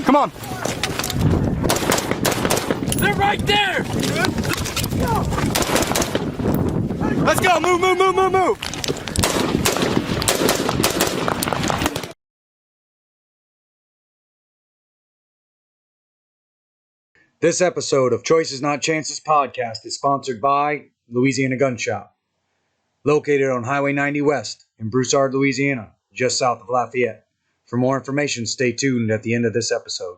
Come on. They're right there! Let's go. Move, move, move, move, move. This episode of Choices Not Chances podcast is sponsored by Louisiana Gun Shop, located on Highway 90 West in Broussard, Louisiana, just south of Lafayette. For more information, stay tuned at the end of this episode.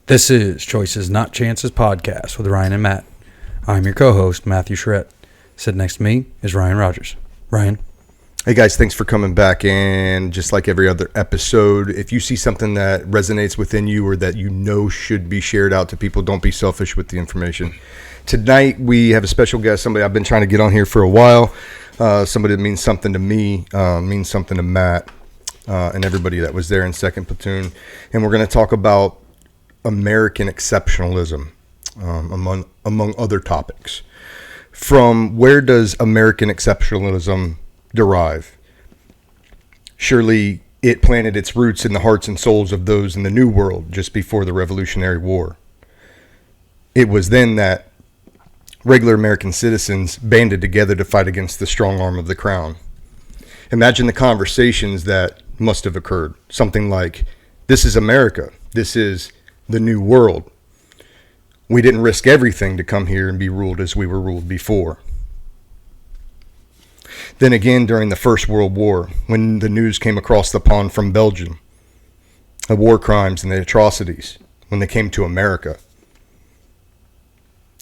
This is Choices Not Chances podcast with Ryan and Matt. I'm your co-host, Matthew Charette. Sitting next to me is Ryan Rogers. Ryan. Hey guys, thanks for coming back. And just like every other episode, if you see something that resonates within you or that you know should be shared out to people, don't be selfish with the information. Tonight we have a special guest, somebody I've been trying to get on here for a while, somebody that means something to me, means something to Matt, and everybody that was there in 2nd Platoon. And we're going to talk about American exceptionalism, among other topics. From where does American exceptionalism derive? Surely it planted its roots in the hearts and souls of those in the New World just before the Revolutionary War. It was then that regular American citizens banded together to fight against the strong arm of the crown. Imagine the conversations that must have occurred. Something like, this is America. This is the New World. We didn't risk everything to come here and be ruled as we were ruled before. Then again, during the First World War, when the news came across the pond from Belgium, the war crimes and the atrocities, when they came to America.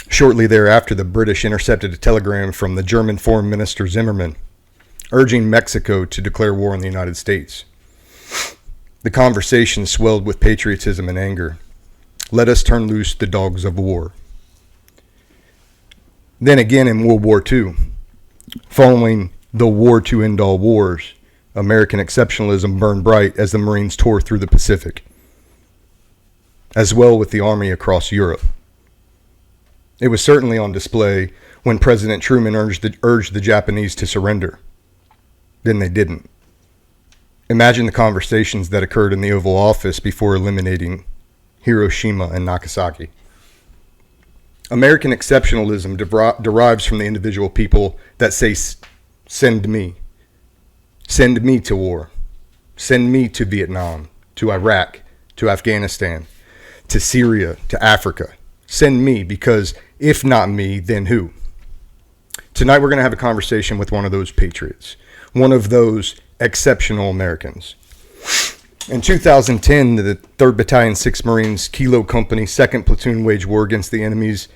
Shortly thereafter, the British intercepted a telegram from the German Foreign Minister Zimmermann, urging Mexico to declare war on the United States. The conversation swelled with patriotism and anger. Let us turn loose the dogs of war. Then again in World War II, following the war to end all wars, American exceptionalism burned bright as the Marines tore through the Pacific, as well with the Army across Europe. It was certainly on display when President Truman urged the Japanese to surrender. Then they didn't. Imagine the conversations that occurred in the Oval Office before eliminating Hiroshima and Nagasaki. American exceptionalism derives from the individual people that say, send me to war, send me to Vietnam, to Iraq, to Afghanistan, to Syria, to Africa. Send me, because if not me, then who? Tonight we're going to have a conversation with one of those patriots, one of those exceptional Americans. In 2010, the 3rd Battalion, 6th Marines, Kilo Company, 2nd Platoon waged war against the enemies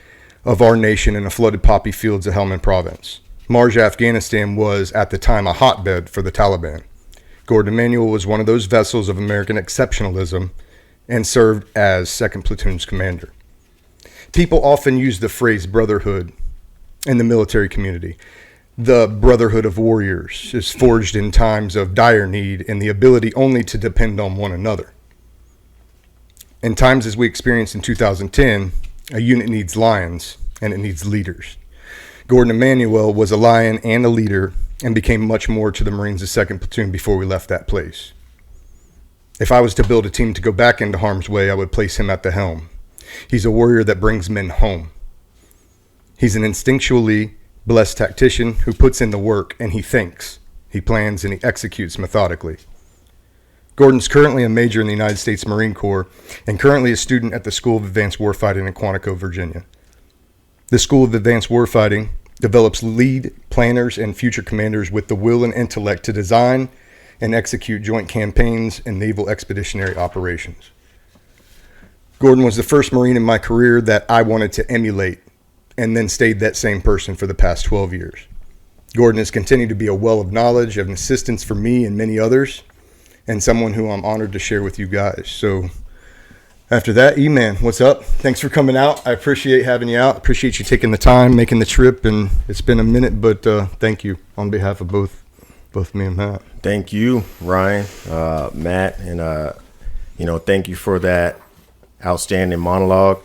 of our nation in the flooded poppy fields of Helmand Province. Marjah, Afghanistan was, at the time, a hotbed for the Taliban. Gordon Emmanuel was one of those vessels of American exceptionalism and served as 2nd Platoon's commander. People often use the phrase brotherhood in the military community. The brotherhood of warriors is forged in times of dire need and the ability only to depend on one another. In times as we experienced in 2010, a unit needs lions and it needs leaders. Gordon Emmanuel was a lion and a leader and became much more to the Marines of 2nd Platoon before we left that place. If I was to build a team to go back into harm's way, I would place him at the helm. He's a warrior that brings men home. He's an instinctually blessed tactician who puts in the work, and he thinks, he plans, and he executes methodically. Gordon's currently a major in the United States Marine Corps and currently a student at the School of Advanced Warfighting in Quantico, Virginia. The School of Advanced Warfighting develops lead planners and future commanders with the will and intellect to design and execute joint campaigns and naval expeditionary operations. Gordon was the first Marine in my career that I wanted to emulate, and then stayed that same person for the past 12 years. Gordon has continued to be a well of knowledge and assistance for me and many others, and someone who I'm honored to share with you guys. So after that, E-Man, what's up? Thanks for coming out. I appreciate having you out. Appreciate you taking the time, making the trip, and it's been a minute, but thank you on behalf of both me and Matt. Thank you, Ryan, Matt, and thank you for that outstanding monologue.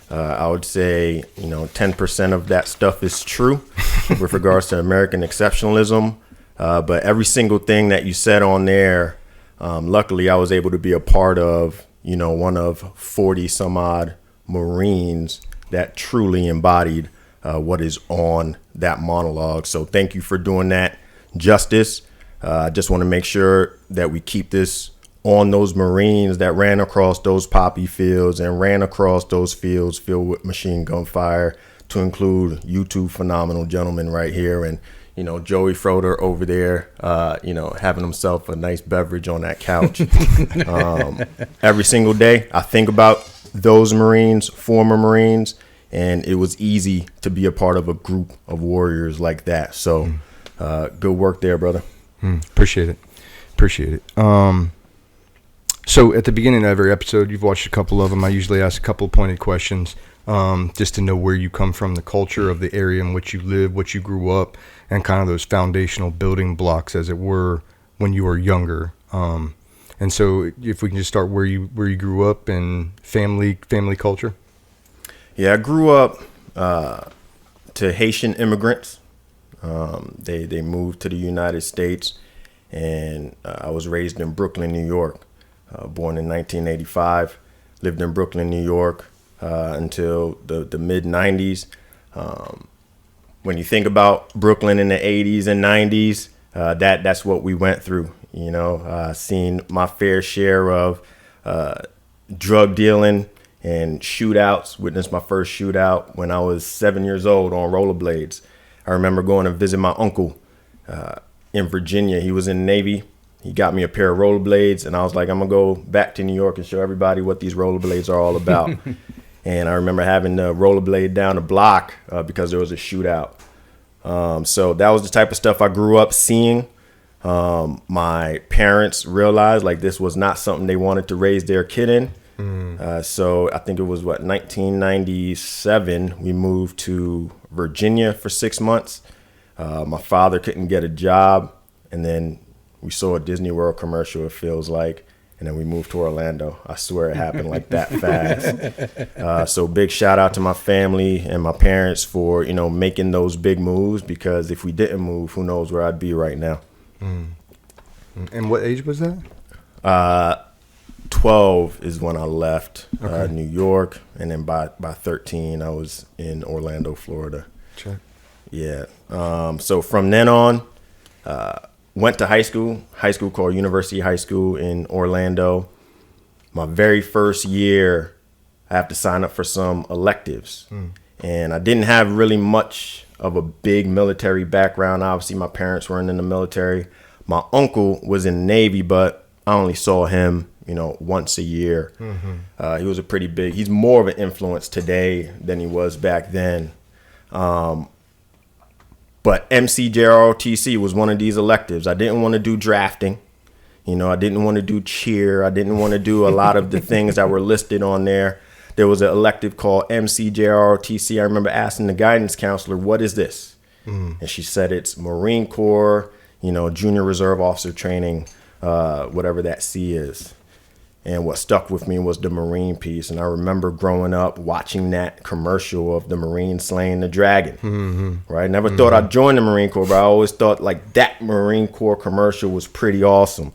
I would say, 10% of that stuff is true with regards to American exceptionalism. But every single thing that you said on there Luckily, I was able to be a part of, one of 40 some odd Marines that truly embodied what is on that monologue. So thank you for doing that justice. I just want to make sure that we keep this on those Marines that ran across those poppy fields and ran across those fields filled with machine gun fire, to include you two phenomenal gentlemen right here. And, Joey Froder over there, having himself a nice beverage on that couch. Every single day, I think about those Marines, former Marines, and it was easy to be a part of a group of warriors like that. So good work there, brother. Appreciate it. So at the beginning of every episode, you've watched a couple of them. I usually ask a couple of pointed questions just to know where you come from, the culture of the area in which you live, what you grew up, and kind of those foundational building blocks, as it were, when you were younger. And so if we can just start where you grew up and family culture. Yeah, I grew up to Haitian immigrants. They moved to the United States, and I was raised in Brooklyn, New York. Born in 1985, lived in Brooklyn, New York until the mid-90s. When you think about Brooklyn in the 80s and 90s, that's what we went through. Seen my fair share of drug dealing and shootouts. Witnessed my first shootout when I was 7 years old on rollerblades. I remember going to visit my uncle in Virginia. He was in the Navy. He got me a pair of rollerblades, and I was like, I'm going to go back to New York and show everybody what these rollerblades are all about. And I remember having to rollerblade down the block because there was a shootout. So that was the type of stuff I grew up seeing. My parents realized like this was not something they wanted to raise their kid in. So I think it was 1997, we moved to Virginia for 6 months. My father couldn't get a job, and then we saw a Disney World commercial, it feels like, and then we moved to Orlando. I swear it happened like that fast. So big shout out to my family and my parents for, making those big moves, because if we didn't move, who knows where I'd be right now. And what age was that? 12 is when I left New York, and then by 13 I was in Orlando, Florida. Check. Yeah. So from then on, went to high school called University High School in Orlando. My very first year, I have to sign up for some electives. And I didn't have really much of a big military background. Obviously, my parents weren't in the military. My uncle was in the Navy, but I only saw him, once a year. He was he's more of an influence today than he was back then. But MCJROTC was one of these electives. I didn't want to do drafting. I didn't want to do cheer. I didn't want to do a lot of the things that were listed on there. There was an elective called MCJROTC. I remember asking the guidance counselor, what is this? And she said it's Marine Corps, Junior Reserve Officer Training, whatever that C is. And what stuck with me was the Marine piece. And I remember growing up watching that commercial of the Marine slaying the dragon. Right? Never thought I'd join the Marine Corps, but I always thought like that Marine Corps commercial was pretty awesome.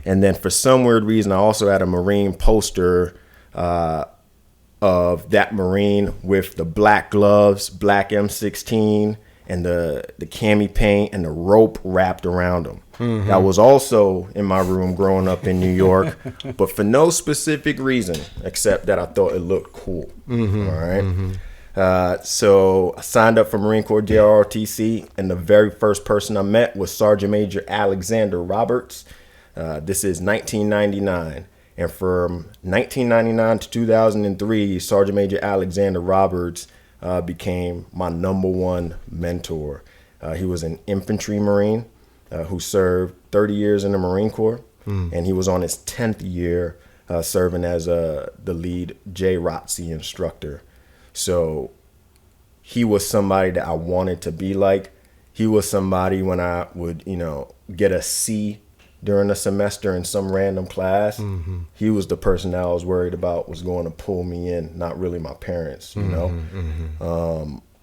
And then for some weird reason, I also had a Marine poster of that Marine with the black gloves, black M16, and the cami paint and the rope wrapped around them. That was also in my room growing up in New York, but for no specific reason except that I thought it looked cool. All right. So I signed up for Marine Corps JROTC, and the very first person I met was Sergeant Major Alexander Roberts. This is 1999. And from 1999 to 2003, Sergeant Major Alexander Roberts became my number one mentor. He was an infantry Marine who served 30 years in the Marine Corps, and he was on his 10th year serving as the lead JROTC instructor. So he was somebody that I wanted to be like. He was somebody when I would, get a C during the semester in some random class, he was the person that I was worried about was going to pull me in, not really my parents,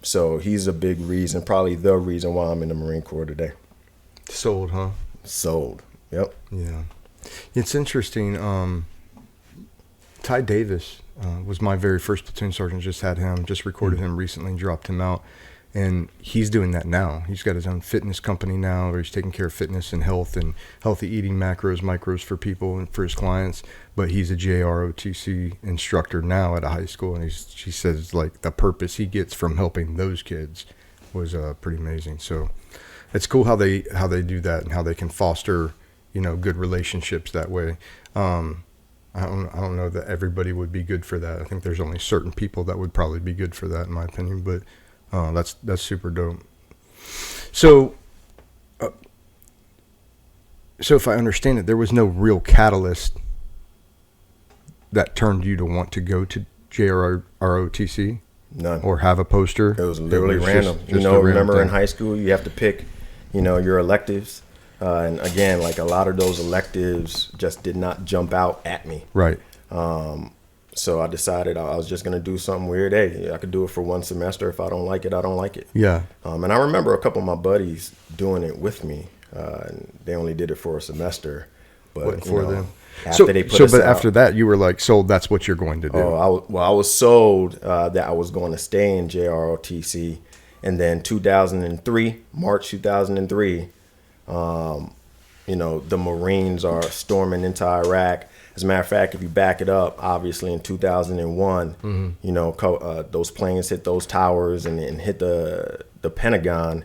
So he's a big reason, probably the reason why I'm in the Marine Corps today. Sold, huh? Sold. Yep. Yeah. It's interesting. Ty Davis was my very first platoon sergeant. Just had him, just recorded him recently and dropped him out. And he's doing that now. He's got his own fitness company now where he's taking care of fitness and health and healthy eating macros, micros for people and for his clients. But he's a JROTC instructor now at a high school. And she says, like, the purpose he gets from helping those kids was pretty amazing. So it's cool how they do that and how they can foster, good relationships that way. I don't know that everybody would be good for that. I think there's only certain people that would probably be good for that, in my opinion. But that's super dope. So if I understand it, there was no real catalyst that turned you to want to go to JROTC? None. Or have a poster? It was literally random. Just remember in high school, you have to pick, your electives. And again, like a lot of those electives just did not jump out at me. Right. So I decided I was just going to do something weird. Hey, I could do it for one semester. If I don't like it, I don't like it. Yeah. And I remember a couple of my buddies doing it with me. And they only did it for a semester. But for them. After they put us but out, after that, you were like sold. That's what you're going to do. I was sold that I was going to stay in JROTC, and then March 2003, the Marines are storming into Iraq. As a matter of fact, if you back it up, obviously in 2001, those planes hit those towers and hit the Pentagon.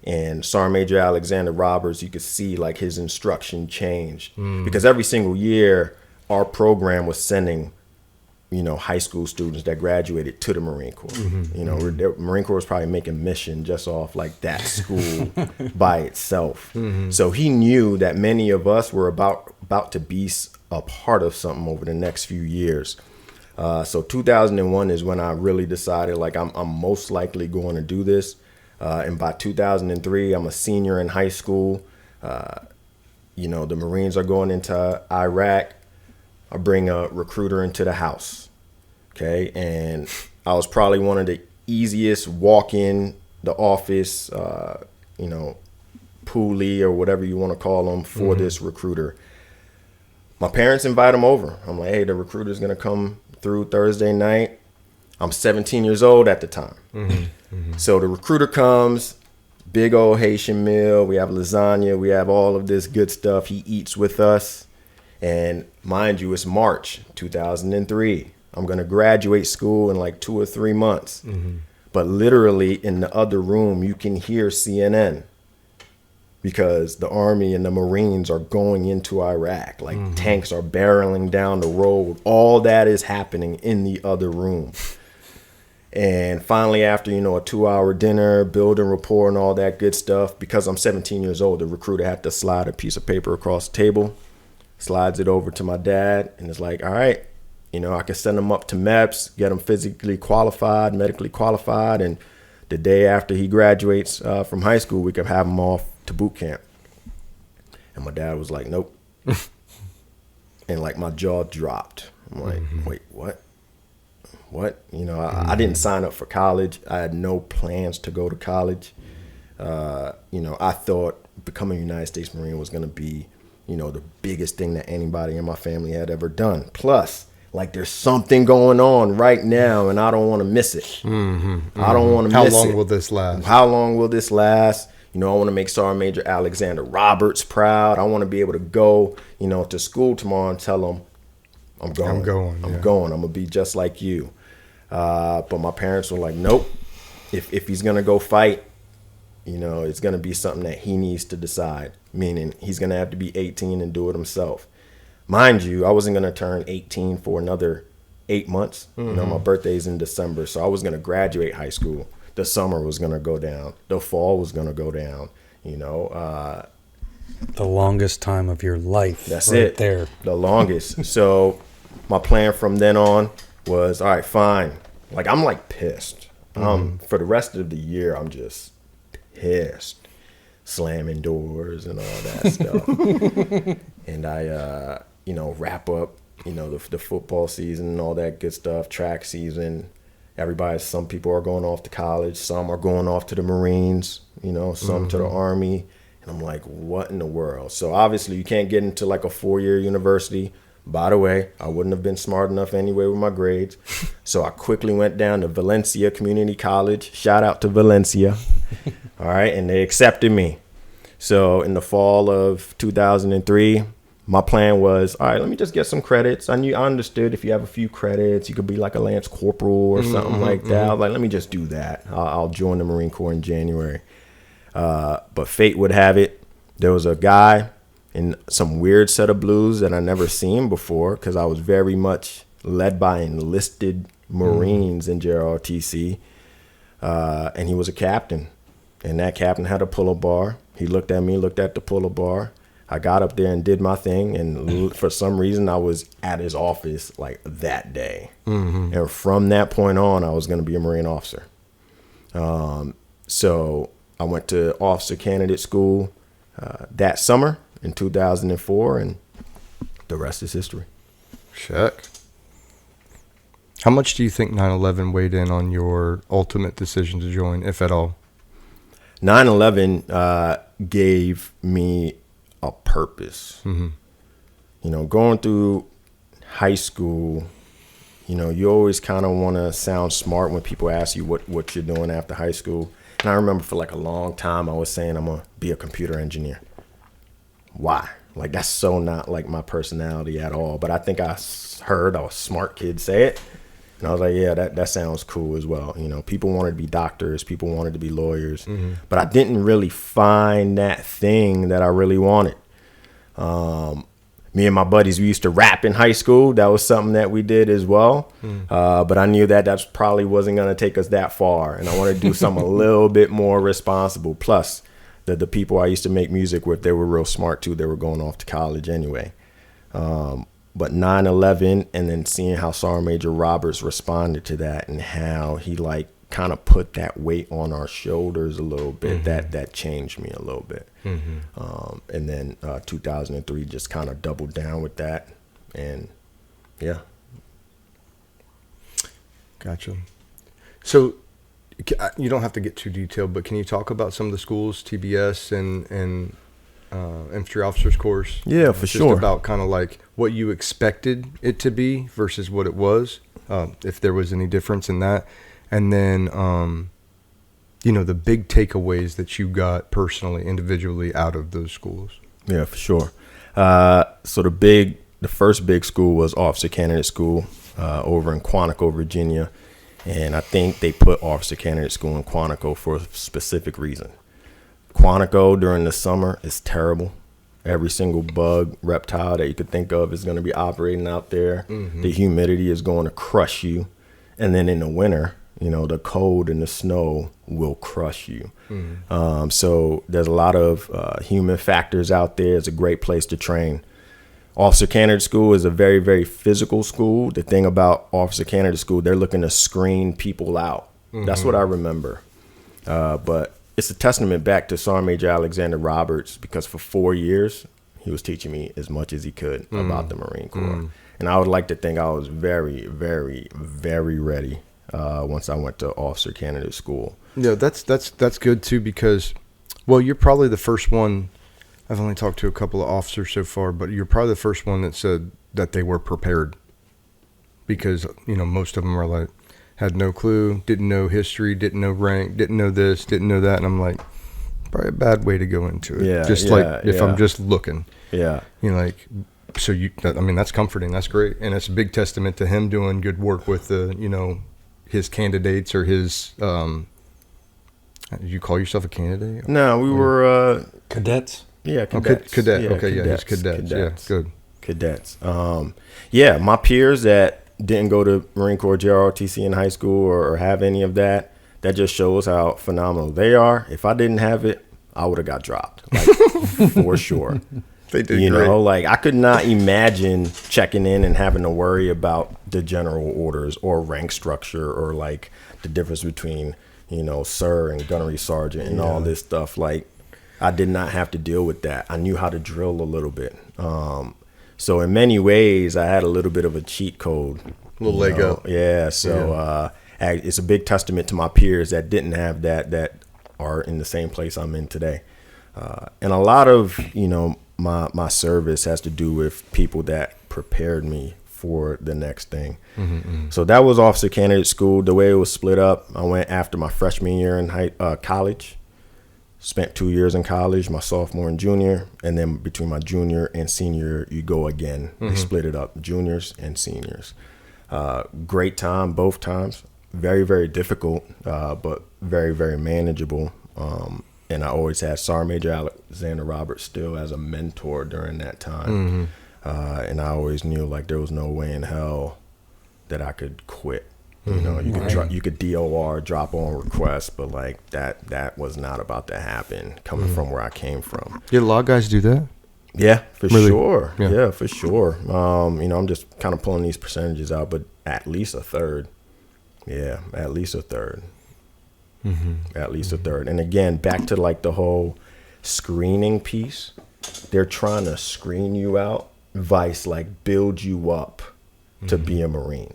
And Sergeant Major Alexander Roberts, you could see like his instruction changed because every single year our program was sending, high school students that graduated to the Marine Corps. The Marine Corps was probably making mission just off like that school by itself. So he knew that many of us were about to be a part of something over the next few years. So 2001 is when I really decided like I'm most likely going to do this. And by 2003, I'm a senior in high school. The Marines are going into Iraq. I bring a recruiter into the house. Okay. And I was probably one of the easiest walk in the office, poolie or whatever you want to call them for this recruiter. My parents invite him over. I'm like, hey, the recruiter's going to come through Thursday night. I'm 17 years old at the time. So the recruiter comes, big old Haitian meal. We have lasagna. We have all of this good stuff. He eats with us. And mind you, it's March 2003. I'm going to graduate school in like 2 or 3 months. But literally in the other room, you can hear CNN because the Army and the Marines are going into Iraq. Like tanks are barreling down the road. All that is happening in the other room. And finally, after, a 2-hour dinner, building rapport and all that good stuff, because I'm 17 years old, the recruiter had to slide a piece of paper across the table, slides it over to my dad, and it's like, all right, I can send him up to MEPS, get him physically qualified, medically qualified, and the day after he graduates from high school, we can have him off to boot camp. And my dad was like, nope. And like my jaw dropped. I'm like, wait, what? What? I didn't sign up for college. I had no plans to go to college. I thought becoming a United States Marine was going to be, the biggest thing that anybody in my family had ever done. Plus, like there's something going on right now and I don't want to miss it. I don't want to miss it. How long will this last? How long will this last? I want to make Sergeant Major Alexander Roberts proud. I want to be able to go, to school tomorrow and tell him, I'm going. I'm going. I'm going to be just like you. But my parents were like, nope. If he's going to go fight, it's going to be something that he needs to decide, meaning he's going to have to be 18 and do it himself. Mind you, I wasn't going to turn 18 for another 8 months. My birthday's in December, so I was going to graduate high school. The summer was going to go down. The fall was going to go down, the longest time of your life. That's right it. There. The longest. So my plan from then on was, all right, fine. Like, I'm like pissed. For the rest of the year, I'm just pissed. Slamming doors and all that stuff. And I, wrap up, the football season and all that good stuff, track season. Some people are going off to college. Some are going off to the Marines, some to the Army. And I'm like, what in the world? So obviously you can't get into like a 4-year university. By the way, I wouldn't have been smart enough anyway with my grades. So I quickly went down to Valencia Community College. Shout out to Valencia. All right. And they accepted me. So in the fall of 2003, my plan was, all right, let me just get some credits. I understood if you have a few credits, you could be like a Lance Corporal or something like that. I was like, let me just do that. I'll join the Marine Corps in January. But fate would have it. There was a guy in some weird set of blues that I never seen before, because I was very much led by enlisted Marines in JROTC. And he was a captain. And that captain had a pull-up bar. He looked at me, looked at the pull-up bar. I got up there and did my thing. And for some reason, I was at his office like that day. And from that point on, I was going to be a Marine officer. So I went to officer candidate school that summer in 2004, and the rest is history. Check. How much do you think 9/11 weighed in on your ultimate decision to join, if at all? 9/11 gave me a purpose. You know, going through high school, you know, you always kind of want to sound smart when people ask you what you're doing after high school. And I remember for like a long time I was saying I'm going to be a computer engineer. Why? Like, that's so not like my personality at all. But I think I heard a smart kid say it. And I was like, yeah, that sounds cool as well. You know, people wanted to be doctors. People wanted to be lawyers. But I didn't really find that thing that I really wanted. Me and my buddies, we used to rap in high school. That was something that we did as well. But I knew that probably wasn't going to take us that far. And I wanted to do something a little bit more responsible. Plus, the people I used to make music with, they were real smart too. They were going off to college anyway. But 9/11, and then seeing how Sergeant Major Roberts responded to that, and how he like kind of put that weight on our shoulders a little bit, that changed me a little bit. And then 2003 just kind of doubled down with that. And yeah. Gotcha. So you don't have to get too detailed, but can you talk about some of the schools, TBS and infantry officers course? Yeah, for sure. Just about kind of like what you expected it to be versus what it was, if there was any difference in that. And then, you know, the big takeaways that you got personally, individually out of those schools. Yeah, for sure. So the first big school was Officer Candidate School over in Quantico, Virginia. And I think they put Officer Candidate School in Quantico for a specific reason. Quantico during the summer is terrible. Every single bug, reptile that you could think of is going to be operating out there. The humidity is going to crush you. And then in the winter, you know, the cold and the snow will crush you. So there's a lot of human factors out there. It's a great place to train. Officer Candidate School is a very, very physical school. The thing about Officer Candidate School, they're looking to screen people out. That's what I remember. But it's a testament back to Sergeant Major Alexander Roberts, because for 4 years, he was teaching me as much as he could about the Marine Corps. And I would like to think I was very, very, very ready once I went to Officer Candidate School. Yeah, that's good too, because, well, you're probably the first one. I've only talked to a couple of officers so far, but you're probably the first one that said that they were prepared, because, you know, most of them are like, had no clue, didn't know history, didn't know rank, didn't know this, didn't know that. And I'm like, probably a bad way to go into it. If I'm just looking. Yeah. You know, like, so that's comforting. That's great. And it's a big testament to him doing good work with the, you know, his candidates or his, did you call yourself a candidate? No, we were, cadets. Yeah, cadets. Cadet. Yeah, okay, cadets, he's cadets. Yeah, good. Cadets. Yeah, my peers that didn't go to Marine Corps JROTC in high school or have any of that, that just shows how phenomenal they are. If I didn't have it, I would have got dropped, like, for sure. They did, you great. know, like, I could not imagine checking in and having to worry about the general orders or rank structure or like the difference between, you know, sir and gunnery sergeant and all this stuff. Like, I did not have to deal with that. I knew how to drill a little bit. So in many ways, I had a little bit of a cheat code. A little leg up. Yeah. So it's a big testament to my peers that didn't have that are in the same place I'm in today. And a lot of, my service has to do with people that prepared me for the next thing. So that was officer candidate school. The way it was split up, I went after my freshman year in college, spent 2 years in college, my sophomore and junior, and then between my junior and senior, you go again. They split it up, juniors and seniors. Great time, both times. Very, very difficult, but very, very manageable. And I always had Sergeant Major Alexander Roberts still as a mentor during that time. And I always knew like there was no way in hell that I could quit. You could DOR, drop on request, but like that was not about to happen coming from where I came from. Did a lot of guys do that? Yeah, for Really? sure. Yeah. Yeah, for sure. I'm just kind of pulling these percentages out, but at least a third. Yeah, at least a third. At least a third. And again, back to like the whole screening piece. They're trying to screen you out, vice like build you up to be a Marine.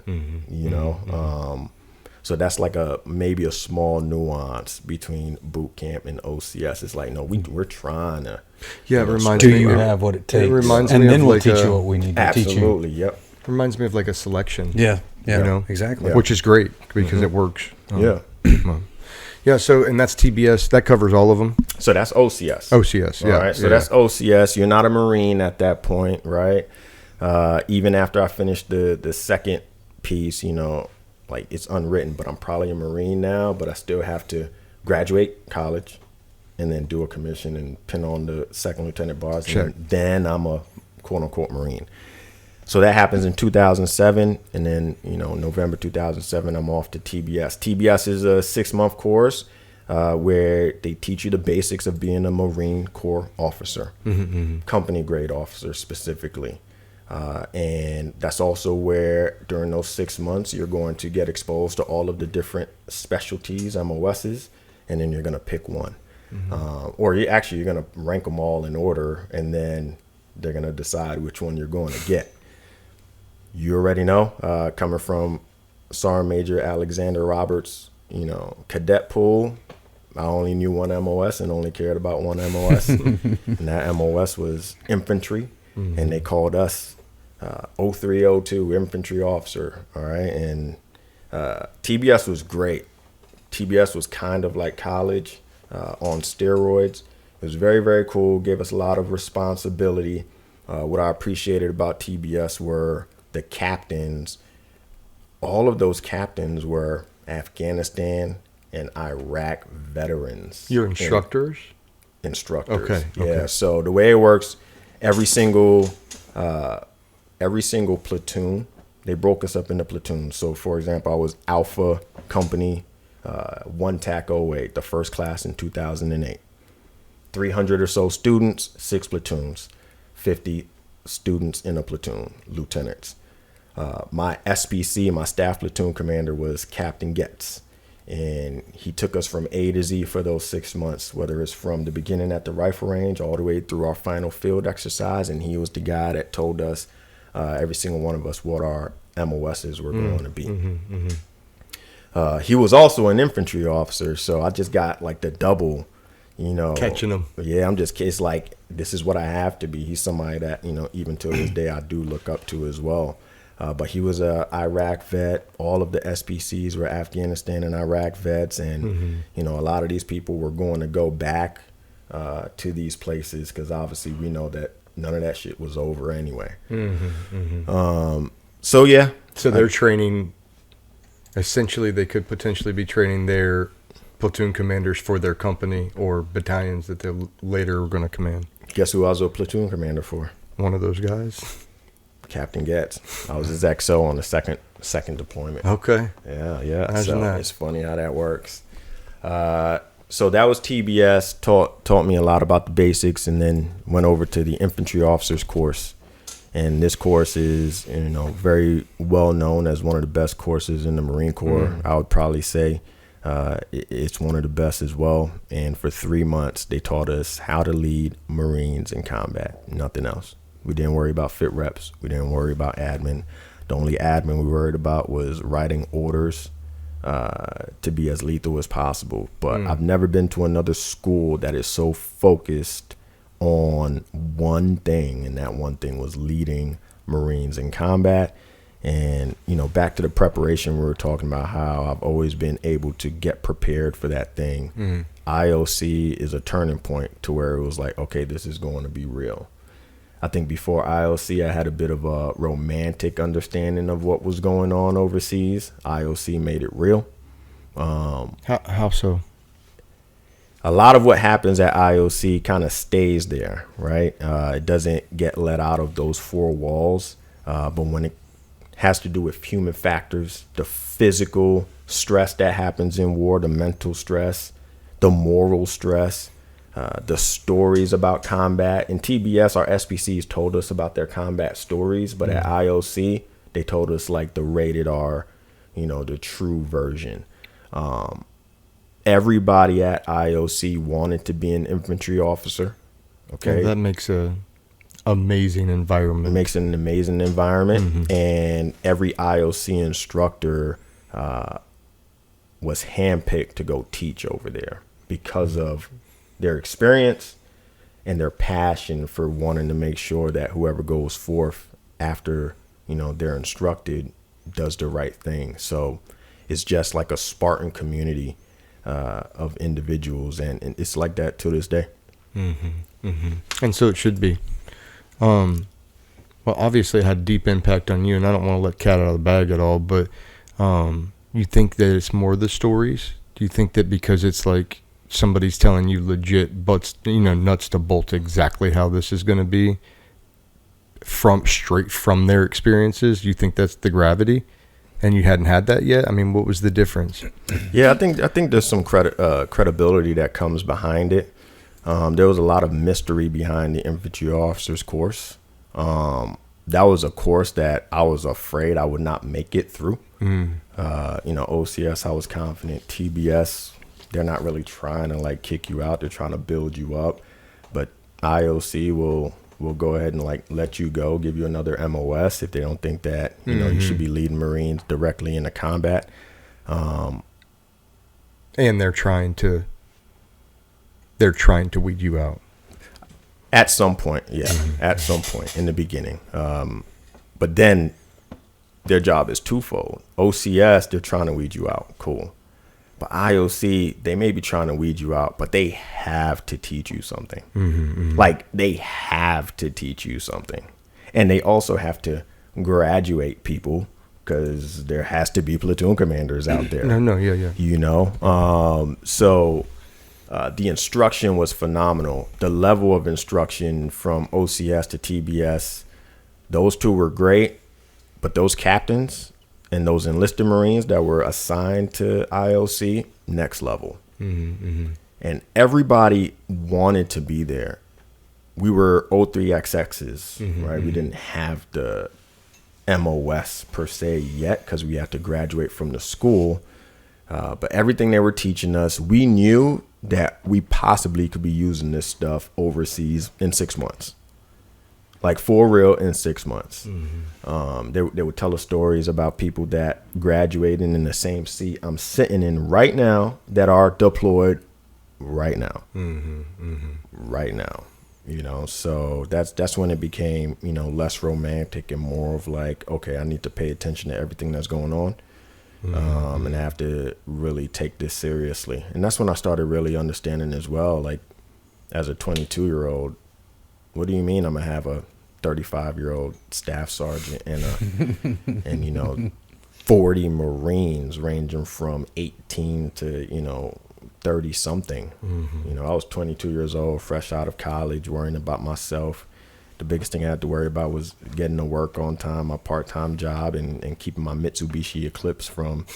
So that's like maybe a small nuance between boot camp and OCS. It's like, no, we're trying to. Yeah, it reminds Do me. you have what it takes? It reminds and me then of we'll like teach a- you what we need to teach you. Absolutely, yep. Reminds me of like a selection. Yeah, You know? exactly. Which is great because it works. Yeah. Yeah. So, and that's TBS. That covers all of them. So that's OCS. OCS. Yeah. All right. So that's OCS. You're not a Marine at that point, right? Even after I finished the second piece, like it's unwritten, but I'm probably a Marine now, but I still have to graduate college and then do a commission and pin on the second lieutenant bars. Check. And then I'm a quote unquote Marine. So that happens in 2007. And then, November 2007, I'm off to TBS. TBS is a 6-month course where they teach you the basics of being a Marine Corps officer, company grade officer specifically. And that's also where during those 6 months, you're going to get exposed to all of the different specialties, MOSs, and then you're going to pick one. Or you're going to rank them all in order, and then they're going to decide which one you're going to get. You already know, coming from Sergeant Major Alexander Roberts, cadet pool, I only knew one MOS and only cared about one MOS. And that MOS was infantry, and they called us 0302 infantry officer. All right. And TBS was great. TBS was kind of like college on steroids. It was very, very cool. Gave us a lot of responsibility. What I appreciated about TBS were the captains. All of those captains were Afghanistan and Iraq veterans. Your instructors? Instructors. Okay. Yeah. So the way it works, every single platoon, they broke us up into platoons. So for example, I was Alpha Company 1 TAC 08, the first class in 2008. 300 or so students, 6 platoons, 50 students in a platoon, lieutenants. My SPC, my staff platoon commander, was Captain Getz. And he took us from A to Z for those 6 months, whether it's from the beginning at the rifle range all the way through our final field exercise. And he was the guy that told us, every single one of us, what our MOSs were going to be. He was also an infantry officer, so I just got like the double, Catching them. Yeah, it's like, this is what I have to be. He's somebody that, even to this day I do look up to as well. But he was a Iraq vet. All of the SPCs were Afghanistan and Iraq vets. And, a lot of these people were going to go back to these places because obviously we know that none of that shit was over anyway. So, yeah. So they're training, essentially they could potentially be training their platoon commanders for their company or battalions that they later were going to command. Guess who I was a platoon commander for? One of those guys. Captain Getz. I was his XO on the second deployment. Okay. Yeah. Imagine so that. It's funny how that works. So that was TBS. Taught me a lot about the basics, and then went over to the infantry officers course. And this course is, very well known as one of the best courses in the Marine Corps. I would probably say it's one of the best as well. And for 3 months, they taught us how to lead Marines in combat. Nothing else. We didn't worry about fit reps. We didn't worry about admin. The only admin we worried about was writing orders to be as lethal as possible. But I've never been to another school that is so focused on one thing, and that one thing was leading Marines in combat. And, back to the preparation, we were talking about how I've always been able to get prepared for that thing. IOC is a turning point to where it was like, okay, this is going to be real. I think before IOC, I had a bit of a romantic understanding of what was going on overseas. IOC made it real. How so? A lot of what happens at IOC kind of stays there, right? It doesn't get let out of those four walls. But when it has to do with human factors, the physical stress that happens in war, the mental stress, the moral stress, the stories about combat. In TBS, our SPCs told us about their combat stories, but at IOC, they told us like the rated R, the true version. Everybody at IOC wanted to be an infantry officer. Okay. And that makes an amazing environment. It makes it an amazing environment. And every IOC instructor was handpicked to go teach over there because of their experience and their passion for wanting to make sure that whoever goes forth after, they're instructed does the right thing. So it's just like a Spartan community of individuals, and it's like that to this day. And so it should be. Well, obviously it had deep impact on you, and I don't want to let cat out of the bag at all, but you think that it's more the stories? Do you think that because it's like somebody's telling you legit butts, nuts to bolt exactly how this is going to be straight from their experiences, you think that's the gravity? And you hadn't had that yet? I mean, what was the difference? Yeah, I think there's some credibility that comes behind it. There was a lot of mystery behind the infantry officers course. That was a course that I was afraid I would not make it through. OCS, I was confident. TBS, they're not really trying to like kick you out. They're trying to build you up. But IOC will go ahead and like let you go, give you another MOS if they don't think that you should be leading Marines directly into combat. And they're trying to weed you out. At some point, yeah. At some point in the beginning. But then their job is twofold. OCS, they're trying to weed you out. Cool. But IOC, they may be trying to weed you out, but they have to teach you something. Like, they have to teach you something. And they also have to graduate people because there has to be platoon commanders out there. Yeah. So the instruction was phenomenal. The level of instruction from OCS to TBS, those two were great. But those captains and those enlisted Marines that were assigned to IOC, next level. And everybody wanted to be there. We were O3XXs, right? We didn't have the MOS per se yet because we had to graduate from the school. But everything they were teaching us, we knew that we possibly could be using this stuff overseas in 6 months. Like for real in 6 months. They would tell us stories about people that graduated in the same seat I'm sitting in right now that are deployed right now. Right now. So that's when it became, less romantic and more of like, okay, I need to pay attention to everything that's going on. And I have to really take this seriously. And that's when I started really understanding as well, like as a 22-year-old, what do you mean I'm gonna have a 35-year-old staff sergeant and 40 Marines ranging from 18 to 30 something. I was 22 years old, fresh out of college, worrying about myself. The biggest thing I had to worry about was getting to work on time, my part-time job, and keeping my Mitsubishi Eclipse from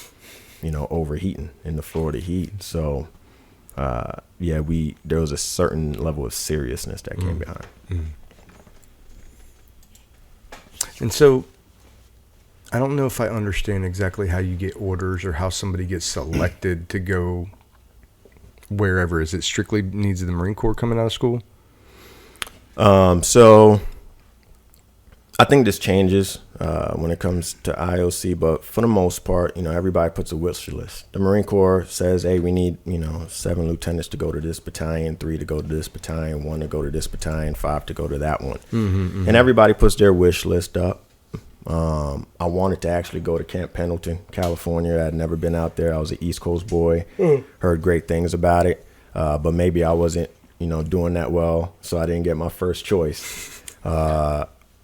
overheating in the Florida heat. So there was a certain level of seriousness that came behind. And so I don't know if I understand exactly how you get orders or how somebody gets selected to go wherever. Is it strictly needs of the Marine Corps coming out of school? So I think this changes when it comes to IOC, but for the most part, everybody puts a wish list. The Marine Corps says, hey, we need, 7 lieutenants to go to this battalion, 3 to go to this battalion, 1 to go to this battalion, 5 to go to that one. And everybody puts their wish list up. I wanted to actually go to Camp Pendleton, California. I had never been out there. I was an East Coast boy, heard great things about it, but maybe I wasn't, doing that well, so I didn't get my first choice.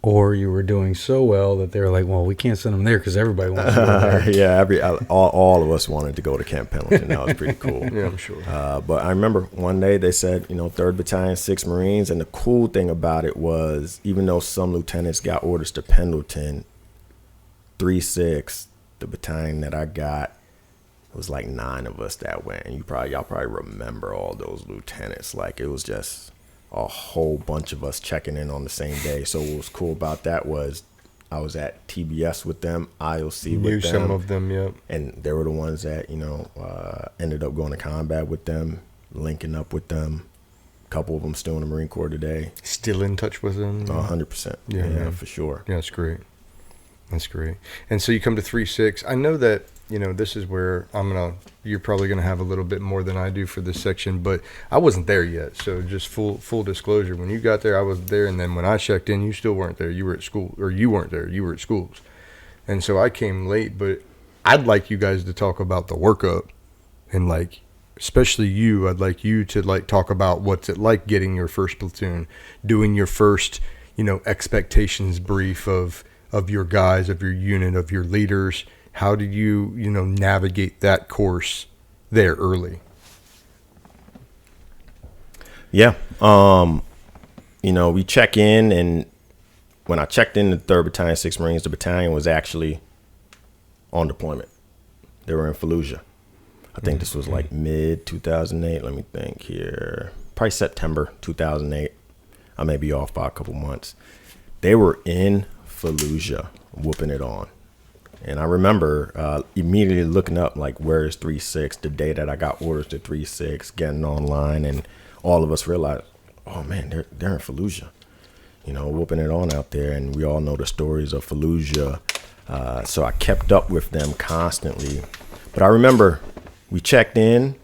Or you were doing so well that they were like, well, we can't send them there because everybody wants to go there. Yeah, all of us wanted to go to Camp Pendleton. That was pretty cool. Yeah, I'm sure. But I remember one day they said, 3rd Battalion, 6 Marines. And the cool thing about it was, even though some lieutenants got orders to Pendleton, 3-6, the battalion that I got, it was like 9 of us that went. And y'all probably remember all those lieutenants. Like, it was just a whole bunch of us checking in on the same day. So what was cool about that was I was at TBS with them, IOC with them. Knew some of them, yep. And they were the ones that, ended up going to combat with them, linking up with them. A couple of them still in the Marine Corps today. Still in touch with them? 100%. Yeah, for sure. Yeah, that's great. That's great. And so you come to 3-6. I know that, this is where you're probably going to have a little bit more than I do for this section, but I wasn't there yet. So just full disclosure, when you got there, I was there. And then when I checked in, you still weren't there. You were at school, or you weren't there. You were at schools. And so I came late, but I'd like you guys to talk about the workup and especially you, I'd like you to talk about what's it like getting your first platoon, doing your first, expectations brief of your guys, of your unit, of your leaders. How did you, navigate that course there early? Yeah. We check in, and when I checked in the 3rd Battalion, 6 Marines, the battalion was actually on deployment. They were in Fallujah. I think this was like mid-2008. Let me think here. Probably September 2008. I may be off by a couple months. They were in Fallujah, whooping it on. And I remember immediately looking up, where is 3-6? The day that I got orders to 3-6, getting online, and all of us realized, oh man, they're in Fallujah, whooping it on out there. And we all know the stories of Fallujah. So I kept up with them constantly. But I remember we checked in.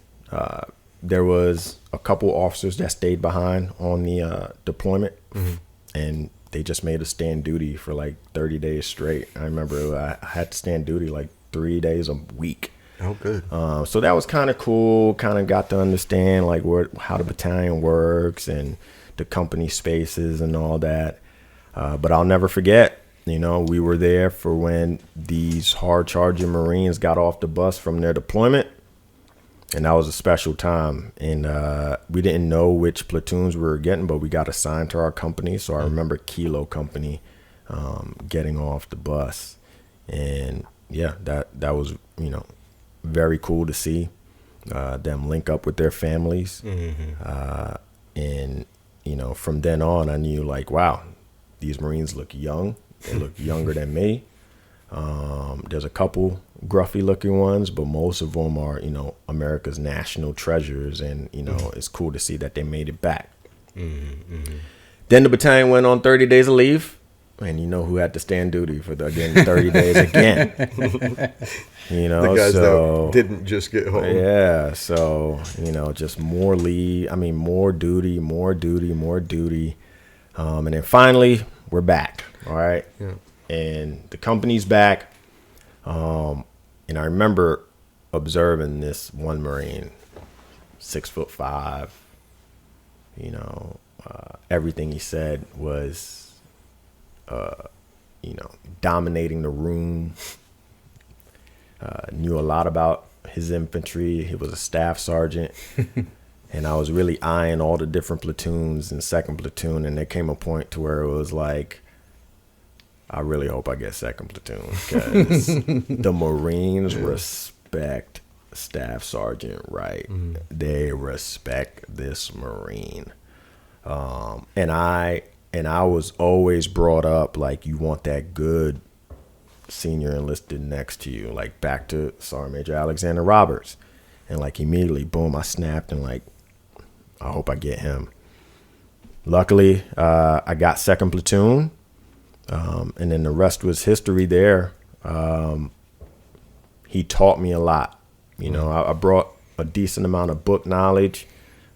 There was a couple officers that stayed behind on the deployment, and they just made us stand duty for 30 days straight. I remember I had to stand duty 3 days a week. Oh, good. So that was kind of cool. Kind of got to understand how the battalion works and the company spaces and all that. But I'll never forget, we were there for when these hard charging Marines got off the bus from their deployment. And that was a special time. And we didn't know which platoons we were getting, but we got assigned to our company. So I remember Kilo Company getting off the bus. And yeah, that was, very cool to see them link up with their families. And, from then on, I knew wow, these Marines look young. They look younger than me. There's a couple gruffy looking ones, but most of them are, America's national treasures. And, it's cool to see that they made it back. Then the battalion went on 30 days of leave. And who had to stand duty for 30 days again. The guys that didn't just get home. Yeah, so, just more leave. I mean, more duty. And then finally, we're back. All right. Yeah. And the company's back. And I remember observing this one Marine, 6'5". Everything he said was, dominating the room. Knew a lot about his infantry. He was a staff sergeant. And I was really eyeing all the different platoons in 2nd platoon. And there came a point to where it was I really hope I get 2nd platoon, because the Marines respect Staff Sergeant Wright. They respect this Marine. And I was always brought up you want that good senior enlisted next to you, back to Sergeant Major Alexander Roberts. And immediately, boom, I snapped and I hope I get him. Luckily, I got 2nd platoon. And then the rest was history there. He taught me a lot. You know, I brought a decent amount of book knowledge.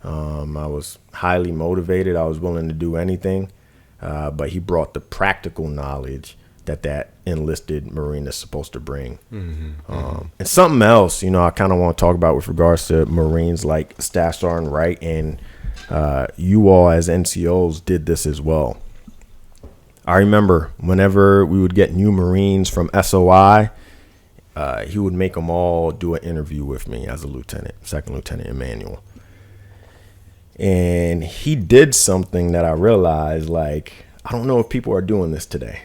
I was highly motivated. I was willing to do anything. But he brought the practical knowledge that enlisted Marine is supposed to bring. And something else, you know, I kind of want to talk about with regards to Marines like Staff Sergeant Wright, and you all as NCOs did this as well. I remember whenever we would get new Marines from SOI, he would make them all do an interview with me as a lieutenant, Second Lieutenant Emmanuel. And he did something that I realized, like, I don't know if people are doing this today.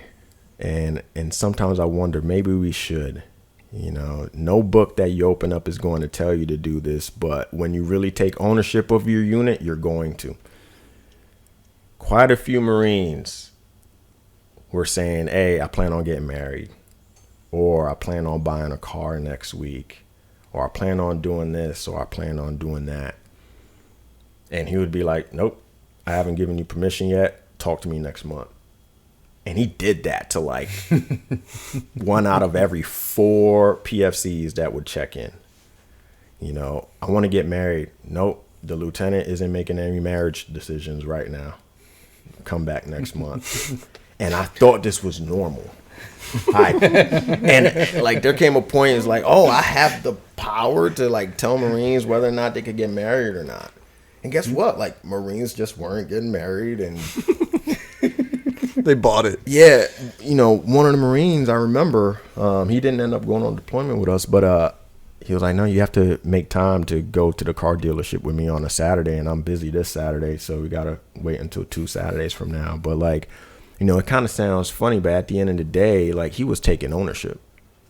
And sometimes I wonder, maybe we should. You know, no book that you open up is going to tell you to do this, but when you really take ownership of your unit, you're going to. Quite a few Marines were saying, hey, I plan on getting married, or I plan on buying a car next week, or I plan on doing this, or I plan on doing that. And he would be like, nope, I haven't given you permission yet. Talk to me next month. And he did that to like 1 out of every 4 PFCs that would check in. You know, I want to get married. Nope, the lieutenant isn't making any marriage decisions right now. Come back next month. And I thought this was normal. And like there came a point, it's like, oh, I have the power to like tell Marines whether or not they could get married or not. And guess what? Like Marines just weren't getting married, and they bought it. Yeah, you know, one of the Marines, I remember, he didn't end up going on deployment with us, but he was like, no, you have to make time to go to the car dealership with me on a Saturday, and I'm busy this Saturday, so we got to wait until 2 Saturdays from now. But like, you know, it kind of sounds funny, but at the end of the day, like he was taking ownership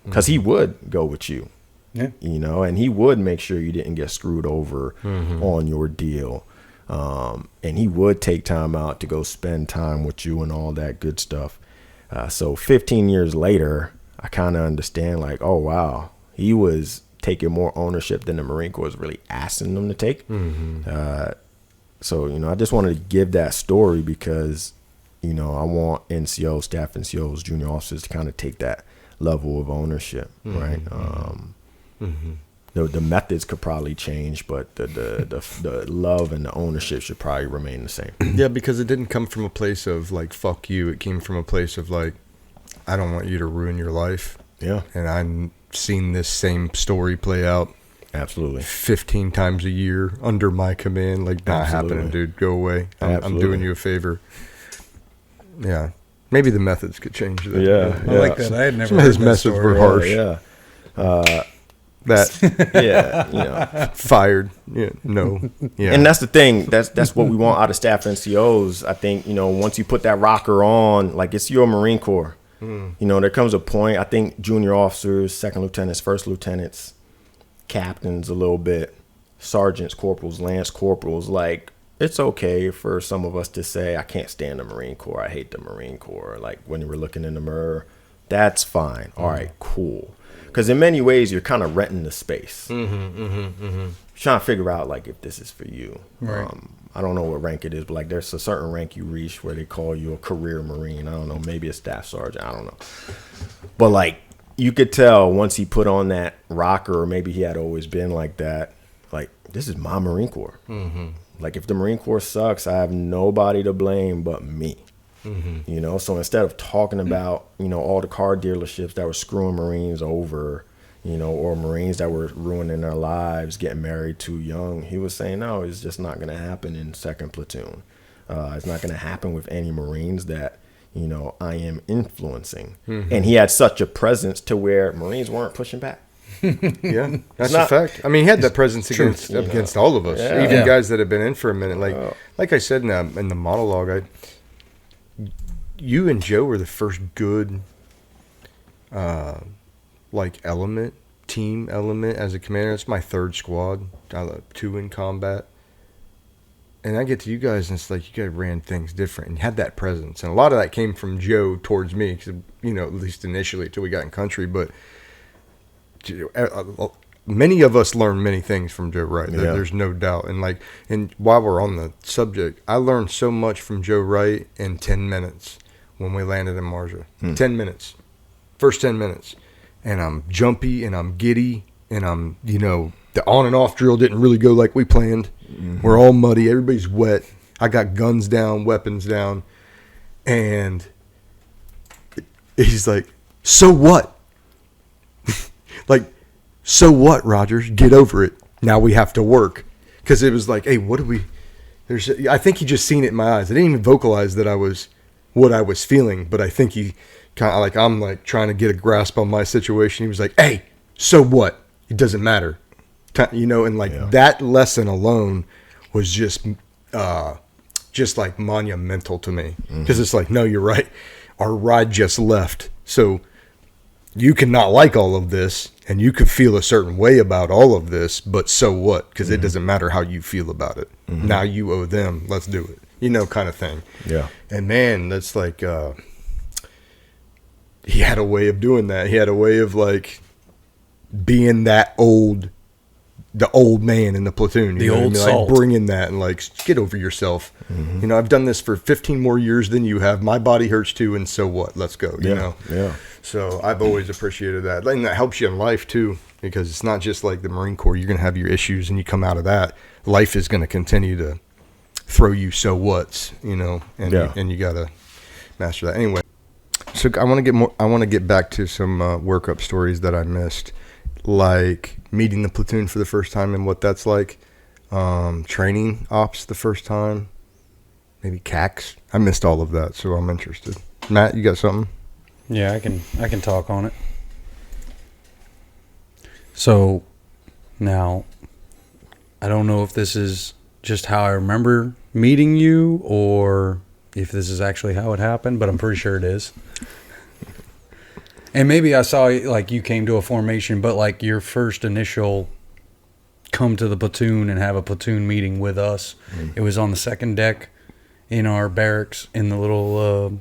because he would go with you. Yeah. You know, and he would make sure you didn't get screwed over on your deal. And he would take time out to go spend time with you and all that good stuff. So 15 years later, I kind of understand like, oh, wow, he was taking more ownership than the Marine Corps was really asking them to take. So, you know, I just wanted to give that story because, you know, I want NCOs, staff NCOs, junior officers to kind of take that level of ownership, right? The methods could probably change, but the love and the ownership should probably remain the same. Yeah, because it didn't come from a place of like fuck you. It came from a place of like, I don't want you to ruin your life. Yeah, and I've seen this same story play out. Absolutely, 15 times a year under my command. Like, not happening, dude. Go away. I'm doing you a favor. Yeah, maybe the methods could change. That. I like that. I had never heard his that methods story. were harsh. Yeah, you know, fired. Yeah, no. Yeah, and that's the thing. That's what we want out of staff NCOs. I think, you know, once you put that rocker on, like it's your Marine Corps. You know, there comes a point. I think junior officers, second lieutenants, first lieutenants, captains, a little bit, sergeants, corporals, lance corporals. Like it's okay for some of us to say, I can't stand the Marine Corps. I hate the Marine Corps. Like when we're looking in the mirror, that's fine. All right, cool. Because in many ways, you're kind of renting the space. Trying to figure out, like, if this is for you. Right. I don't know what rank it is, but, like, there's a certain rank you reach where they call you a career Marine. I don't know. Maybe a staff sergeant. I don't know. But, like, you could tell once he put on that rocker, or maybe he had always been like that, like, this is my Marine Corps. Like, if the Marine Corps sucks, I have nobody to blame but me. You know, so instead of talking about, you know, all the car dealerships that were screwing Marines over, you know, or Marines that were ruining their lives, getting married too young, he was saying, no, it's just not going to happen in 2nd Platoon. It's not going to happen with any Marines that, you know, I am influencing. And he had such a presence to where Marines weren't pushing back. Yeah, that's a fact. I mean, he had that presence against all of us, even guys that have been in for a minute. Like I said in the monologue, you and Joe were the first good, team element as a commander. It's my 3rd squad, 2 in combat. And I get to you guys, and it's like you guys ran things different and had that presence. And a lot of that came from Joe towards me, because, you know, at least initially until we got in country. But many of us learned many things from Joe Wright. Yeah. There's no doubt. And while we're on the subject, I learned so much from Joe Wright in 10 minutes. when we landed in Marjah. 10 minutes. First 10 minutes. And I'm jumpy and I'm giddy and I'm, the on and off drill didn't really go like we planned. Mm-hmm. We're all muddy. Everybody's wet. I got guns down, weapons down. And he's like, so what? Like, so what, Rogers? Get over it. Now we have to work. Because it was like, hey, what do we... I think he just seen it in my eyes. I didn't even vocalize that what I was feeling, but I think he kind of like, I'm like trying to get a grasp on my situation. He was like, hey, so what? It doesn't matter. And like that lesson alone was just like monumental to me. Because it's like, no, you're right. Our ride just left. So you can not like all of this and you could feel a certain way about all of this, but so what? Because it doesn't matter how you feel about it. Now you owe them. Let's do it. Kind of thing. Yeah. And man, that's like, he had a way of doing that. He had a way of like being the old man in the platoon. The old salt. Like bringing that and like, get over yourself. I've done this for 15 more years than you have. My body hurts too. And so what? Let's go. Yeah. So I've always appreciated that. And that helps you in life too, because it's not just like the Marine Corps. You're going to have your issues and you come out of that. Life is going to continue to throw you so what's, and you got to master that. Anyway, so I want to get back to some workup stories that I missed, like meeting the platoon for the first time and what that's like, training ops the first time, maybe CACs. I missed all of that, so I'm interested. Matt, you got something? Yeah, I can talk on it. So now, I don't know if this is just how I remember meeting you or if this is actually how it happened, but I'm pretty sure it is. And maybe I saw like you came to a formation, but like your first initial come to the platoon and have a platoon meeting with us. It was on the second deck in our barracks in the little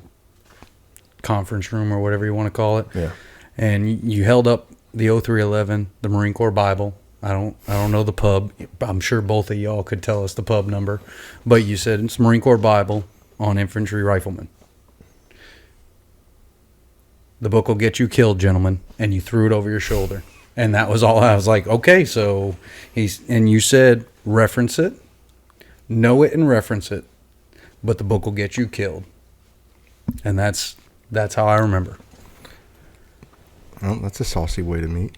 conference room or whatever you want to call it. Yeah. And you held up the 0311, the Marine Corps Bible. I don't know the pub. I'm sure both of y'all could tell us the pub number, but you said it's Marine Corps Bible on infantry riflemen. The book will get you killed, gentlemen, and you threw it over your shoulder. And that was all. I was like, okay, so and you said reference it, know it and reference it, but the book will get you killed. And that's how I remember. Well, that's a saucy way to meet.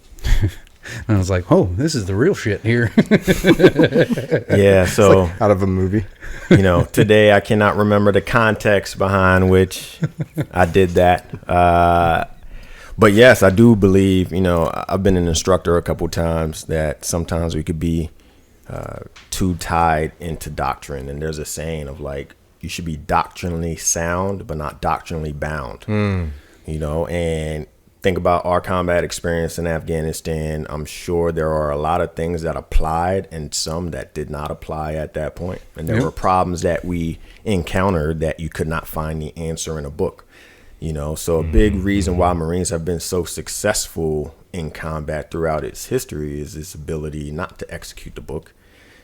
And I was like, oh, this is the real shit here. Yeah, so like out of a movie. Today I cannot remember the context behind which I did that. But yes, I do believe, I've been an instructor a couple times, that sometimes we could be too tied into doctrine. And there's a saying of like, you should be doctrinally sound, but not doctrinally bound. And think about our combat experience in Afghanistan. I'm sure there are a lot of things that applied and some that did not apply at that point. And there were problems that we encountered that you could not find the answer in a book. So a big reason why Marines have been so successful in combat throughout its history is its ability not to execute the book.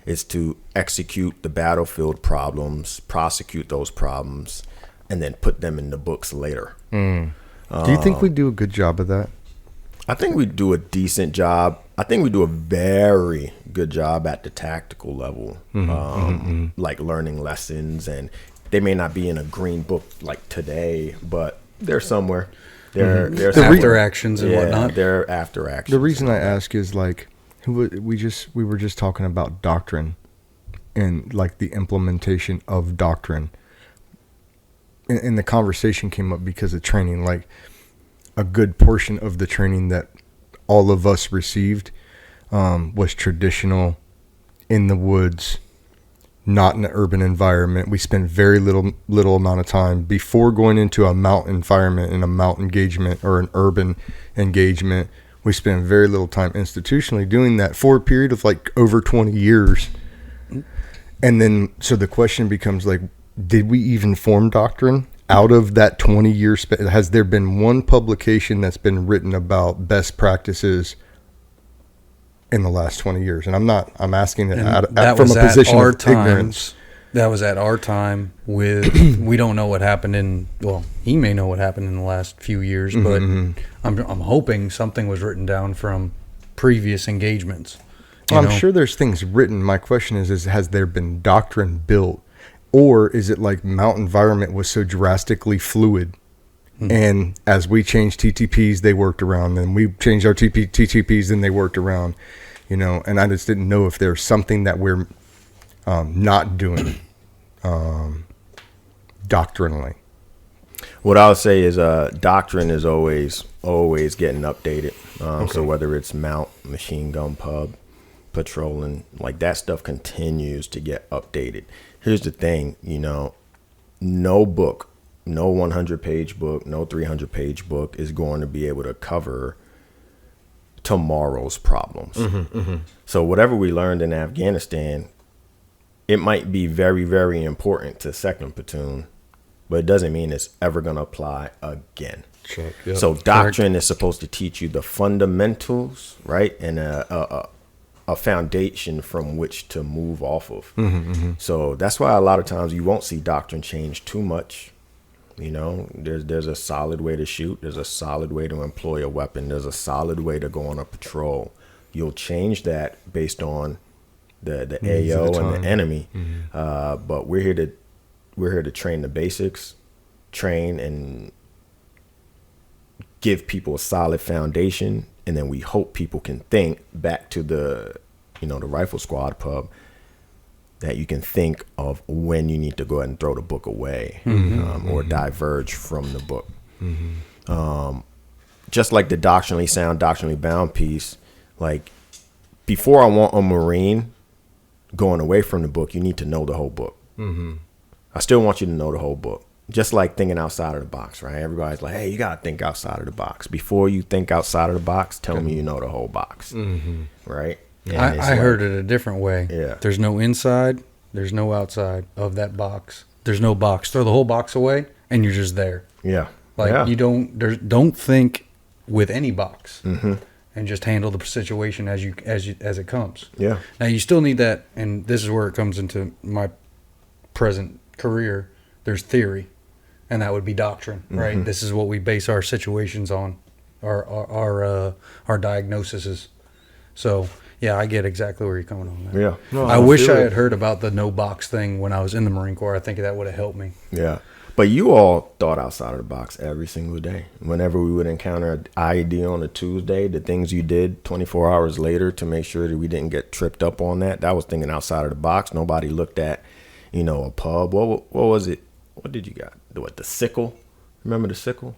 It's to execute the battlefield problems, prosecute those problems, and then put them in the books later. Do you think we do a good job of that? I think we do a decent job. I think we do a very good job at the tactical level, like learning lessons. And they may not be in a green book like today, but they're somewhere. There's after actions and whatnot. They're after actions. The reason I ask is like, we were just talking about doctrine and like the implementation of doctrine. And the conversation came up because of training. Like a good portion of the training that all of us received was traditional, in the woods, not in an urban environment. We spent very little amount of time before going into a mountain environment and a mountain engagement or an urban engagement. We spent very little time institutionally doing that for a period of like over 20 years. And then, so the question becomes like, did we even form doctrine out of that 20 years? Has there been one publication that's been written about best practices in the last 20 years? And I'm asking it from a position of ignorance. That was at our time with, we don't know what happened he may know what happened in the last few years, but I'm hoping something was written down from previous engagements. I'm sure there's things written. My question is has there been doctrine built, or is it like Mount environment was so drastically fluid, and as we changed TTPs, they worked around, and we changed our TTPs, and they worked around, and I just didn't know if there's something that we're not doing doctrinally. What I would say is doctrine is always getting updated. So whether it's Mount, machine gun pub, patrolling, like that stuff continues to get updated. Here's the thing, no book, no 100-page book, no 300-page book is going to be able to cover tomorrow's problems. So whatever we learned in Afghanistan, it might be very, very important to 2nd Platoon, but it doesn't mean it's ever going to apply again. Check, yep. So doctrine is supposed to teach you the fundamentals, right? And a foundation from which to move off of. So that's why a lot of times you won't see doctrine change too much. There's a solid way to shoot. There's a solid way to employ a weapon. There's a solid way to go on a patrol. You'll change that based on the AO and the enemy. But we're here to train the basics, train and give people a solid foundation, and then we hope people can think back to the rifle squad pub, that you can think of when you need to go ahead and throw the book away or diverge from the book. Just like the doctrinally sound, doctrinally bound piece, like before I want a Marine going away from the book, you need to know the whole book. I still want you to know the whole book. Just like thinking outside of the box, right? Everybody's like, hey, you got to think outside of the box. Before you think outside of the box, tell me you know the whole box, right? I heard it a different way. Yeah. There's no inside, there's no outside of that box. There's no box. Throw the whole box away, and you're just there. Yeah. You don't think with any box, and just handle the situation as it comes. Yeah. Now you still need that, and this is where it comes into my present career. There's theory, and that would be doctrine, right? This is what we base our situations on, our diagnoses. So yeah, I get exactly where you're coming on there. Yeah. No, I wish I had heard about the no box thing when I was in the Marine Corps. I think that would have helped me. Yeah. But you all thought outside of the box every single day. Whenever we would encounter an IED on a Tuesday, the things you did 24 hours later to make sure that we didn't get tripped up on that was thinking outside of the box. Nobody looked at, a pub. What was it? What did you got? The sickle? Remember the sickle?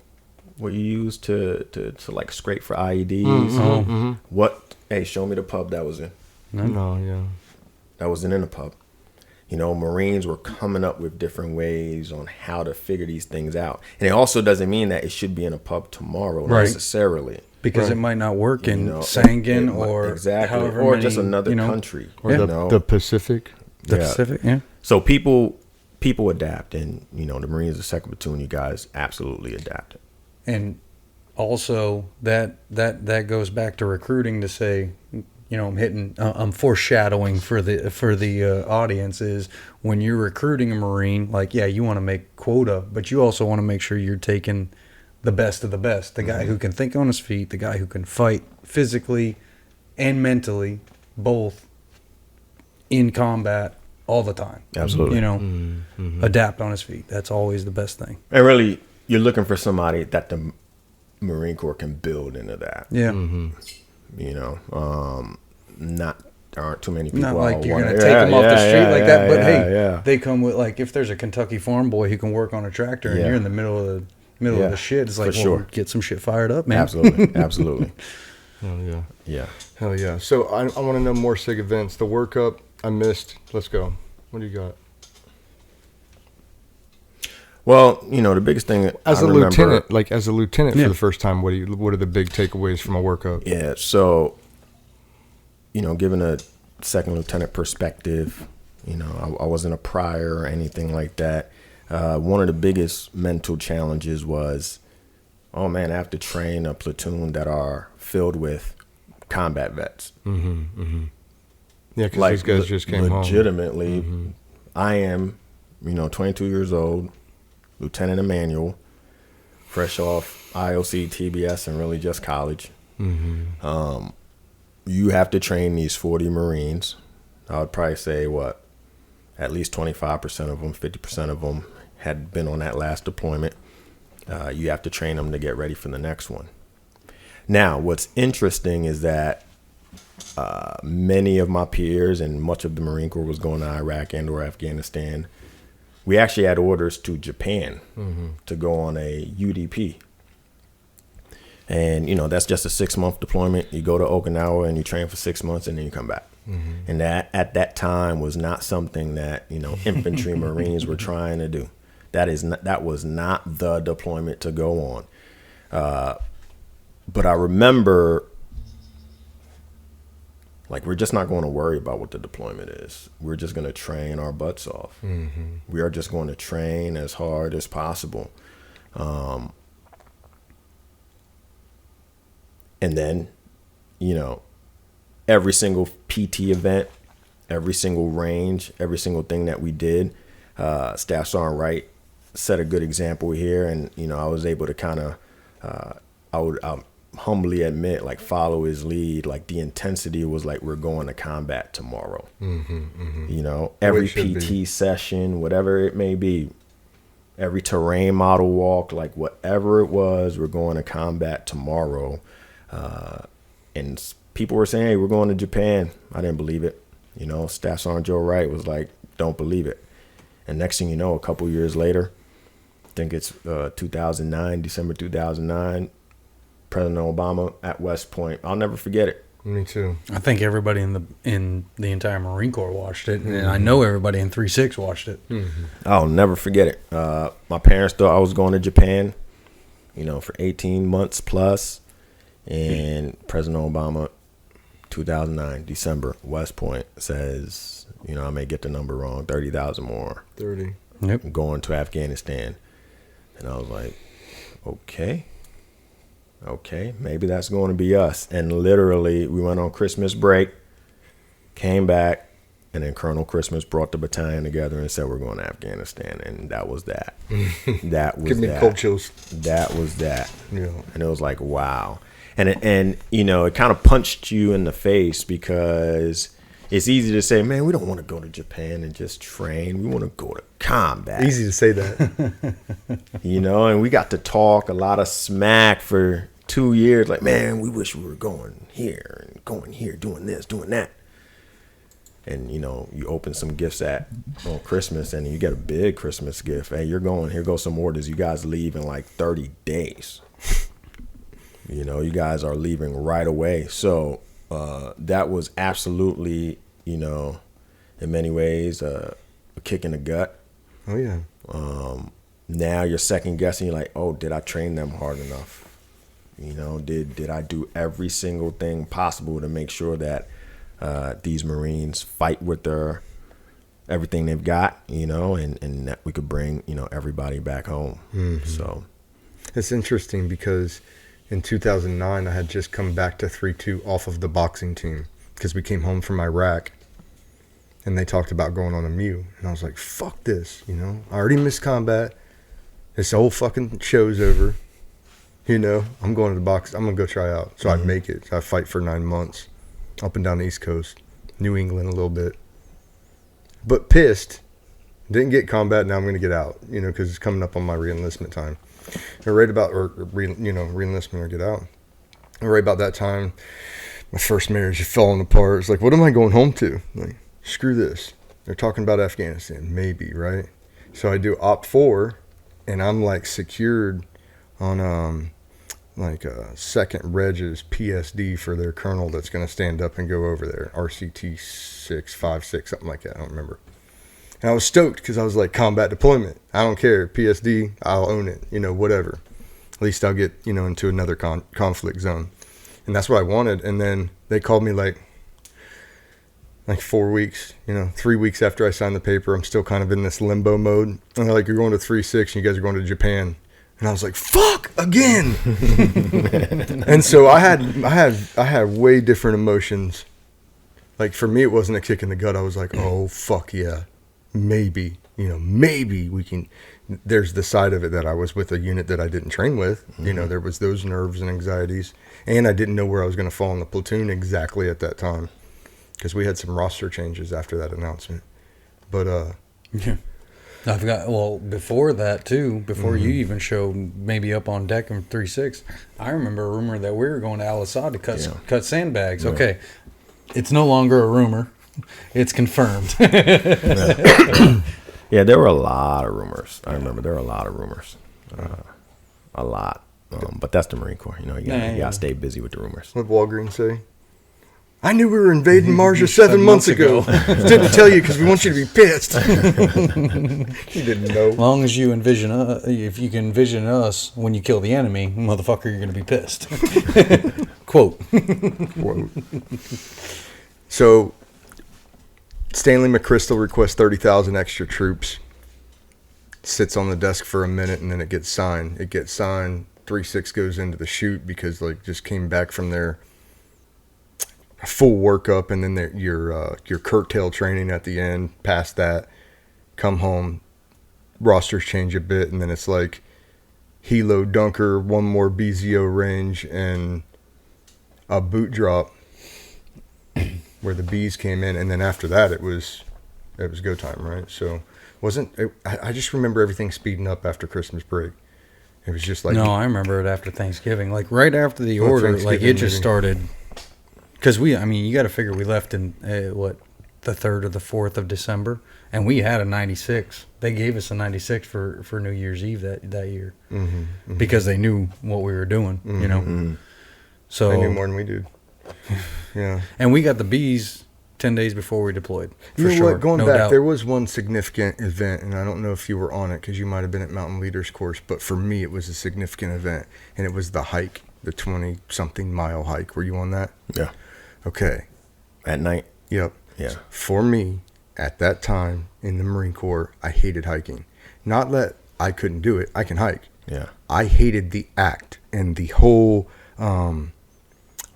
What you used to like scrape for IEDs? What? Hey, show me the pub that was in. No, yeah. That wasn't in a pub. Marines were coming up with different ways on how to figure these things out. And it also doesn't mean that it should be in a pub tomorrow necessarily. Because it might not work in Sangin or exactly, however or many, just another country. Or the Pacific. The Pacific, yeah. So people adapt, and the Marines, the 2nd Platoon, you guys absolutely adapted. And also that goes back to recruiting to say, I'm foreshadowing for the audience is when you're recruiting a Marine, like, yeah, you want to make quota, but you also want to make sure you're taking the best of the best, the guy who can think on his feet, the guy who can fight physically and mentally, both in combat all the time. Absolutely. Adapt on his feet. That's always the best thing. And really, you're looking for somebody that the Marine Corps can build into that. Yeah. There aren't too many people. Not like you're going to take them off the street like that, but they come with, like, if there's a Kentucky farm boy who can work on a tractor and you're in the middle of the shit, it's like, get some shit fired up, man. Absolutely. Hell yeah. Yeah. Hell yeah. So I want to know more SIG events. The workup I missed. Let's go. What do you got? Well, the biggest thing as a lieutenant for the first time, what are the big takeaways from a workup? Yeah. So, given a second lieutenant perspective, I wasn't a prior or anything like that. One of the biggest mental challenges was, oh man, I have to train a platoon that are filled with combat vets. Yeah, because these guys just came legitimately, home. I am, 22 years old, Lieutenant Emmanuel, fresh off IOC, TBS, and really just college. You have to train these 40 Marines. I would probably say, at least 25% of them, 50% of them had been on that last deployment. You have to train them to get ready for the next one. Now, what's interesting is that many of my peers and much of the Marine Corps was going to Iraq and or Afghanistan. We actually had orders to Japan to go on a UDP. And, that's just a 6-month deployment. You go to Okinawa and you train for 6 months and then you come back. And that at that time was not something that, infantry Marines were trying to do. That was not the deployment to go on. But I remember, we're just not going to worry about what the deployment is. We're just going to train our butts off. We are just going to train as hard as possible. And then, every single PT event, every single range, every single thing that we did, Staff Sergeant Wright set a good example here. And, I was able to kind of, I'll humbly admit, follow his lead. The intensity was we're going to combat tomorrow. Every PT session, whatever it may be, every terrain model walk, whatever it was, we're going to combat tomorrow. And people were saying, hey, we're going to Japan. I didn't believe it. Staff Sergeant Joe Wright was don't believe it. And next thing you know, a couple years later, I think it's 2009, December 2009, President Obama at West Point. I'll never forget it. Me too. I think everybody in the entire Marine Corps watched it, and I know everybody in 3-6 watched it. I'll never forget it. My parents thought I was going to Japan, for 18 months plus. And President Obama, 2009, December, West Point, says, I may get the number wrong, 30,000 more. 30. Yep. Going to Afghanistan. And I was like, okay, maybe that's going to be us. And literally, we went on Christmas break, came back, and then Colonel Christmas brought the battalion together and said, we're going to Afghanistan. And that was that. That was Give me cold chills. That was that. Yeah. And it was wow. And it kind of punched you in the face, because it's easy to say, man, we don't want to go to Japan and just train. We want to go to combat. Easy to say that. And we got to talk a lot of smack for 2 years. Man, we wish we were going here and going here, doing this, doing that. And, you open some gifts on Christmas and you get a big Christmas gift. Hey, you're going, here goes some orders. You guys leave in 30 days. You guys are leaving right away. So that was absolutely, in many ways, a kick in the gut. Oh, yeah. Now you're second guessing. You're oh, did I train them hard enough? Did I do every single thing possible to make sure that these Marines fight with everything they've got, and that we could bring, everybody back home. So it's interesting because in 2009, I had just come back to 3-2 off of the boxing team because we came home from Iraq and they talked about going on a MEU. And I was like, fuck this, I already missed combat. This whole fucking show's over. I'm going to the box. I'm going to go try out. So I'd make it. So I fight for 9 months up and down the East Coast, New England a little bit. But pissed. Didn't get combat. Now I'm going to get out, because it's coming up on my re-enlistment time. And right about, re-enlistment or get out. And right about that time, my first marriage is falling apart. It's what am I going home to? Screw this. They're talking about Afghanistan. Maybe, right? So I do Op 4, and I'm secured on a second Reg's PSD for their colonel that's going to stand up and go over there. RCT 656, something like that. I don't remember. And I was stoked because I was combat deployment. I don't care. PSD, I'll own it. whatever. At least I'll get, into another conflict zone. And that's what I wanted. And then they called me 4 weeks, 3 weeks after I signed the paper. I'm still kind of in this limbo mode. And they're you're going to 3-6 and you guys are going to Japan. And I was fuck again. And so I had way different emotions. For me, it wasn't a kick in the gut. I was oh, fuck yeah. maybe we can. There's the side of it that I was with a unit that I didn't train with. There was those nerves and anxieties, and I didn't know where I was going to fall in the platoon exactly at that time, because we had some roster changes after that announcement. But yeah. Before that too, before you even showed maybe up on deck in 3-6, I remember a rumor that we were going to Al Assad to cut sandbags. Yeah. Okay, it's no longer a rumor; it's confirmed. Yeah, there were a lot of rumors. I remember there were a lot of rumors, a lot. But that's the Marine Corps. You gotta stay busy with the rumors. What did Walgreens say? I knew we were invading Marjah 7 months ago. Didn't tell you because we want you to be pissed. You didn't know. As long as you envision, if you can envision us when you kill the enemy, motherfucker, you're going to be pissed. Quote. So, Stanley McChrystal requests 30,000 extra troops. Sits on the desk for a minute and then it gets signed. 3-6 goes into the chute because just came back from their full workup, and then your curtail training at the end. Past that, come home, rosters change a bit, and then it's like helo dunker, one more BZO range, and a boot drop where the Bs came in, and then after that it was go time, right? So I just remember everything speeding up after Christmas break. It was just like, no, I remember it after Thanksgiving, right after the order, it just started. Because you got to figure we left in, the 3rd or the 4th of December, and we had a 96. They gave us a 96 for New Year's Eve that year, because they knew what we were doing, So they knew more than we did. Yeah. And we got the Bs 10 days before we deployed. For sure. What? Going no back, doubt. there was one significant event, and I don't know if you were on it because you might have been at Mountain Leaders Course, but for me, it was a significant event, and it was the hike, the 20-something mile hike. Were you on that? Yeah. Okay. At night? Yep. Yeah. For me, at that time in the Marine Corps, I hated hiking. Not that I couldn't do it. I can hike. Yeah. I hated the act and the whole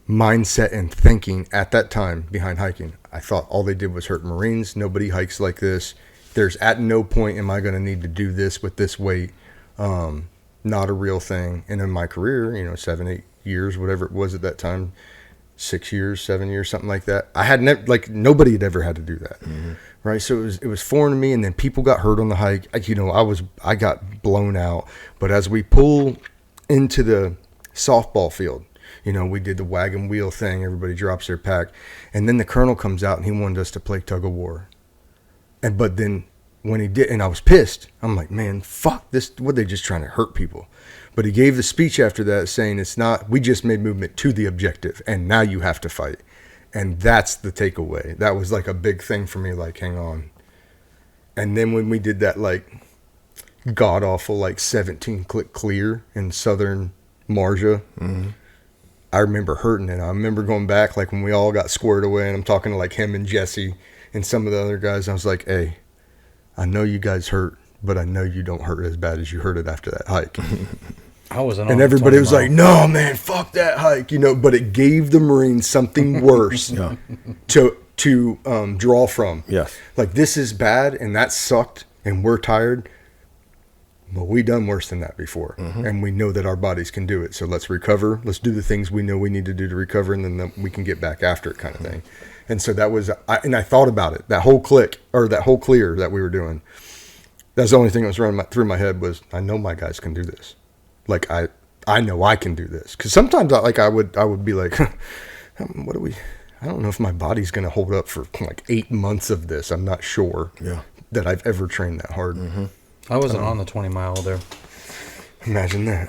mindset and thinking at that time behind hiking. I thought all they did was hurt Marines. Nobody hikes like this. There's at no point am I going to need to do this with this weight. Not a real thing. And in my career, 7, 8 years, whatever it was at that time, 6 years, 7 years, something like that. I had nobody had ever had to do that, right? So it was foreign to me. And then people got hurt on the hike. I got blown out. But as we pull into the softball field, we did the wagon wheel thing. Everybody drops their pack, and then the colonel comes out and he wanted us to play tug of war. But then when he did, and I was pissed. I'm like, man, fuck this. What, they just trying to hurt people? But he gave the speech after that saying it's not, we just made movement to the objective and now you have to fight. And that's the takeaway. That was a big thing for me, hang on. And then when we did that god awful 17 click clear in southern Marjah, I remember hurting it. I remember going back when we all got squared away, and I'm talking to him and Jesse and some of the other guys. I was like, hey, I know you guys hurt, but I know you don't hurt as bad as you hurt it after that hike. I wasn't. And everybody was like, no, man, fuck that hike, but it gave the Marines something worse to draw from. Yes. This is bad and that sucked and we're tired. Well, we done worse than that before, and we know that our bodies can do it. So let's recover. Let's do the things we know we need to do to recover, and then we can get back after it, kind of thing. And so that was, I thought about it. That whole clear that we were doing. That's the only thing that was running through my head was, I know my guys can do this. I know I can do this. Because sometimes I would be like, what do we? I don't know if my body's going to hold up for 8 months of this. I'm not sure that I've ever trained that hard. I wasn't on the 20 mile there. Imagine that.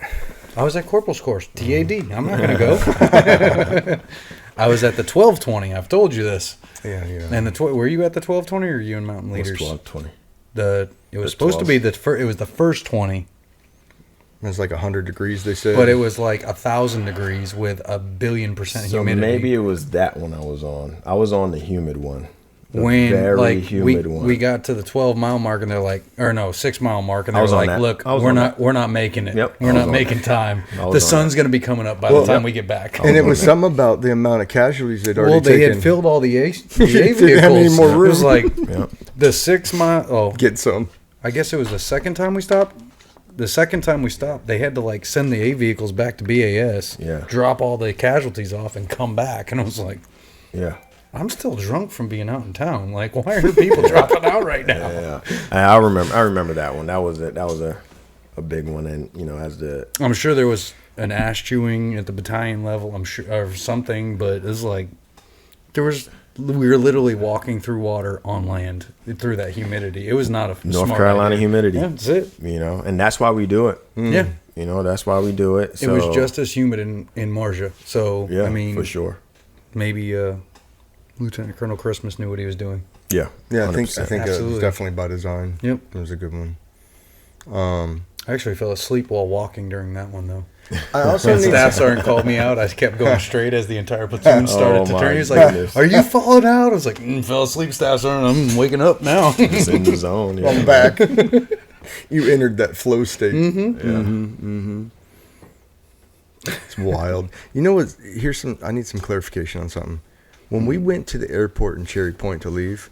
I was at Corporal's course, TAD. I'm not going to go. I was at the 1220. I've told you this. Yeah. And were you at the 1220 or were you in Mountain Leaders? 1220. It was supposed to be it was the first 20. It was 100 degrees, they said. But it was 1,000 degrees with 1,000,000,000% humidity. So maybe it was that one I was on. I was on the humid one. when very like humid one. we got to the 12-mile mark and they're like, or no, 6-mile mark, and I they're was on like, that. look, I was we're on not that. making it. Yep, We're I was not on making that. time. I was The on sun's that. gonna be coming up by the time we get back. And it was on something about the amount of casualties they'd already Well, they taken. had filled all the A Didn't vehicles. have any more It was room. like Yep. the 6-mile. Oh, Get some. I guess it was the second time we stopped. The second time we stopped, they had to like send the A vehicles back to BAS, Yeah. drop all the casualties off, and come back. And I was like, Yeah. I'm still drunk from being out in town. Like, why are people dropping out right now? Yeah. I remember that one. That was a big one. And, you know, as the I'm sure there was an ash chewing at the battalion level. I'm sure, or something, but it's like we were literally walking through water on land through that humidity. It was not a North smart Carolina idea. humidity. Yeah, that's it. You know, and that's why we do it. Yeah, You know, that's why we do it. So, it was just as humid in Marjah. So yeah, I mean, for sure. maybe Lieutenant Colonel Christmas knew what he was doing. Yeah. Yeah, I think 100%. it was Absolutely. definitely by design. Yep. It was a good one. I actually fell asleep while walking during that one though. I also When need Staff Sergeant called me out, I kept going straight as the entire platoon started to my turn. He was like, goodness. "Are you falling out?" I was like, "Fell asleep, Staff Sergeant. I'm waking up now." It's in the zone. Yeah. I'm back. You entered that flow state. It's wild. You know what? I need some clarification on something. When we went to the airport in Cherry Point to leave,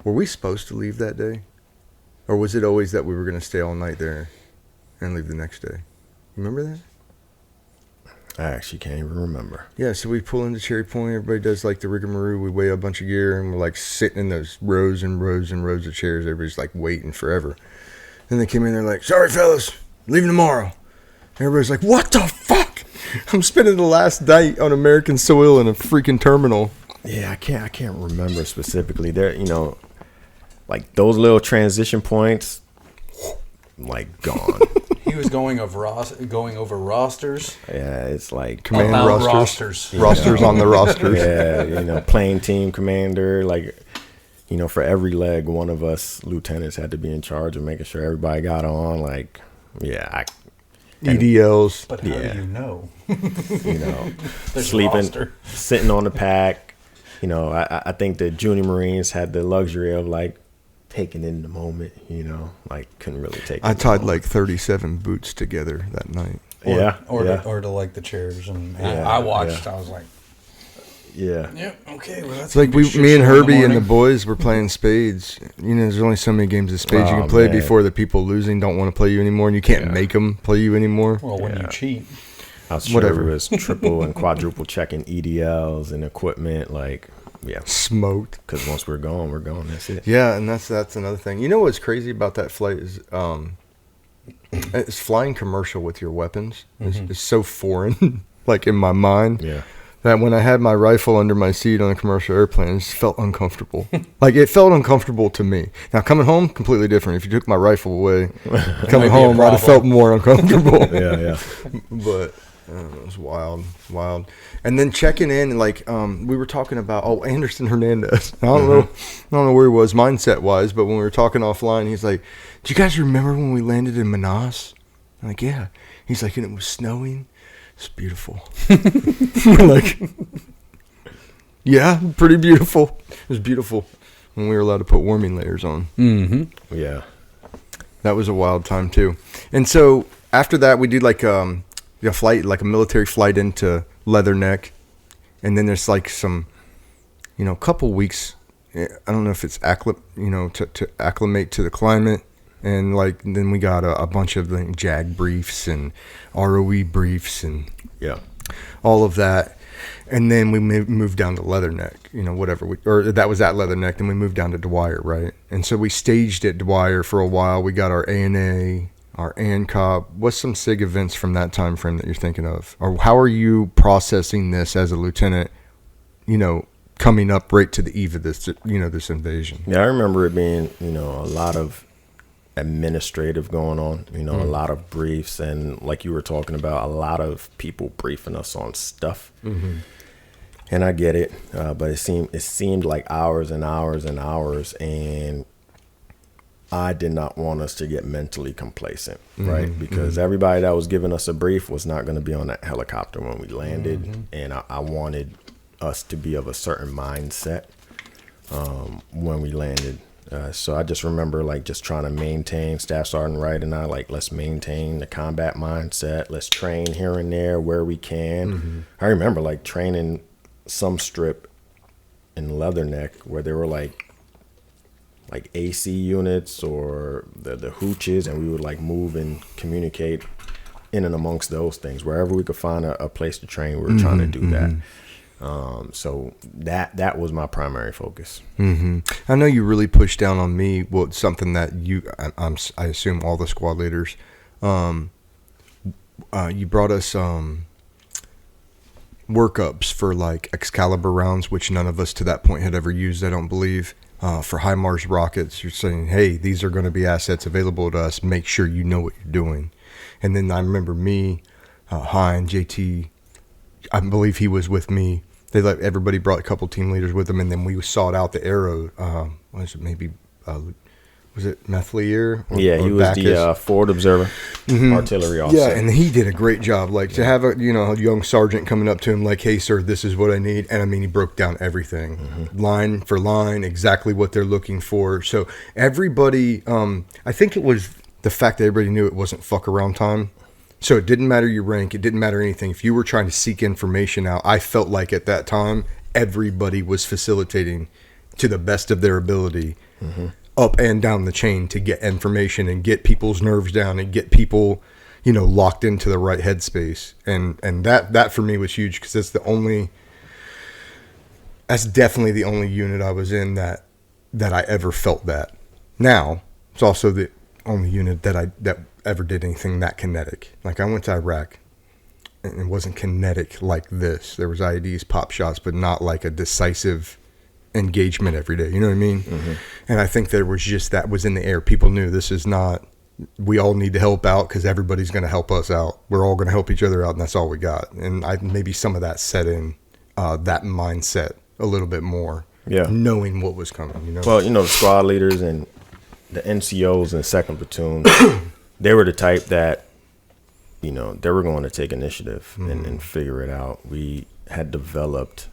were we supposed to leave that day? Or was it always that we were going to stay all night there and leave the next day? You remember that? I actually can't even remember. Yeah, so we pull into Cherry Point. Everybody does like the rigmarole. We weigh a bunch of gear and we're like sitting in those rows and rows and rows of chairs. Everybody's like waiting forever. Then they came in, they're like, "Sorry, fellas, leaving tomorrow." Everybody's like, "What the fuck? I'm spending the last night on American soil in a freaking terminal." Yeah, I can't remember specifically. There, you know, like those little transition points, like gone. He was going over rosters. Yeah, it's like Command About rosters. rosters. Rosters on the rosters. yeah, you know, plane team commander, like, you know, for every leg, one of us lieutenants had to be in charge of making sure everybody got on. Like, yeah, EDLs. But how Yeah. do you know? you know, There's a sleeping, roster. sitting on the pack. You know, I think the junior Marines had the luxury of like taking in the moment. You know, like couldn't really take. I it tied all. like 37 boots together that night. Or yeah, to like the chairs, and Yeah, I watched. yeah. I was like, yeah. "Yep, okay, well that's It's like gonna be me and shit show in Herbie and the morning." boys were playing spades. You know, there's only so many games of spades you Oh, can play man. before the people losing don't want to play you anymore, and you can't Yeah. make them play you anymore. Well, when you Yeah. cheat, I was sure Whatever. it was triple and quadruple checking EDLs and equipment. Like, yeah, Smoked. because once we're gone, we're gone. That's it. Yeah, and that's another thing. You know what's crazy about that flight is it's flying commercial with your weapons. It's so foreign, like in my mind. Yeah. That when I had my rifle under my seat on a commercial airplane, it just felt uncomfortable. Like, it felt uncomfortable to me. Now, coming home, completely different. If you took my rifle away, coming be a home, I'd have problem. felt more uncomfortable. Yeah, yeah. But it was wild. And then checking in, like, we were talking about, Anderson Hernandez. I don't know where he was mindset-wise, but when we were talking offline, he's like, "Do you guys remember when we landed in Manas?" I'm like, "Yeah." He's like, "And it was snowing. It's beautiful." We're like, "Yeah, pretty beautiful." It was beautiful when we were allowed to put warming layers on. Yeah. That was a wild time too. And so after that, we did like a flight, like a military flight into Leatherneck, and then there's like some, couple weeks. I don't know if it's to acclimate to the climate. And like then we got a bunch of like JAG briefs and ROE briefs and Yeah. all of that. And then we moved down to Leatherneck, that was at Leatherneck. Then we moved down to Dwyer, right? And so we staged at Dwyer for a while. We got our ANA, our ANCOP. What's some SIG events from that time frame that you're thinking of? Or how are you processing this as a lieutenant, coming up right to the eve of this, this invasion? Yeah, I remember it being, a lot of administrative going on, a lot of briefs, and like you were talking about, a lot of people briefing us on stuff. And I get it, but it seemed like hours and hours and hours, and I did not want us to get mentally complacent, right? Because everybody that was giving us a brief was not going to be on that helicopter when we landed, and I wanted us to be of a certain mindset when we landed. So I just remember like just trying to maintain, Staff Sergeant Wright and I, like, let's maintain the combat mindset. Let's train here and there where we can. I remember like training some strip in Leatherneck where there were like AC units or the hooches, and we would like move and communicate in and amongst those things. Wherever we could find a place to train, we were trying to do that. So that was my primary focus. I know you really pushed down on me. Well, something that I assume all the squad leaders, you brought us workups for like Excalibur rounds, which none of us to that point had ever used, I don't believe. For HIMARS rockets, you're saying, hey, these are going to be assets available to us. Make sure you know what you're doing. And then I remember me, Hein, JT, I believe he was with me. Everybody brought a couple team leaders with them, and then we sought out the arrow. Was it Methlier? Yeah, he was the forward observer, artillery officer. Yeah, and he did a great job. Like to have a young sergeant coming up to him like, "Hey, sir, this is what I need," and I mean, he broke down everything, line for line, exactly what they're looking for. So everybody, I think it was the fact that everybody knew it wasn't fuck around time. So it didn't matter your rank. It didn't matter anything. If you were trying to seek information out, I felt like at that time, everybody was facilitating to the best of their ability up and down the chain to get information and get people's nerves down and get people, locked into the right headspace. And that for me was huge because that's definitely the only unit I was in that I ever felt that. Now, it's also the only unit that ever did anything that kinetic. Like I went to Iraq and it wasn't kinetic like this. There was IEDs, pop shots, but not like a decisive engagement every day. You know what I mean? And I think there was just that was in the air. People knew this is not, we all need to help out because everybody's going to help us out. We're all going to help each other out, and that's all we got. And maybe some of that set in that mindset a little bit more. Yeah. Knowing what was coming, Well, the squad leaders and the NCOs in 2nd Platoon, they were the type that, they were going to take initiative and figure it out. We had developed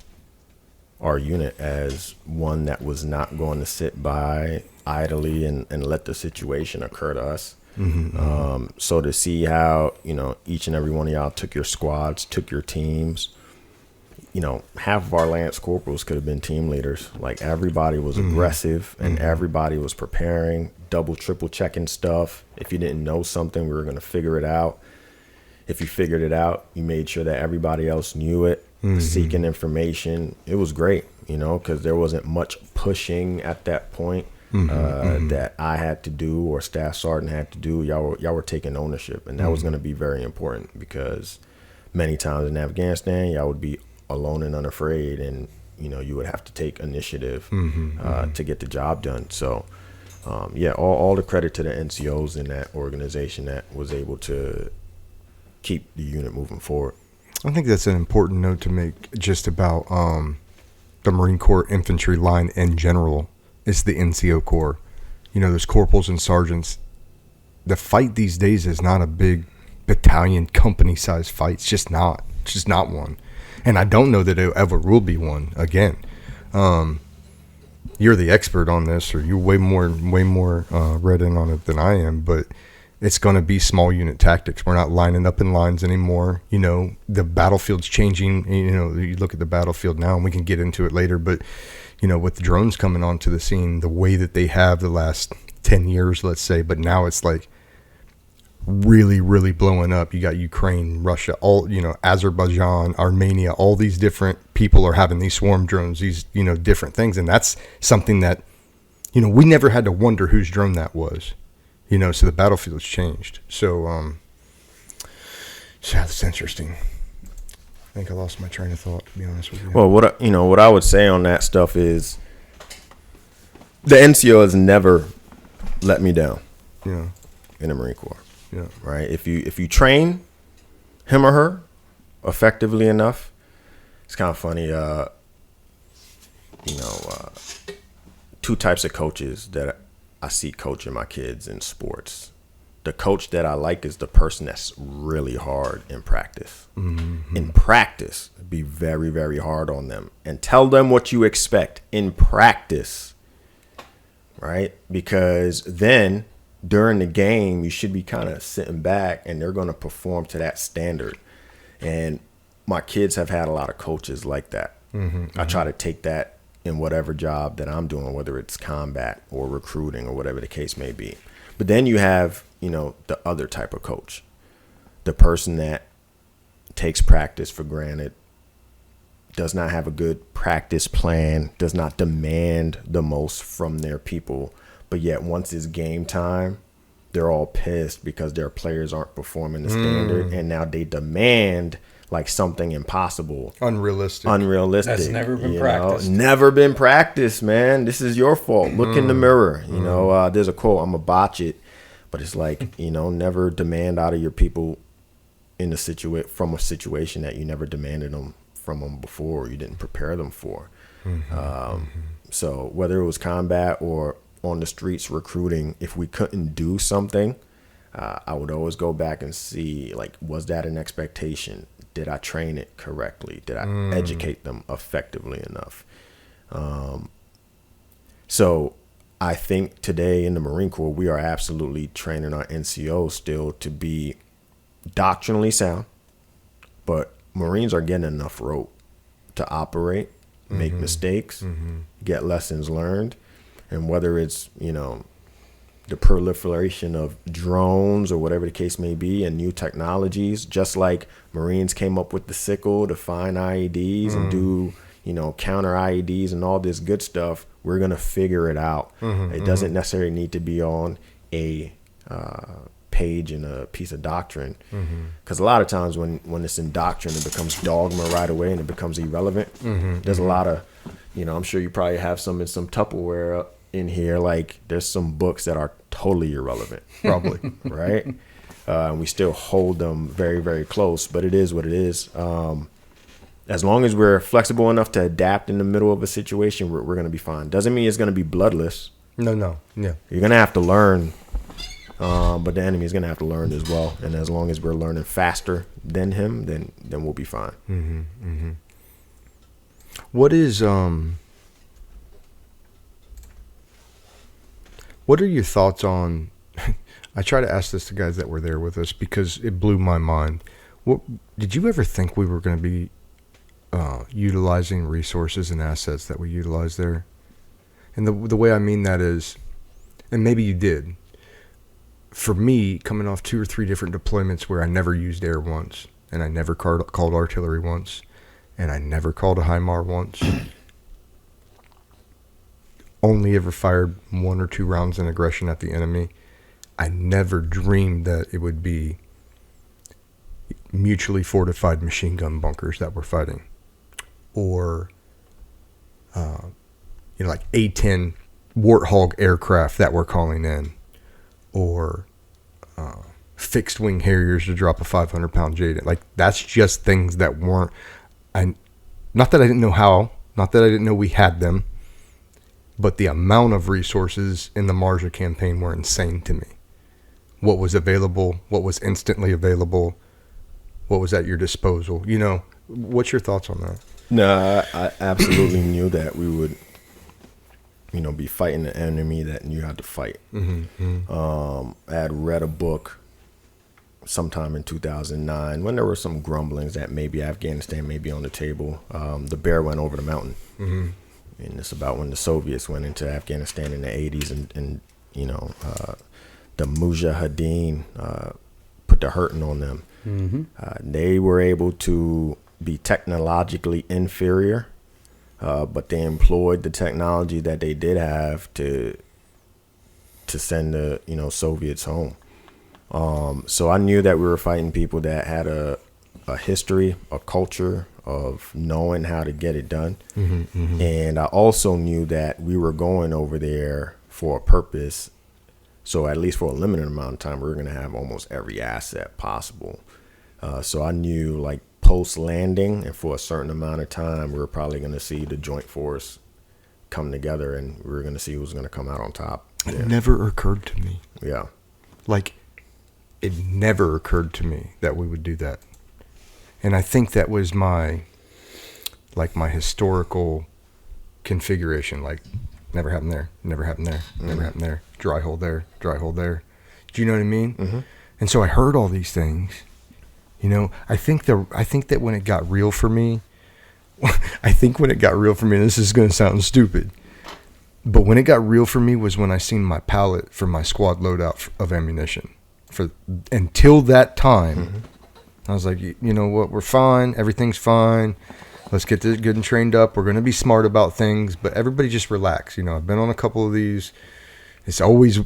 our unit as one that was not going to sit by idly and let the situation occur to us. So to see how, each and every one of y'all took your squads, took your teams, half of our Lance Corporals could have been team leaders. Like everybody was aggressive and everybody was preparing, double, triple checking stuff. If you didn't know something, we were going to figure it out. If you figured it out, you made sure that everybody else knew it, seeking information. It was great, because there wasn't much pushing at that point that I had to do or Staff Sergeant had to do. Y'all were taking ownership, and that was going to be very important because many times in Afghanistan, y'all would be alone and unafraid, and you would have to take initiative to get the job done. So all the credit to the NCOs in that organization that was able to keep the unit moving forward. I think that's an important note to make just about the Marine Corps infantry line in general. It's the NCO Corps. Those corporals and sergeants. The fight these days is not a big battalion company size fight. It's just not. It's just not one. And I don't know that it ever will be one again. You're the expert on this, or you're way more read in on it than I am, but it's going to be small unit tactics. We're not lining up in lines anymore. The battlefield's changing. You look at the battlefield now, and we can get into it later, but with the drones coming onto the scene, the way that they have the last 10 years, let's say, but now it's like really, really blowing up. You got Ukraine, Russia, all, Azerbaijan, Armenia, all these different people are having these swarm drones, these, different things. And that's something that, we never had to wonder whose drone that was, so the battlefield's changed. So, yeah, that's interesting. I think I lost my train of thought, to be honest with you. Well, what I would say on that stuff is the NCO has never let me down. Yeah. In the Marine Corps. Yeah. Right. If you train him or her effectively enough, it's kind of funny. Two types of coaches that I see coaching my kids in sports. the coach that I like is the person that's really hard in practice. Mm-hmm. In practice, be very, very hard on them and tell them what you expect in practice, right? Because then during the game, you should be kind of sitting back and they're going to perform to that standard. And my kids have had a lot of coaches like that. Mm-hmm. I try to take that in whatever job that I'm doing, whether it's combat or recruiting or whatever the case may be. But then you have, the other type of coach, the person that takes practice for granted, does not have a good practice plan, does not demand the most from their people. But yet once it's game time, they're all pissed because their players aren't performing the standard. And now they demand like something impossible. Unrealistic. That's never been practiced. Never been practiced, man. This is your fault. Look in the mirror. There's a quote, I'm going to botch it, but it's like, never demand out of your people from a situation that you never demanded from them before, or you didn't prepare them for. So whether it was combat or on the streets recruiting, if we couldn't do something, I would always go back and see, like, was that an expectation? Did I train it correctly? Did I educate them effectively enough? So I think today in the Marine Corps, we are absolutely training our NCOs still to be doctrinally sound, but Marines are getting enough rope to operate, make mistakes, get lessons learned. And whether it's, the proliferation of drones or whatever the case may be and new technologies, just like Marines came up with the sickle to find IEDs and do, counter IEDs and all this good stuff, we're going to figure it out. It doesn't necessarily need to be on a page in a piece of doctrine, because a lot of times when it's in doctrine, it becomes dogma right away and it becomes irrelevant. There's a lot of, I'm sure you probably have some in some Tupperware in here, like there's some books that are totally irrelevant, probably, right? And we still hold them very, very close, but it is what it is. As long as we're flexible enough to adapt in the middle of a situation, we're going to be fine. Doesn't mean it's going to be bloodless. No. Yeah. You're going to have to learn, but the enemy is going to have to learn as well. And as long as we're learning faster than him, then we'll be fine. What are your thoughts on, I try to ask this to guys that were there with us because it blew my mind. What did you ever think we were going to be utilizing resources and assets that we utilize there? And the way I mean that is, and maybe you did, for me, coming off 2 or 3 different deployments where I never used air once, and I never called artillery once, and I never called a HIMAR once, only ever fired 1 or 2 rounds in aggression at the enemy. I never dreamed that it would be mutually fortified machine gun bunkers that we're fighting, or like A-10 Warthog aircraft that we're calling in, or fixed wing Harriers to drop a 500-pound Jade. Like, that's just things that weren't. Not that I didn't know how, not that I didn't know we had them, but the amount of resources in the Marjah campaign were insane to me. What was available, what was instantly available, what was at your disposal. What's your thoughts on that? No, I absolutely knew that we would, be fighting the enemy that knew how to fight. I had read a book sometime in 2009 when there were some grumblings that maybe Afghanistan may be on the table. The bear went over the mountain. And it's about when the Soviets went into Afghanistan in the 80s and the Mujahideen put the hurting on them. They were able to be technologically inferior, but they employed the technology that they did have to send the Soviets home. So I knew that we were fighting people that had a history, a culture of knowing how to get it done. And I also knew that we were going over there for a purpose. So at least for a limited amount of time, we were going to have almost every asset possible. So I knew, like, post-landing and for a certain amount of time, we were probably going to see the joint force come together and we were going to see who's going to come out on top. It never occurred to me. Yeah. Like, it never occurred to me that we would do that. And I think that was my historical configuration. Like, never happened there, never happened there, never happened there, dry hole there, dry hole there. Do you know what I mean? Mm-hmm. And so I heard all these things. You know, I think that when it got real for me, this is going to sound stupid, but when it got real for me was when I seen my pallet for my squad loadout of ammunition. Until that time, I was like, you know what, we're fine, everything's fine. Let's get this good and trained up. We're going to be smart about things, but everybody just relax. You know, I've been on a couple of these. It's always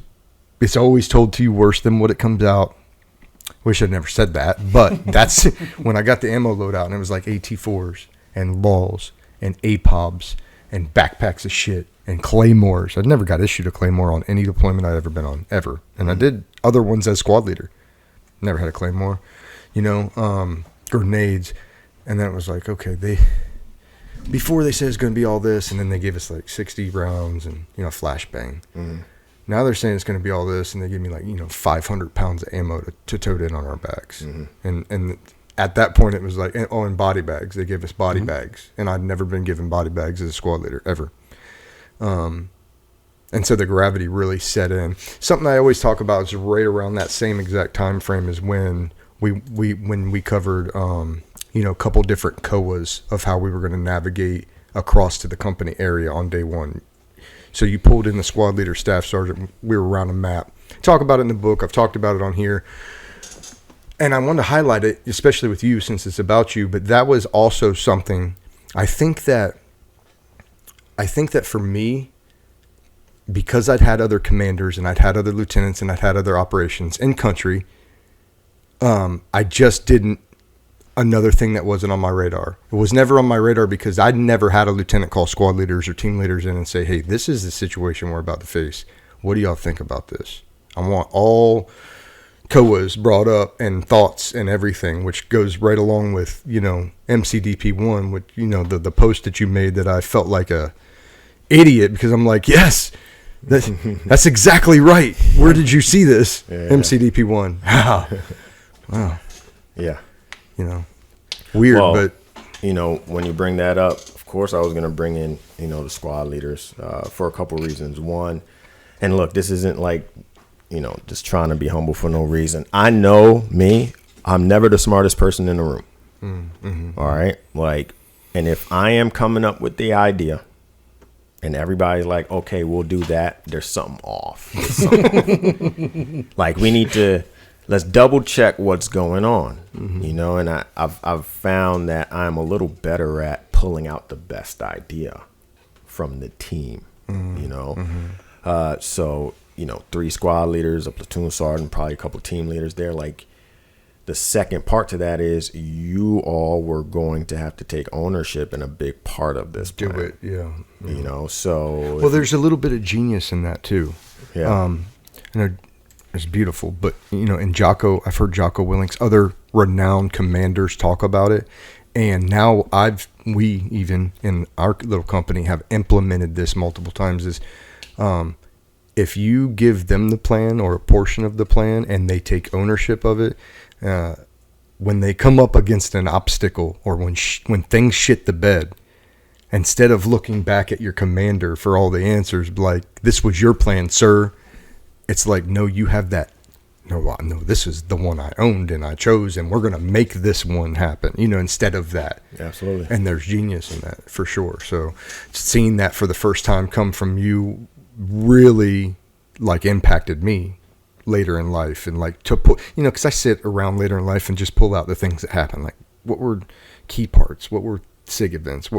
told to you worse than what it comes out. Wish I'd never said that, but that's when I got the ammo loadout, and it was like AT4s and LAWs and APOBs and backpacks of shit and claymores. I'd never got issued a claymore on any deployment I'd ever been on, ever. And I did other ones as squad leader. Never had a claymore, you know, grenades. And then it was like, okay, before they said it's going to be all this, and then they gave us like 60 rounds and, you know, flashbang. Now they're saying it's going to be all this, and they give me like, you know, 500 pounds of ammo to tote in on our backs. And at that point it was like, and body bags. They gave us body bags, and I'd never been given body bags as a squad leader ever. And so the gravity really set in. Something I always talk about is right around that same exact time frame as when we covered, you know, a couple different COAs of how we were going to navigate across to the company area on day one. So you pulled in the squad leader, staff sergeant. We were around a map. Talk about it in the book. I've talked about it on here. And I wanted to highlight it, especially with you, since it's about you. But that was also something, I think that for me, because I'd had other commanders and I'd had other lieutenants and I'd had other operations in country, I just didn't. Another thing that wasn't on my radar. It was never on my radar because I'd never had a lieutenant call squad leaders or team leaders in and say, hey, this is the situation we're about to face. What do y'all think about this? I want all COAs brought up and thoughts and everything, which goes right along with, you know, MCDP1, which, you know, the post that you made that I felt like a idiot because I'm like, yes, that's exactly right. Where did you see this? Yeah. MCDP1. Wow. Yeah. You know, weird, but you know, when you bring that up, of course, I was going to bring in, you know, the squad leaders for a couple reasons. One, and look, this isn't like, you know, just trying to be humble for no reason. I know me, I'm never the smartest person in the room. All right. Like, and if I am coming up with the idea and everybody's like, okay, we'll do that, there's something off. Like, we need to. Let's double check what's going on, you know, and I've found that I'm a little better at pulling out the best idea from the team, you know. So, you know, 3 squad leaders, a platoon sergeant, probably a couple team leaders there. Like, the second part to that is you all were going to have to take ownership in a big part of this plan. Do it, yeah. You know, so. Well, there's a little bit of genius in that, too. Yeah. It's beautiful, but you know, in Jocko, I've heard Jocko Willink's other renowned commanders talk about it, and now we even in our little company have implemented this multiple times. Is if you give them the plan or a portion of the plan and they take ownership of it, when they come up against an obstacle or when things shit the bed, instead of looking back at your commander for all the answers, like, this was your plan, sir. It's like, no, you have that. No, this is the one I owned and I chose, and we're going to make this one happen, you know, instead of that. Absolutely. And there's genius in that for sure. So seeing that for the first time come from you really like impacted me later in life, and like to put, you know, because I sit around later in life and just pull out the things that happen. Like, what were key parts? What were SIG events?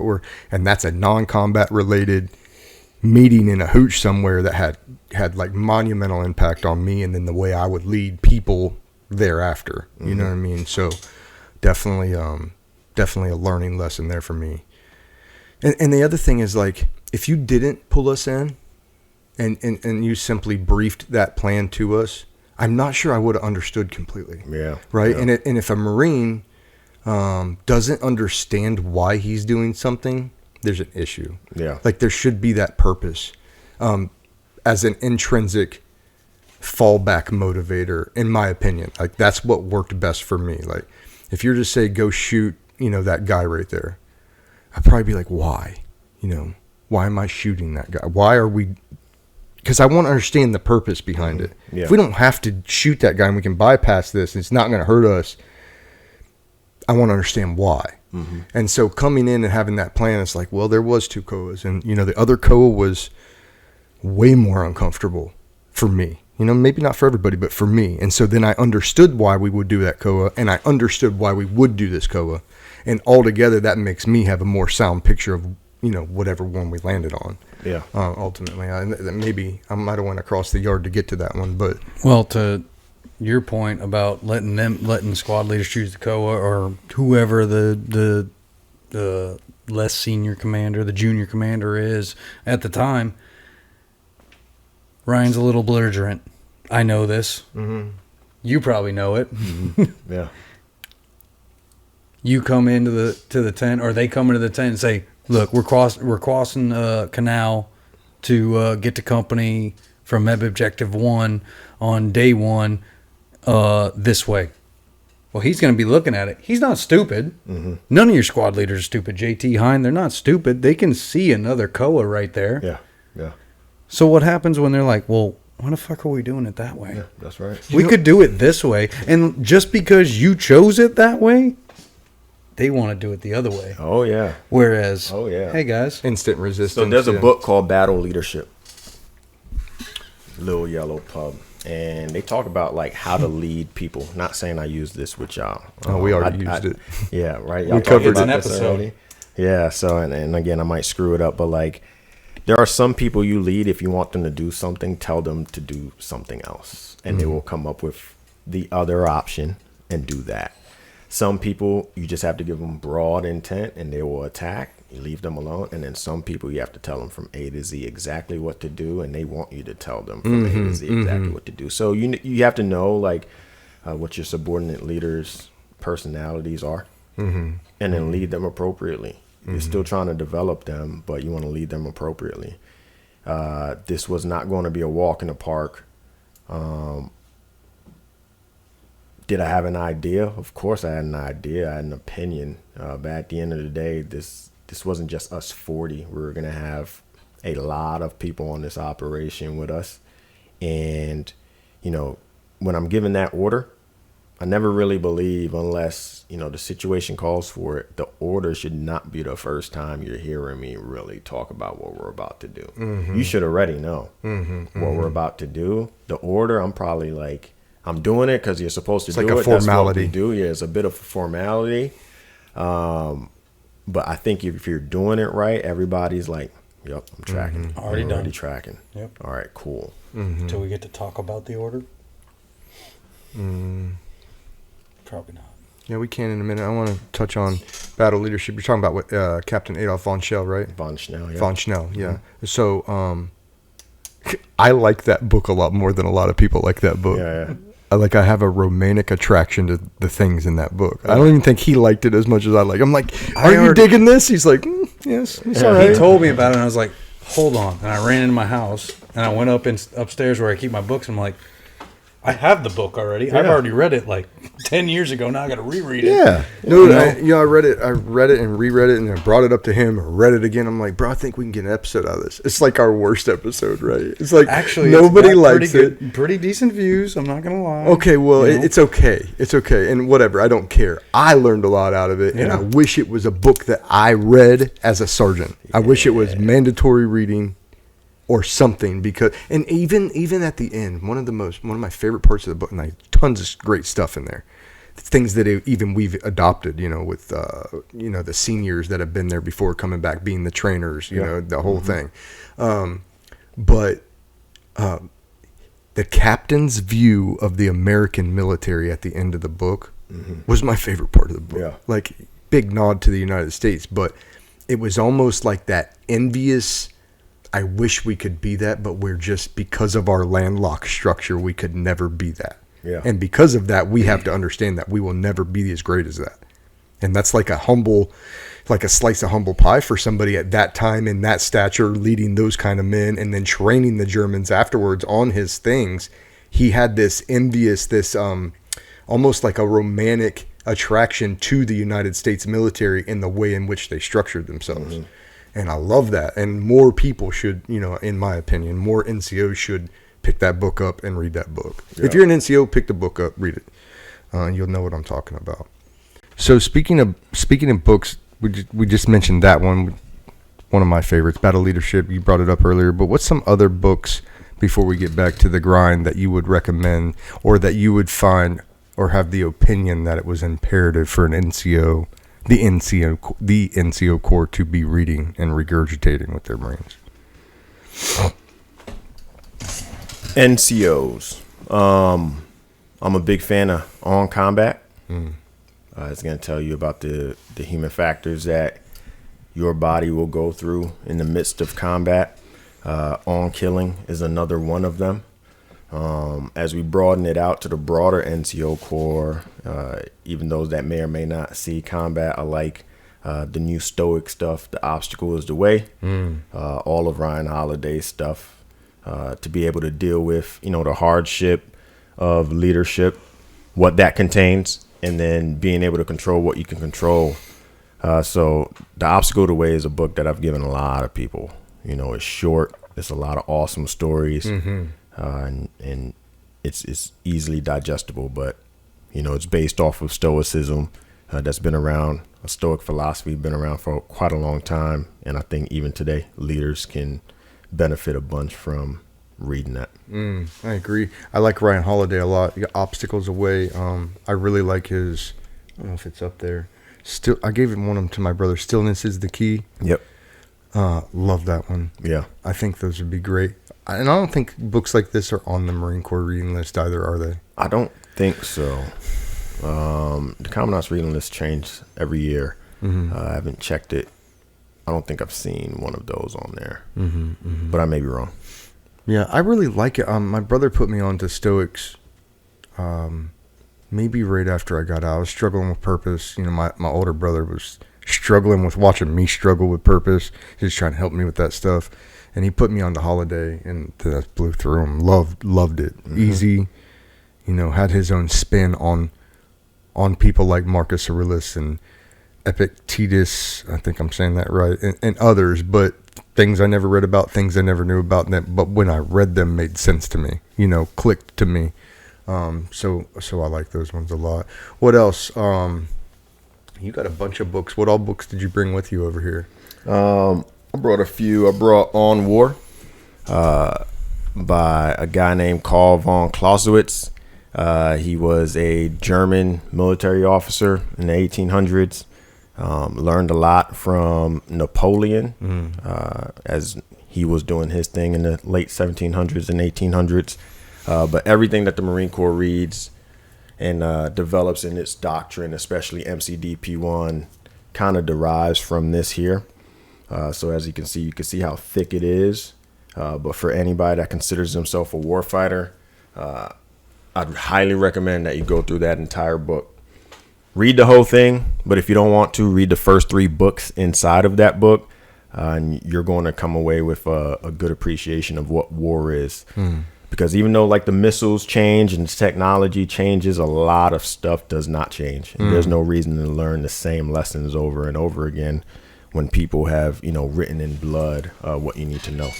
And that's a non-combat related meeting in a hooch somewhere that had like monumental impact on me, and then the way I would lead people thereafter. You know what I mean? So definitely a learning lesson there for me. And the other thing is, like, if you didn't pull us in and you simply briefed that plan to us, I'm not sure I would have understood completely. Yeah. Right. Yeah. And if a Marine doesn't understand why he's doing something, there's an issue. Yeah. Like, there should be that purpose as an intrinsic fallback motivator, in my opinion. Like, that's what worked best for me. Like, if you're to say, go shoot, that guy right there, I'd probably be like, why? Why am I shooting that guy? Why are we? Because I want to understand the purpose behind it. Yeah. If we don't have to shoot that guy and we can bypass this, and it's not going to hurt us, I want to understand why. Mm-hmm. And so coming in and having that plan, it's like, well, there was 2 COAs, and the other COA was way more uncomfortable for me. Maybe not for everybody, but for me. And so then I understood why we would do that COA, and I understood why we would do this COA. And altogether, that makes me have a more sound picture of, whatever one we landed on. Yeah. Ultimately, maybe I might have went across the yard to get to that one, but. Well, to your point about letting squad leaders choose the COA or whoever the less senior commander, the junior commander is at the time, Ryan's a little belligerent. I know this. Mm-hmm. You probably know it. Mm-hmm. Yeah. You come into the tent, or they come into the tent and say, "Look, we're crossing a canal to get to company from Med Objective 1 on day 1 this way." Well, he's going to be looking at it. He's not stupid. Mm-hmm. None of your squad leaders are stupid. JT Hine, they're not stupid. They can see another COA right there. Yeah. Yeah. So what happens when they're like, well, why the fuck are we doing it that way? Yeah, that's right. We could do it this way. And just because you chose it that way, they want to do it the other way. Oh, yeah. Whereas, yeah. Hey, guys. Instant resistance. So there's a book called Battle Leadership, Little Yellow Pub. And they talk about, like, how to lead people. Not saying I used this with y'all. Oh, we already used it. Yeah, right. We covered an episode. Yeah, so, and again, I might screw it up, but, like, there are some people you lead, if you want them to do something, tell them to do something else. And they will come up with the other option and do that. Some people, you just have to give them broad intent and they will attack. You leave them alone. And then some people, you have to tell them from A to Z exactly what to do. And they want you to tell them from A to Z exactly what to do. So you have to know, like, what your subordinate leaders' personalities are and then lead them appropriately. You're still trying to develop them, but you want to lead them appropriately. This was not going to be a walk in the park. Did I have an idea? Of course I had an idea. I had an opinion. But at the end of the day, this wasn't just us 40. We were going to have a lot of people on this operation with us. And, when I'm given that order, I never really believe, unless, the situation calls for it, the order should not be the first time you're hearing me really talk about what we're about to do. You should already know what we're about to do. The order, I'm probably like, I'm doing it because you're supposed to do it. It's like a formality. That's what we do. Yeah, it's a bit of a formality. But I think if you're doing it right, everybody's like, yep, I'm tracking. Already tracking. Yep. All right, cool. Until we get to talk about the order? Probably not. Yeah, we can in a minute. I want to touch on battle leadership. You're talking about what Captain Adolf von Schell, right? Von Schnell, yeah. Von Schnell, yeah. So I like that book a lot more than a lot of people like that book. Yeah. I have a romantic attraction to the things in that book. I don't even think he liked it as much as I like. I'm like, are you digging this? He's like, yes, it's all right. He told me about it, and I was like, hold on. And I ran into my house, and I went upstairs where I keep my books, and I'm like, I have the book already. I've already read it like 10 years ago. Now I got to reread it. Yeah. No, I read it and reread it and then brought it up to him and read it again. I'm like, bro, I think we can get an episode out of this. It's like our worst episode, right? It's like, actually, nobody likes it. Pretty decent views. I'm not going to lie. Okay, well, it's okay. It's okay. And whatever. I don't care. I learned a lot out of it. And I wish it was a book that I read as a sergeant. I wish it was mandatory reading or something, because, and even at the end, one of my favorite parts of the book, and like tons of great stuff in there, things that we've adopted, with the seniors that have been there before coming back, being the trainers, the whole thing. But the captain's view of the American military at the end of the book was my favorite part of the book. Yeah. Like, big nod to the United States, but it was almost like that envious, I wish we could be that, but we're just, because of our landlocked structure, we could never be that. Yeah. And because of that, we have to understand that we will never be as great as that. And that's like a slice of humble pie for somebody at that time in that stature, leading those kind of men and then training the Germans afterwards on his things. he had this envious, this almost like a romantic attraction to the United States military in the way in which they structured themselves. And I love that. And more people should, in my opinion, more NCOs should pick that book up and read that book. If you're an NCO, pick the book up, read it. You'll know what I'm talking about. So speaking of books, we just mentioned that one of my favorites, Battle Leadership. You brought it up earlier, but what's some other books before we get back to the grind that you would recommend, or that you would find or have the opinion that it was imperative for an NCO, the NCO Corps to be reading and regurgitating with their Marines? NCOs. I'm a big fan of On Combat. It's going to tell you about the human factors that your body will go through in the midst of combat. On Killing is another one of them. As we broaden it out to the broader NCO Corps, even those that may or may not see combat, I like the new Stoic stuff, The Obstacle is the Way, all of Ryan Holiday's stuff, to be able to deal with, the hardship of leadership, what that contains, and then being able to control what you can control. So The Obstacle of the Way is a book that I've given a lot of people. It's short. It's a lot of awesome stories. And it's easily digestible, but, it's based off of Stoicism that's been around. A Stoic philosophy been around for quite a long time. And I think even today, leaders can benefit a bunch from reading that. I agree. I like Ryan Holiday a lot. You got Obstacles Away. I really like his, I don't know if it's up there. I gave him one of them to my brother. Stillness is the Key. Yep. Love that one. Yeah. I think those would be great. And I don't think books like this are on the Marine Corps reading list either, are they? I don't think so. The Commandant's reading list changes every year. I haven't checked it. I don't think I've seen one of those on there. But I may be wrong. Yeah, I really like it. My brother put me on to Stoics maybe right after I got out. I was struggling with purpose. My older brother was struggling with watching me struggle with purpose. He was trying to help me with that stuff. And he put me on the Holiday, and that blew through him. Loved it. Easy, had his own spin on people like Marcus Aurelius and Epictetus. I think I'm saying that right, and others. But things I never read about, things I never knew about. But when I read them, made sense to me. Clicked to me. So I like those ones a lot. What else? You got a bunch of books. What all books did you bring with you over here? I brought a few. I brought On War by a guy named Karl von Clausewitz. He was a German military officer in the 1800s. Learned a lot from Napoleon as he was doing his thing in the late 1700s and 1800s. But everything that the Marine Corps reads and develops in its doctrine, especially MCDP1, kind of derives from this here. So as you can see how thick it is. But for anybody that considers himself a warfighter, I'd highly recommend that you go through that entire book. Read the whole thing, but if you don't want to, read the first 3 books inside of that book, and you're going to come away with a good appreciation of what war is. Because even though the missiles change and technology changes, a lot of stuff does not change. And there's no reason to learn the same lessons over and over again when people have, written in blood what you need to know.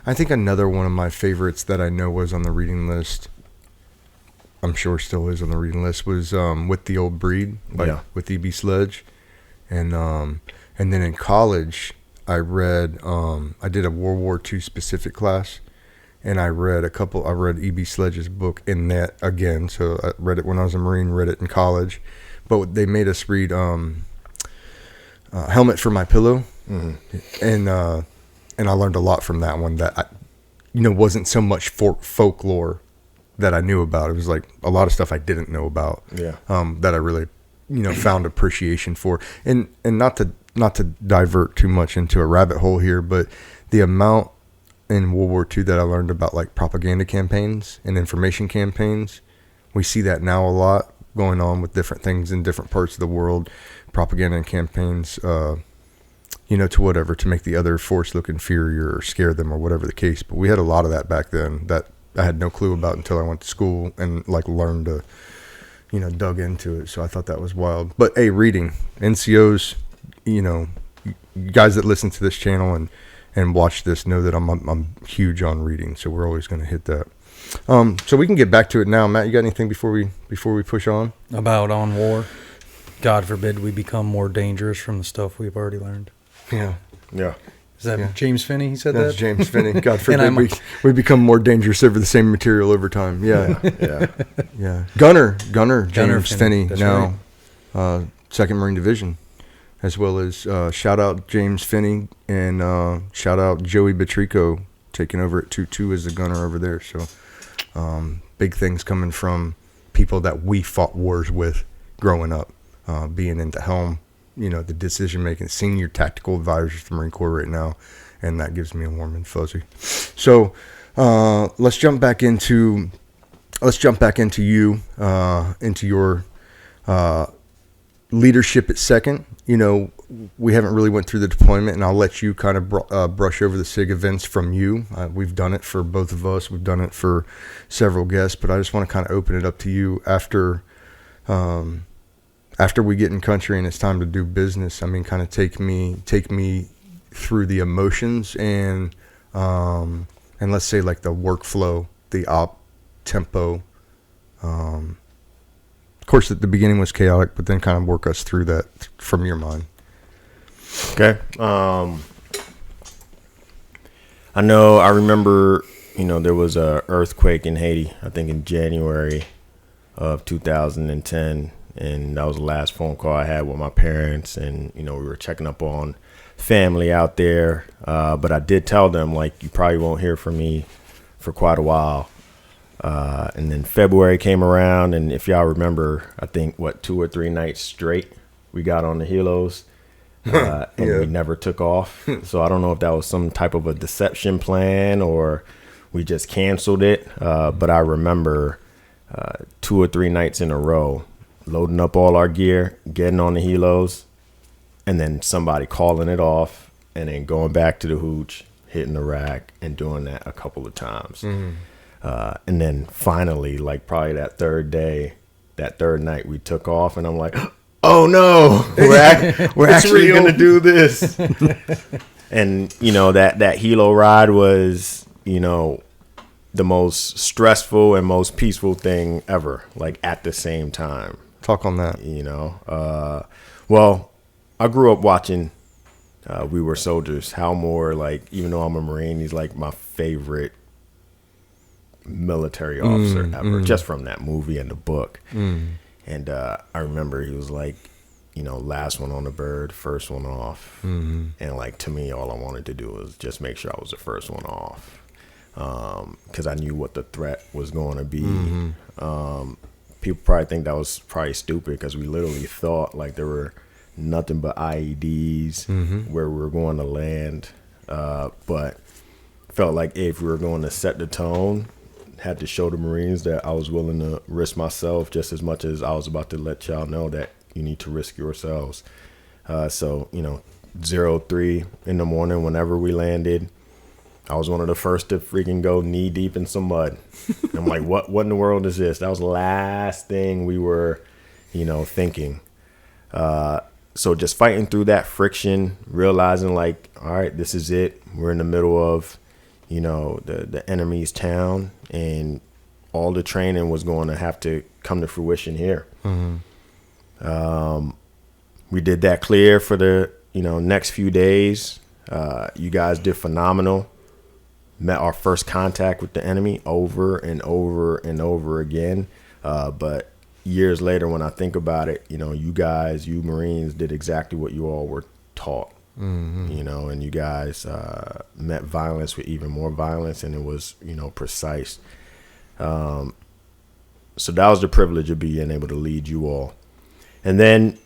I think another one of my favorites that I know was on the reading list, I'm sure still is on the reading list, was With the Old Breed, with E.B. Sledge. And then in college, I read, I did a World War II specific class. And I read E.B. Sledge's book in that again. So I read it when I was a Marine, read it in college. But they made us read Helmet for My Pillow. And I learned a lot from that one that, wasn't so much folklore that I knew about. It was like a lot of stuff I didn't know about that I really, found appreciation for. And not to divert too much into a rabbit hole here, but the amount in World War II that I learned about propaganda campaigns and information campaigns. We see that now a lot going on with different things in different parts of the world, propaganda campaigns, to whatever, to make the other force look inferior or scare them or whatever the case. But we had a lot of that back then that I had no clue about until I went to school and like learned to, dug into it. So I thought that was wild. But hey, reading, NCOs, you guys that listen to this channel and watch this know that I'm huge on reading. So we're always going to hit that. So we can get back to it now. Matt, you got anything before we push on? About on war? God forbid we become more dangerous from the stuff we've already learned. Yeah. Is that James Finney? He said That's that? James Finney. God forbid we become more dangerous over the same material over time. Yeah. Yeah. Gunner James Finney now, right. 2nd Marine Division, as well as shout out James Finney and shout out Joey Batrico taking over at 2-2 as the gunner over there. So big things coming from people that we fought wars with growing up, being in the helm. The decision making, senior tactical advisors to the Marine Corps right now, and that gives me a warm and fuzzy. So let's jump back into you, into your leadership at 2nd. We haven't really went through the deployment, and I'll let you kind of brush over the SIG events from you. We've done it for both of us. We've done it for several guests, but I just want to kind of open it up to you after we get in country and it's time to do business. I mean, kind of take me through the emotions and let's say like the workflow, the op tempo. Of course, at the beginning was chaotic, but then kind of work us through that from your mind. Okay. I remember, there was a earthquake in Haiti, I think in January of 2010. And that was the last phone call I had with my parents. And, we were checking up on family out there. But I did tell them, like, you probably won't hear from me for quite a while. And then February came around. And if y'all remember, I think, 2 or 3 nights straight, we got on the helos and we never took off. So I don't know if that was some type of a deception plan or we just canceled it. But I remember 2 or 3 nights in a row, loading up all our gear, getting on the helos, and then somebody calling it off, and then going back to the hooch, hitting the rack, and doing that a couple of times. And then finally, like probably that third night, we took off, and I'm like, oh no, we're actually going to do this. And, that helo ride was, the most stressful and most peaceful thing ever, like at the same time. Talk on that. Well, I grew up watching We Were Soldiers. Hal Moore, like, even though I'm a Marine, he's like my favorite military officer ever, just from that movie and the book. And I remember he was like, last one on the bird, first one off. And like, to me, all I wanted to do was just make sure I was the first one off. Because I knew what the threat was going to be. People probably think that was probably stupid because we literally thought like there were nothing but IEDs where we were going to land. But felt like if we were going to set the tone, had to show the Marines that I was willing to risk myself just as much as I was about to let y'all know that you need to risk yourselves. So, 03 in the morning, whenever we landed, I was one of the first to freaking go knee deep in some mud. I'm like, what in the world is this? That was the last thing we were, thinking. So just fighting through that friction, realizing like, all right, this is it. We're in the middle of, the enemy's town, and all the training was going to have to come to fruition here. We did that clear for the, next few days. You guys did phenomenal. Met our first contact with the enemy over and over and over again. But years later, when I think about it, you Marines did exactly what you all were taught, and you guys met violence with even more violence, and it was, precise. So that was the privilege of being able to lead you all. And then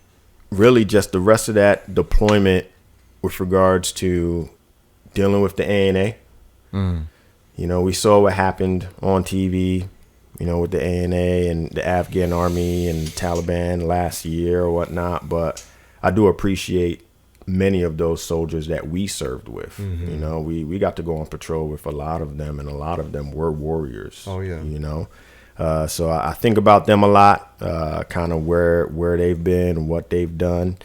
really just the rest of that deployment with regards to dealing with the ANA. We saw what happened on TV, with the ANA and the Afghan army and the Taliban last year or whatnot. But I do appreciate, many of those soldiers that we served with. You know, we got to go on patrol with a lot of them, and a lot of them were warriors. Oh, yeah. You know, so I think about them a lot, kind of where they've been, what they've done,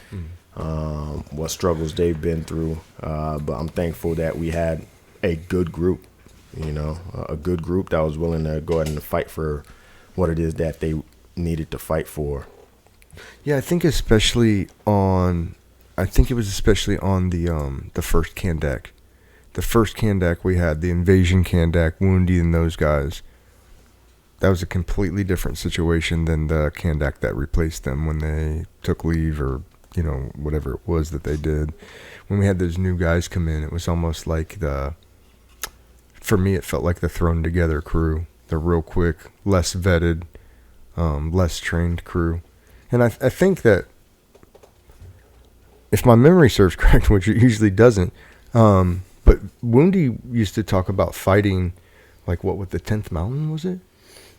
what struggles they've been through. But I'm thankful that we had a good group, you know, a good group that was willing to go ahead and fight for what it is that they needed to fight for. Yeah, I think it was especially on the first Kandak. The first Kandak we had, the invasion Kandak, Woundy and those guys. That was a completely different situation than the Kandak that replaced them when they took leave, or, you know, whatever it was that they did. When we had those new guys come in, it was almost like for me, it felt like the thrown together crew. The real quick, less vetted, less trained crew. And I think that, if my memory serves correct, which it usually doesn't, but Woundy used to talk about fighting, like, what, with the 10th Mountain, was it?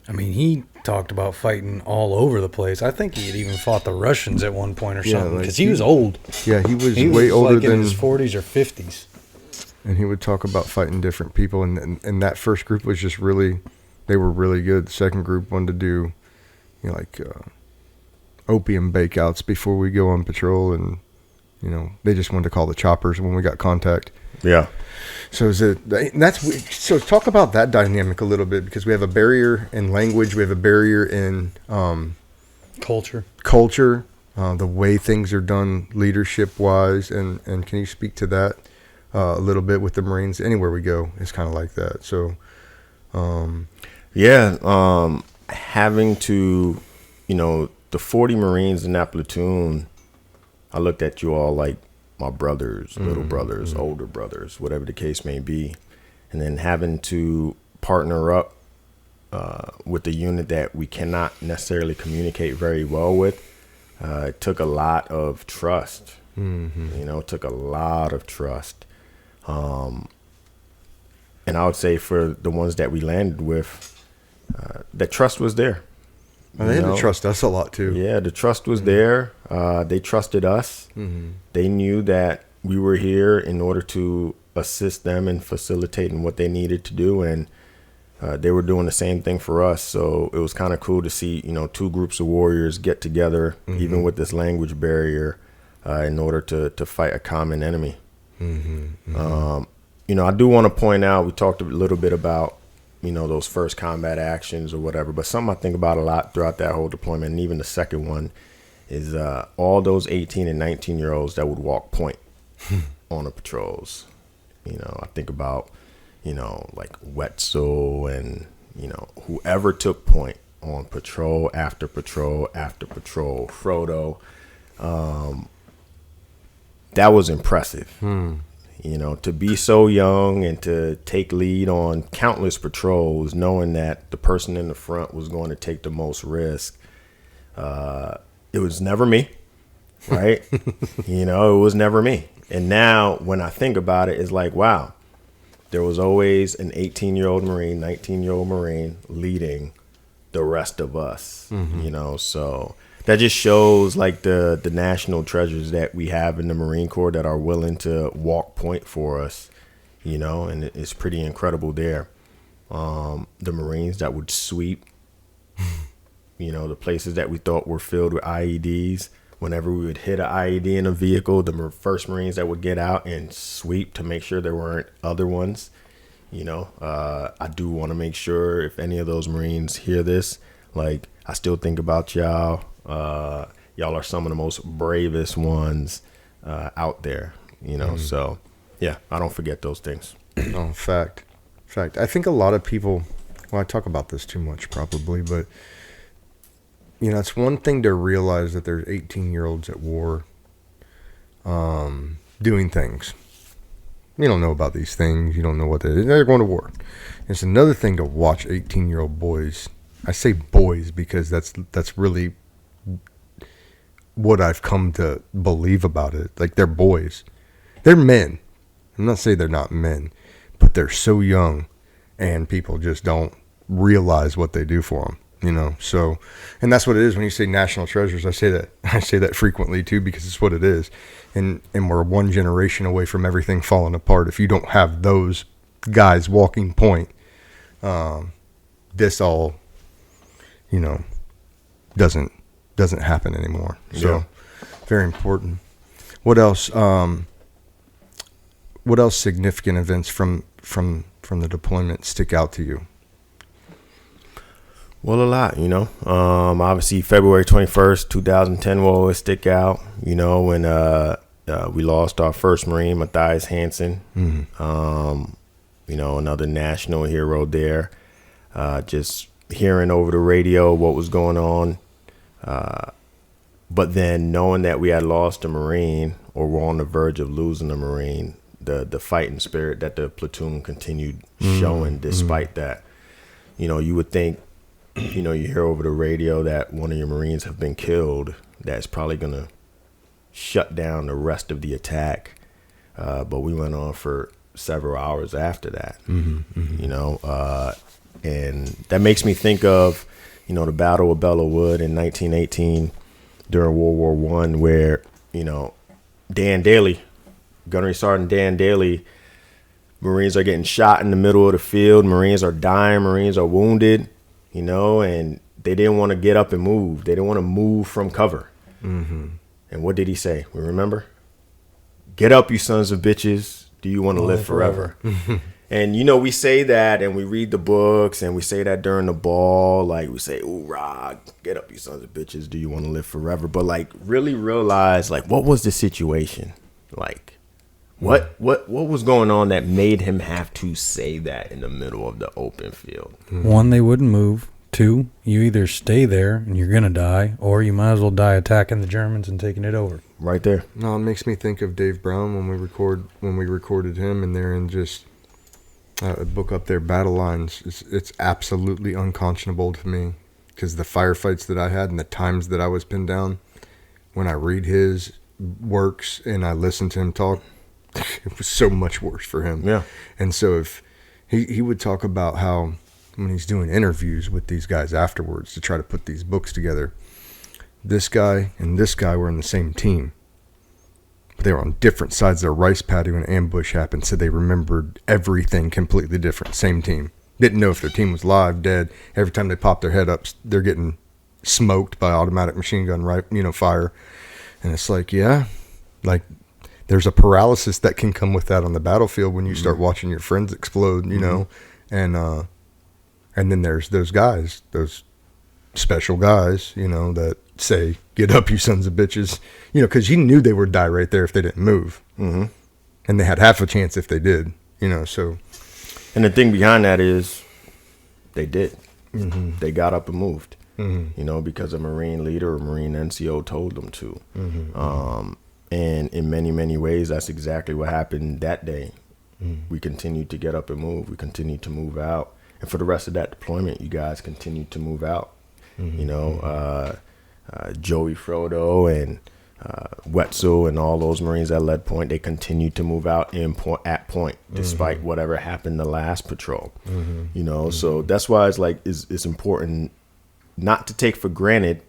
I mean, he talked about fighting all over the place. I think he had even fought the Russians at one point or something, because he was old. Yeah, he was way older like than in his 40s or 50s. And he would talk about fighting different people, and that first group was just really, they were really good. The second group wanted to do, you know, like opium bakeouts before we go on patrol, and, you know, they just wanted to call the choppers when we got contact. Yeah. So so talk about that dynamic a little bit, because we have a barrier in language, we have a barrier in Culture. The way things are done leadership wise, and can you speak to that a little bit with the Marines? Anywhere we go, it's kind of like that. So having to, you know, the 40 Marines in that platoon, I looked at you all like my brothers, little brothers, older brothers, whatever the case may be. And then having to partner up with a unit that we cannot necessarily communicate very well with, it took a lot of trust. You know, it took a lot of trust. And I would say for the ones that we landed with, the trust was there. They had to trust us a lot too. Yeah, the trust was there. They trusted us. They knew that we were here in order to assist them in facilitating what they needed to do, and they were doing the same thing for us. So it was kind of cool to see, you know, two groups of warriors get together, even with this language barrier, in order to fight a common enemy. You know, I do want to point out, we talked a little bit about, you know, those first combat actions or whatever, but something I think about a lot throughout that whole deployment, and even the second one, is all those 18 and 19-year-olds that would walk point on the patrols. You know, I think about, you know, like Wetzel and, you know, whoever took point on patrol after patrol after patrol. Frodo, that was impressive. You know, to be so young and to take lead on countless patrols, knowing that the person in the front was going to take the most risk. It was never me, right? You know, it was never me. And now when I think about it, it's like, wow, there was always an 18-year-old Marine, 19-year-old Marine leading the rest of us, you know, so that just shows like the national treasures that we have in the Marine Corps that are willing to walk point for us, you know, and it's pretty incredible there. The Marines that would sweep, you know, the places that we thought were filled with IEDs. Whenever we would hit an IED in a vehicle, the first Marines that would get out and sweep to make sure there weren't other ones. You know, I do want to make sure if any of those Marines hear this, like, I still think about y'all. Y'all are some of the most bravest ones out there, you know. So, yeah, I don't forget those things. Oh, fact. I think a lot of people, well, I talk about this too much probably, but, you know, it's one thing to realize that there's 18-year-olds at war doing things. You don't know about these things. You don't know what they're going to war. It's another thing to watch 18-year-old boys. I say boys because that's really what I've come to believe about it. Like, they're boys. They're men. I'm not saying they're not men, but they're so young, and people just don't realize what they do for them. You know, so, and that's what it is when you say national treasures. I say that frequently too, because it's what it is. And we're one generation away from everything falling apart. If you don't have those guys walking point, this all, you know, doesn't happen anymore. So very important. What else significant events from the deployment stick out to you? Well, a lot, you know. Obviously, February 21st, 2010 will always stick out, you know, when we lost our first Marine, Matthias Hansen. You know, another national hero there. Just hearing over the radio what was going on. But then knowing that we had lost a Marine, or were on the verge of losing a Marine, the fighting spirit that the platoon continued showing despite that. You know, you would think, you know, you hear over the radio that one of your Marines have been killed, that's probably going to shut down the rest of the attack. But we went on for several hours after that, you know, and that makes me think of, you know, the Battle of Belleau Wood in 1918 during World War I, where, you know, Dan Daly, Gunnery Sergeant Dan Daly, Marines are getting shot in the middle of the field. Marines are dying. Marines are wounded. You know, and they didn't want to get up and move. They didn't want to move from cover. And what did he say? We remember? Get up, you sons of bitches. Do you want to live forever? And, you know, we say that and we read the books and we say that during the ball. Like, we say, hoorah, get up, you sons of bitches. Do you want to live forever? But, like, really realize, like, what was the situation? Like, what was going on that made him have to say that in the middle of the open field? One, they wouldn't move. Two, you either stay there and you're going to die, or you might as well die attacking the Germans and taking it over. Right there. No, it makes me think of Dave Brown when we recorded him, and they're in just a book up there, Battle Lines. It's absolutely unconscionable to me, because the firefights that I had and the times that I was pinned down, when I read his works and I listen to him talk, it was so much worse for him. Yeah. And so if he would talk about how when he's doing interviews with these guys afterwards to try to put these books together, this guy and this guy were in the same team, but they were on different sides of their rice paddy when an ambush happened, so they remembered everything completely different. Same team. Didn't know if their team was live, dead. Every time they pop their head up, they're getting smoked by automatic machine gun fire. And it's like, yeah, like there's a paralysis that can come with that on the battlefield when you start watching your friends explode, you know. And then there's those guys, those special guys, you know, that say, get up, you sons of bitches, you know, because you knew they would die right there if they didn't move. And they had half a chance if they did, you know, so. And the thing behind that is they did. They got up and moved, you know, because a Marine leader or Marine NCO told them to. And in many, many ways, that's exactly what happened that day. We continued to get up and move. We continued to move out. And for the rest of that deployment, you guys continued to move out. You know, Joey Frodo and Wetzel and all those Marines at Lead Point, they continued to move out at Point, despite whatever happened the last patrol. You know, so that's why it's like it's important not to take for granted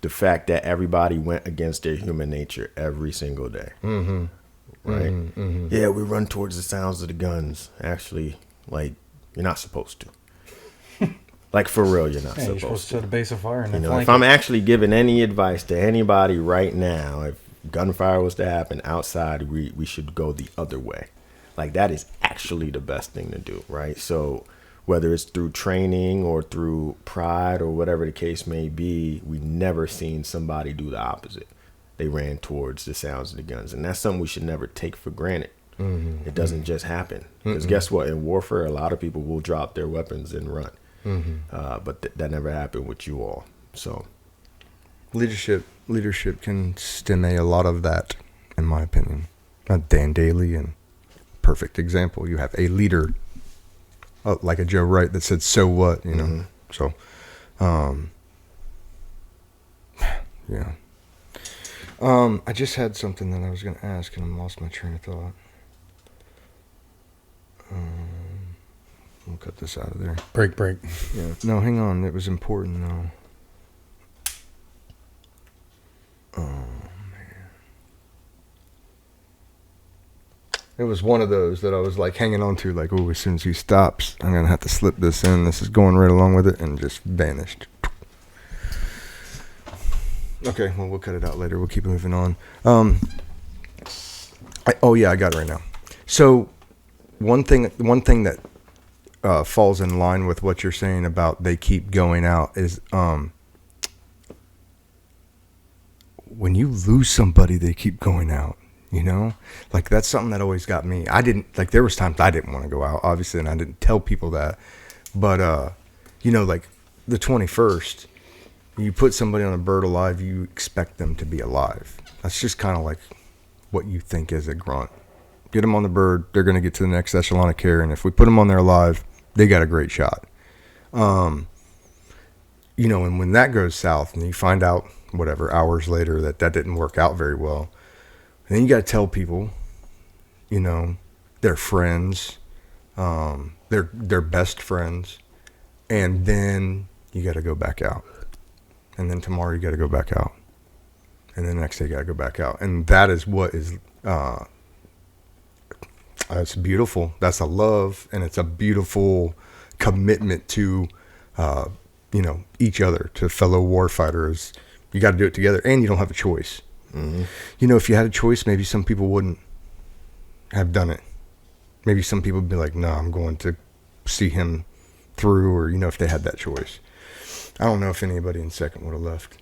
the fact that everybody went against their human nature every single day. Right? Yeah, we run towards the sounds of the guns. Actually, like, you're not supposed to. Like, for real, you're not supposed to. You're supposed to set a base of fire. And you know, if I'm actually giving any advice to anybody right now, if gunfire was to happen outside, we should go the other way. Like, that is actually the best thing to do, right? So whether it's through training or through pride or whatever the case may be, we never seen somebody do the opposite. They ran towards the sounds of the guns. And that's something we should never take for granted. It doesn't just happen. Because guess what? In warfare, a lot of people will drop their weapons and run. But that never happened with you all. So leadership can stem a lot of that, in my opinion. Dan Daly, and perfect example. You have a leader like a Joe Wright that said, so what, you know? So, yeah. I just had something that I was going to ask, and I lost my train of thought. cut this out of there. Break. Yeah. No, hang on. It was important though. Oh man. It was one of those that I was like hanging on to, like, oh, as soon as he stops, I'm gonna have to slip this in. This is going right along with it, and just vanished. Okay, well, we'll cut it out later. We'll keep moving on. Oh yeah, I got it right now. So one thing that falls in line with what you're saying about they keep going out is when you lose somebody, they keep going out. You know, like that's something that always got me. There was times I didn't want to go out, obviously, and I didn't tell people that. But, you know, like the 21st, you put somebody on a bird alive, you expect them to be alive. That's just kind of like what you think is a grunt. Get them on the bird, they're going to get to the next echelon of care. And if we put them on there alive, they got a great shot. You know, and when that goes south and you find out, whatever, hours later that didn't work out very well, and then you got to tell people, you know, their friends, their best friends, and then you got to go back out. And then tomorrow you got to go back out. And then the next day you got to go back out. And that is what is, it's beautiful. That's a love, and it's a beautiful commitment to, you know, each other, to fellow warfighters. You got to do it together, and you don't have a choice. Mm-hmm. You know, if you had a choice, maybe some people wouldn't have done it. Maybe some people would be like, no, I'm going to see him through, or, you know, if they had that choice. I don't know if anybody in second would have left.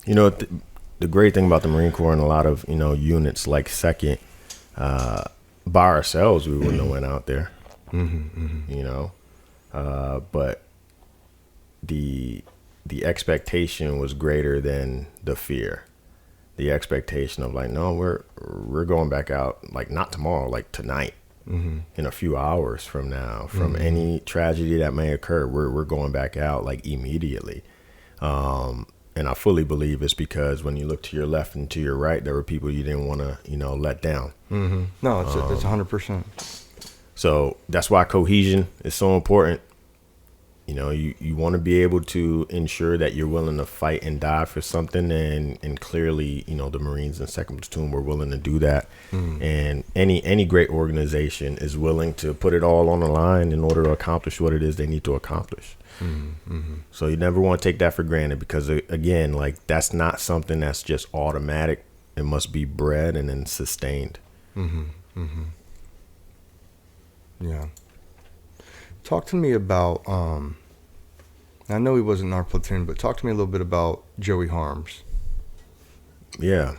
You know, the great thing about the Marine Corps and a lot of, you know, units like second, by ourselves, we wouldn't have went out there, you know, but the expectation was greater than the fear. The expectation of like, no, we're going back out, like not tomorrow, like tonight, in a few hours from now, from any tragedy that may occur, we're going back out like immediately. And I fully believe it's because when you look to your left and to your right, there were people you didn't want to, you know, let down. No, it's 100%. So that's why cohesion is so important. You know, you want to be able to ensure that you're willing to fight and die for something. And clearly, you know, the Marines and 2nd Platoon were willing to do that. And any great organization is willing to put it all on the line in order to accomplish what it is they need to accomplish. So you never want to take that for granted, because, again, like that's not something that's just automatic. It must be bred and then sustained. Yeah. Talk to me about, I know he wasn't in our platoon, but talk to me a little bit about Joey Harms. Yeah.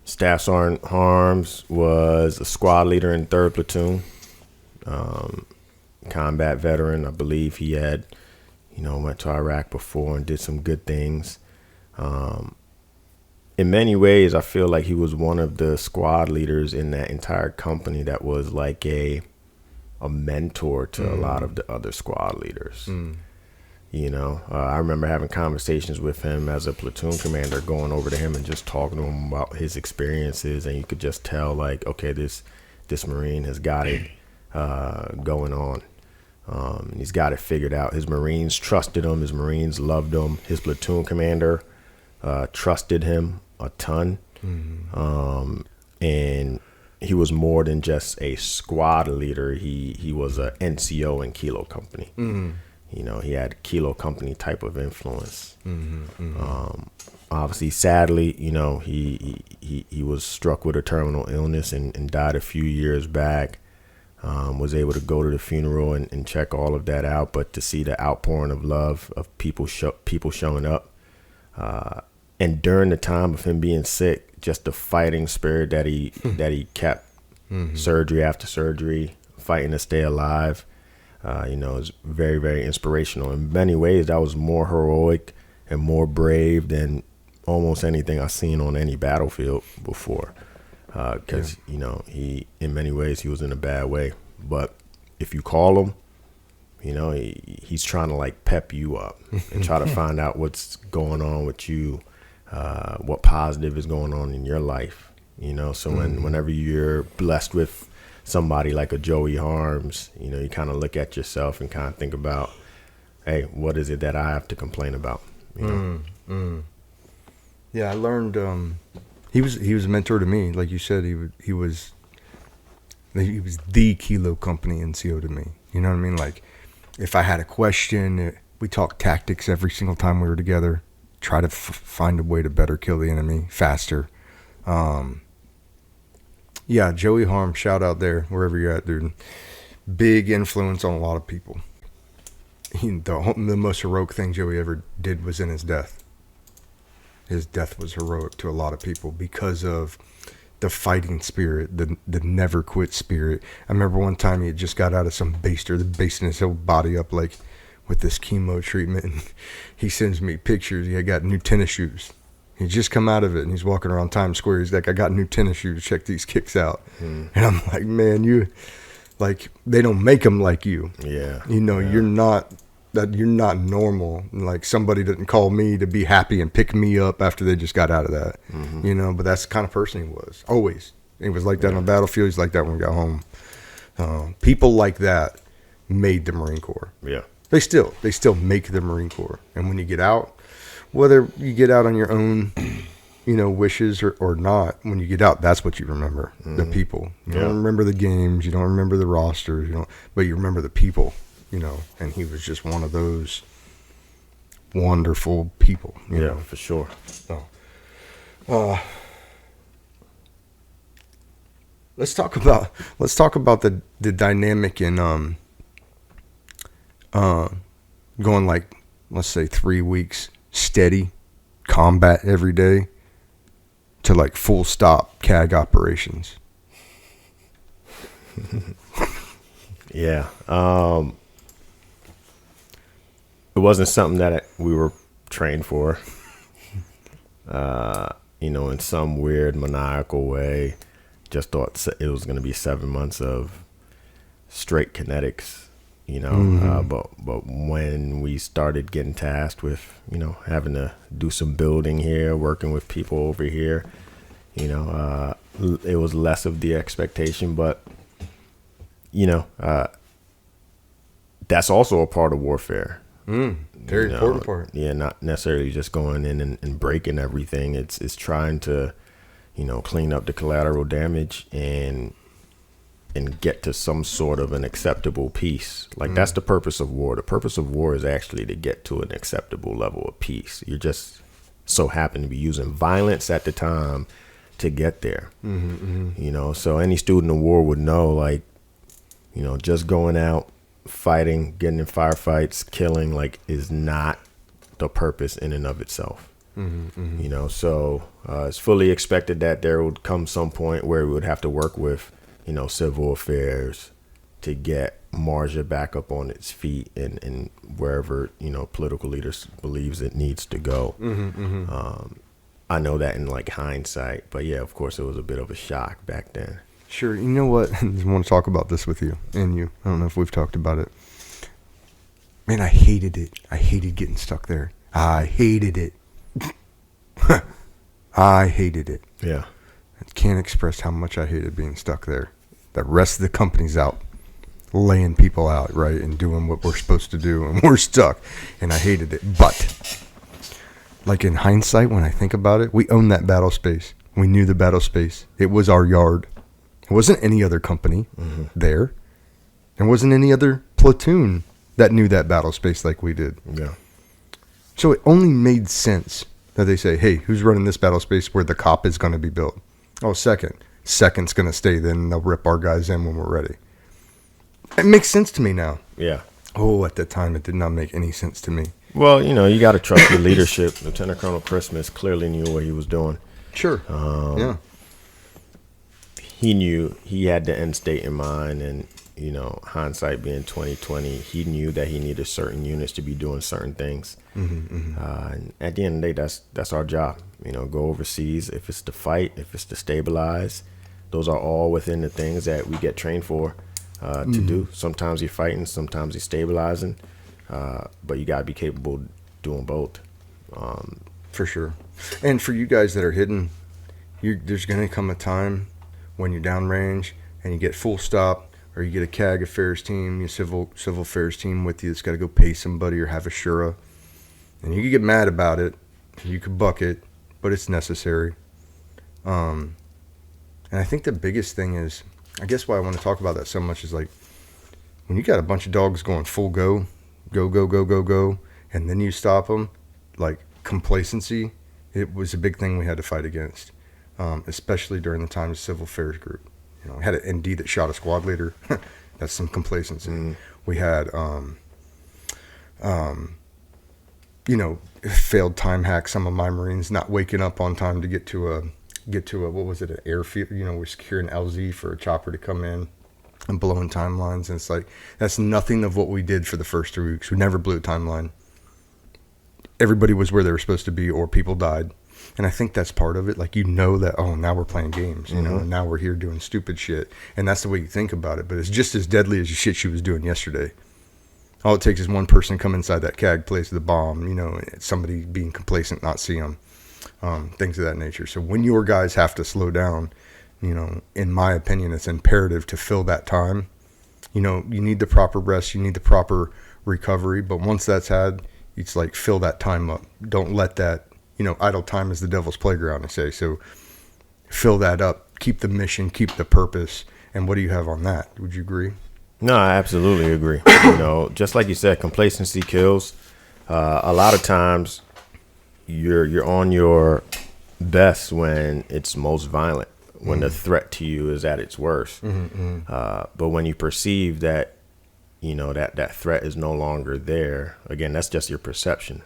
Staff Sergeant Harms was a squad leader in 3rd Platoon, combat veteran. I believe he had, you know, went to Iraq before and did some good things. In many ways, I feel like he was one of the squad leaders in that entire company that was like a mentor to a lot of the other squad leaders. You know, I remember having conversations with him as a platoon commander, going over to him and just talking to him about his experiences, and you could just tell, like, okay, this Marine has got it going on. He's got it figured out. His Marines trusted him. His Marines loved him. His platoon commander trusted him a ton. And he was more than just a squad leader. He was a NCO in Kilo Company. You know, he had Kilo Company type of influence. Obviously, sadly, you know, he was struck with a terminal illness and died a few years back. Was able to go to the funeral and check all of that out, but to see the outpouring of love of people showing up, and during the time of him being sick, just the fighting spirit that he kept, surgery after surgery, fighting to stay alive, you know, is very, very inspirational. In many ways, that was more heroic and more brave than almost anything I've seen on any battlefield before. Because, you know, in many ways, he was in a bad way. But if you call him, you know, he's trying to like pep you up and try to find out what's going on with you, what positive is going on in your life. You know, so whenever you're blessed with somebody like a Joey Harms, you know, you kind of look at yourself and kind of think about, hey, what is it that I have to complain about? You know? Yeah, I learned he was a mentor to me. Like you said, he was the Kilo Company NCO to me. You know what I mean? Like, if I had a question, we talked tactics every single time we were together. Try to find a way to better kill the enemy faster. Yeah, Joey Harm, shout out there, wherever you're at, dude. Big influence on a lot of people. The most heroic thing Joey ever did was in his death. His death was heroic to a lot of people because of the fighting spirit, the never quit spirit. I remember one time he had just got out of some baster, basting his whole body up like with this chemo treatment, and he sends me pictures. He had got new tennis shoes. He just come out of it, and he's walking around Times Square. He's like, I got new tennis shoes. Check these kicks out. And I'm like, man, they don't make them like you. Yeah. You know, you're not normal. Like, somebody didn't call me to be happy and pick me up after they just got out of that. You know, but that's the kind of person he was. Always. He was like that on the battlefield. He's like that when we got home. People like that made the Marine Corps. Yeah. They still make the Marine Corps. And when you get out, whether you get out on your own, you know, wishes or not, when you get out, that's what you remember, the people. You don't remember the games, you don't remember the rosters, but you remember the people, you know, and he was just one of those wonderful people, you know. For sure. So, let's talk about the dynamic in going, like, let's say 3 weeks steady combat every day to like full stop CAG operations. Yeah. It wasn't something that we were trained for. You know, in some weird maniacal way, just thought it was going to be 7 months of straight kinetics. You know, but when we started getting tasked with, you know, having to do some building here, working with people over here, you know, it was less of the expectation. But, you know, that's also a part of warfare. Very important part. Yeah, not necessarily just going in and breaking everything. It's trying to, you know, clean up the collateral damage and get to some sort of an acceptable peace. Like, that's the purpose of war. The purpose of war is actually to get to an acceptable level of peace. You just so happen to be using violence at the time to get there. You know, so any student of war would know, like, you know, just going out, fighting, getting in firefights, killing, like, is not the purpose in and of itself. You know, so it's fully expected that there would come some point where we would have to work with, you know, civil affairs to get Marjah back up on its feet and wherever, you know, political leaders believes it needs to go. I know that in like hindsight, but yeah, of course it was a bit of a shock back then. Sure. You know what? I just want to talk about this with you and you. I don't know if we've talked about it. Man, I hated it. I hated getting stuck there. I hated it. I hated it. Yeah. I can't express how much I hated being stuck there. The rest of the company's out, laying people out, right, and doing what we're supposed to do, and we're stuck, and I hated it. But, like, in hindsight, when I think about it, we owned that battle space. We knew the battle space. It was our yard. It wasn't any other company there. There wasn't any other platoon that knew that battle space like we did. Yeah. So it only made sense that they say, hey, who's running this battle space where the cop is going to be built? Oh, Second's going to stay, then they'll rip our guys in when we're ready. It makes sense to me now. Yeah. Oh, at the time, it did not make any sense to me. Well, you know, you got to trust your leadership. Lieutenant Colonel Christmas clearly knew what he was doing. Sure. Yeah. He knew he had the end state in mind, and, you know, hindsight being 2020, he knew that he needed certain units to be doing certain things. And at the end of the day, that's our job. You know, go overseas. If it's to fight, if it's to stabilize, those are all within the things that we get trained for to do. Sometimes you're fighting, sometimes you're stabilizing, but you got to be capable of doing both. For sure. And for you guys that are hidden, there's going to come a time when you're downrange and you get full stop, or you get a CAG affairs team, your civil affairs team with you that's got to go pay somebody or have a shura, and you can get mad about it, you could buck it, but it's necessary. And I think the biggest thing is, I guess why I want to talk about that so much is like, when you got a bunch of dogs going full go, and then you stop them, like complacency, it was a big thing we had to fight against, especially during the time of Civil Affairs Group. You know, we had an ND that shot a squad leader. That's some complacency. We had, you know, failed time hack some of my Marines, not waking up on time to get to a what was it, an airfield? You know, we're securing LZ for a chopper to come in and blowing timelines. And it's like, that's nothing of what we did for the first 3 weeks. We never blew a timeline. Everybody was where they were supposed to be, or people died. And I think that's part of it. Like, you know that, oh, now we're playing games, you know, and now we're here doing stupid shit. And that's the way you think about it. But it's just as deadly as the shit she was doing yesterday. All it takes is one person come inside that CAG, place the bomb, you know, somebody being complacent, not see them, things of that nature. So when your guys have to slow down, you know, in my opinion, it's imperative to fill that time. You know, you need the proper rest, you need the proper recovery. But once that's had, it's like, fill that time up. Don't let that, you know, idle time is the devil's playground, I say. So fill that up, keep the mission, keep the purpose. And what do you have on that? Would you agree? No, I absolutely agree. You know, just like you said, complacency kills. A lot of times you're on your best when it's most violent, when the threat to you is at its worst. But when you perceive that, you know, that threat is no longer there, again, that's just your perception.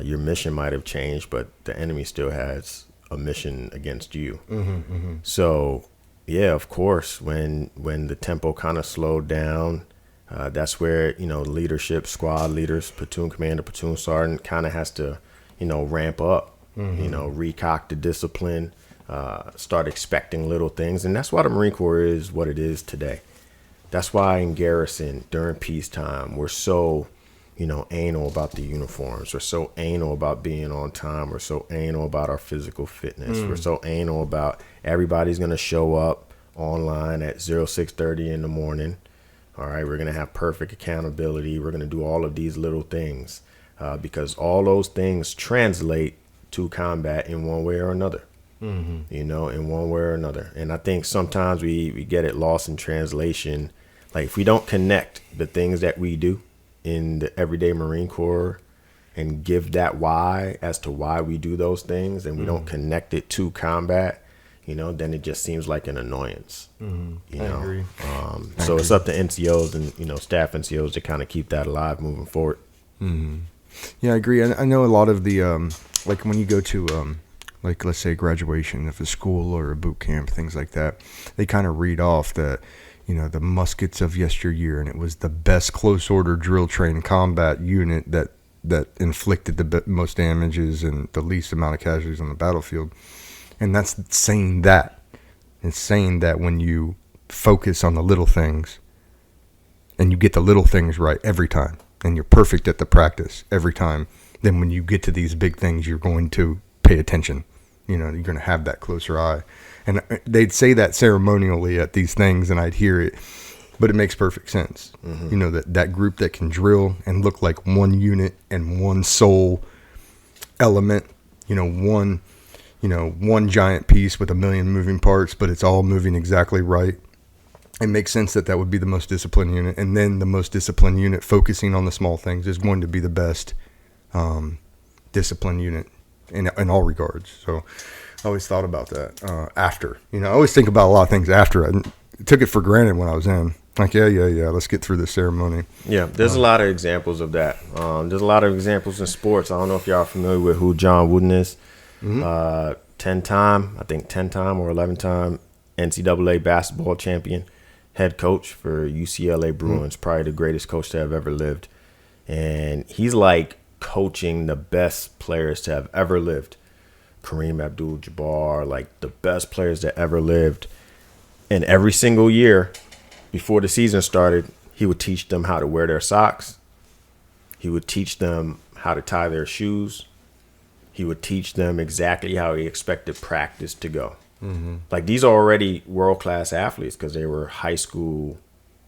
Your mission might have changed, but the enemy still has a mission against you. So, yeah, of course, when the tempo kind of slowed down, that's where, you know, leadership, squad leaders, platoon commander, platoon sergeant kind of has to, you know, ramp up, you know, recock the discipline, start expecting little things. And that's why the Marine Corps is what it is today. That's why in garrison during peacetime, we're so, you know, anal about the uniforms. We're so anal about being on time. We're so anal about our physical fitness. We're so anal about everybody's going to show up online at 06:30 in the morning. All right, we're going to have perfect accountability. We're going to do all of these little things because all those things translate to combat in one way or another. You know, in one way or another. And I think sometimes we get it lost in translation. Like, if we don't connect the things that we do in the everyday Marine Corps and give that why as to why we do those things, and we don't connect it to combat, you know, then it just seems like an annoyance. You know, I agree. So it's up to NCOs and, you know, staff NCOs to kind of keep that alive moving forward. Yeah, I agree. I know a lot of the, like when you go to, like, let's say graduation of a school or a boot camp, things like that, they kind of read off that, you know, the muskets of yesteryear, and it was the best close order drill trained combat unit that inflicted the most damages and the least amount of casualties on the battlefield. And that's saying that. It's saying that when you focus on the little things and you get the little things right every time, and you're perfect at the practice every time, then when you get to these big things, you're going to pay attention. You know, you're going to have that closer eye. And they'd say that ceremonially at these things, and I'd hear it, but it makes perfect sense. You know, that group that can drill and look like one unit and one sole element, you know, one giant piece with a million moving parts, but it's all moving exactly right. It makes sense that would be the most disciplined unit. And then the most disciplined unit focusing on the small things is going to be the best disciplined unit in all regards. So I always thought about that after. You know, I always think about a lot of things after. I took it for granted when I was in. Like, yeah, let's get through this ceremony. Yeah, there's a lot of examples of that. There's a lot of examples in sports. I don't know if y'all are familiar with who John Wooden is. 10-time or 11-time NCAA basketball champion, head coach for UCLA Bruins, probably the greatest coach to have ever lived. And he's like coaching the best players to have ever lived. Kareem Abdul-Jabbar, like the best players that ever lived. And every single year before the season started, he would teach them how to wear their socks. He would teach them how to tie their shoes. He would teach them exactly how he expected practice to go. Like, these are already world-class athletes because they were high school